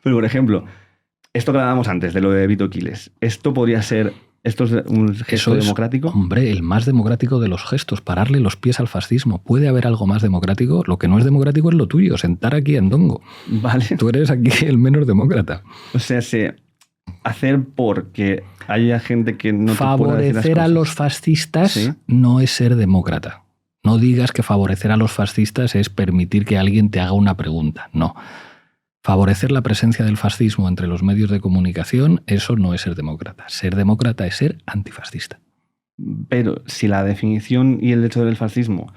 Pero, por ejemplo, esto que hablábamos antes de lo de Vito Quiles, ¿esto podría ser... ¿Esto es un gesto democrático? Hombre, el más democrático de los gestos, pararle los pies al fascismo. ¿Puede haber algo más democrático? Lo que no es democrático es lo tuyo, sentar aquí en Dongo. Vale. Tú eres aquí el menos demócrata. O sea, hacer porque haya gente que no favorecer a los fascistas no es ser demócrata. No digas que favorecer a los fascistas es permitir que alguien te haga una pregunta. No. Favorecer la presencia del fascismo entre los medios de comunicación, eso no es ser demócrata. Ser demócrata es ser antifascista. Pero si la definición y el hecho del fascismo...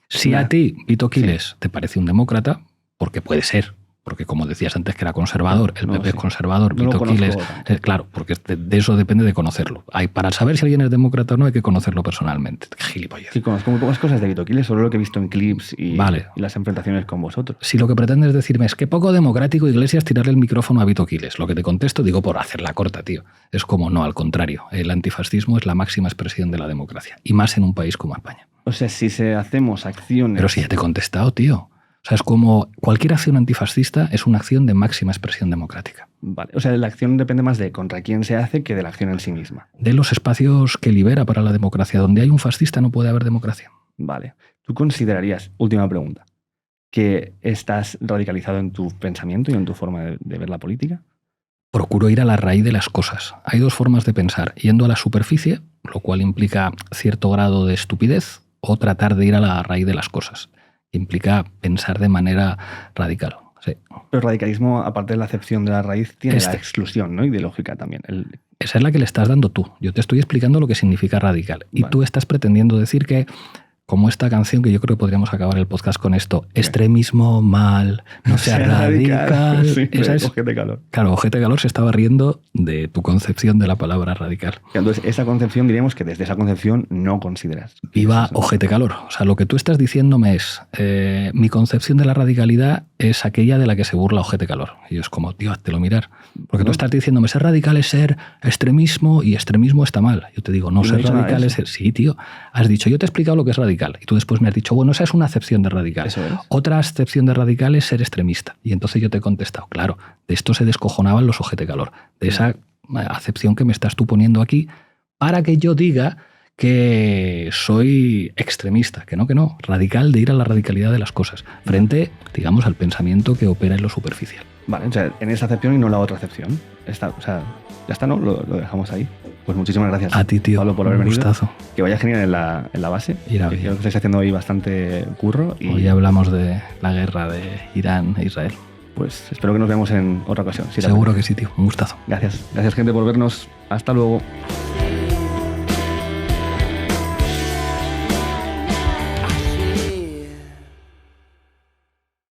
Si a ti, Vito Quiles, te parece un demócrata, porque puede ser, porque como decías antes que era conservador, el PP es conservador, Vito Quiles... claro, porque de eso depende de conocerlo. Para saber si alguien es demócrata o no hay que conocerlo personalmente. Gilipollas. Sí, conozco muy pocas cosas de Vito Quiles, solo lo que he visto en clips y las enfrentaciones con vosotros. Si lo que pretendes decirme es que poco democrático Iglesias tirarle el micrófono a Vito Quiles, lo que te contesto, digo por hacerla corta, tío. Es como no, al contrario. El antifascismo es la máxima expresión de la democracia. Y más en un país como España. O sea, si hacemos acciones... Pero si ya te he contestado, tío. O sea, es como cualquier acción antifascista es una acción de máxima expresión democrática. Vale. O sea, la acción depende más de contra quién se hace que de la acción en sí misma. De los espacios que libera para la democracia. Donde hay un fascista no puede haber democracia. Vale. ¿Tú considerarías, última pregunta, que estás radicalizado en tu pensamiento y en tu forma de ver la política? procuro ir a la raíz de las cosas. Hay dos formas de pensar, yendo a la superficie, lo cual implica cierto grado de estupidez, o tratar de ir a la raíz de las cosas. Implica pensar de manera radical. Sí. Pero el radicalismo, aparte de la acepción de la raíz, tiene la exclusión, ¿no? Ideológica también. Esa es la que le estás dando tú. Yo te estoy explicando lo que significa radical. Y tú estás pretendiendo decir que, como esta canción, que yo creo que podríamos acabar el podcast con esto, extremismo, mal, no sea radical. Sí, esa es, ojete calor. Claro, ojete calor se estaba riendo de tu concepción de la palabra radical. Entonces, esa concepción, diríamos que desde esa concepción no consideras. Viva ojete calor. O sea, lo que tú estás diciéndome es, mi concepción de la radicalidad es aquella de la que se burla ojete calor. Y yo es como, tío, háztelo mirar. Porque tú estás diciéndome, ser radical es ser extremismo y extremismo está mal. Yo te digo, no, ser radical es ser... Sí, tío. Has dicho, yo te he explicado lo que es radical. Y tú después me has dicho, bueno, esa es una acepción de radical. Eso es. Otra acepción de radical es ser extremista. Y entonces yo te he contestado, claro, de esto se descojonaban los ojete calor. De esa acepción que me estás tú poniendo aquí para que yo diga que soy extremista, que no, radical, de ir a la radicalidad de las cosas, frente, digamos, al pensamiento que opera en lo superficial. Vale, o sea, en esa acepción y no la otra acepción. O sea, ya está, ¿no? Lo dejamos ahí. Pues muchísimas gracias a ti, tío, Pablo, por haber venido. Gustazo. Que vaya genial en la base. Irá bien. Creo que estáis haciendo hoy bastante curro. Y hoy hablamos de la guerra de Irán e Israel. Pues espero que nos veamos en otra ocasión. Seguro que sí, tío. Un gustazo. Gracias, gente, por vernos. Hasta luego.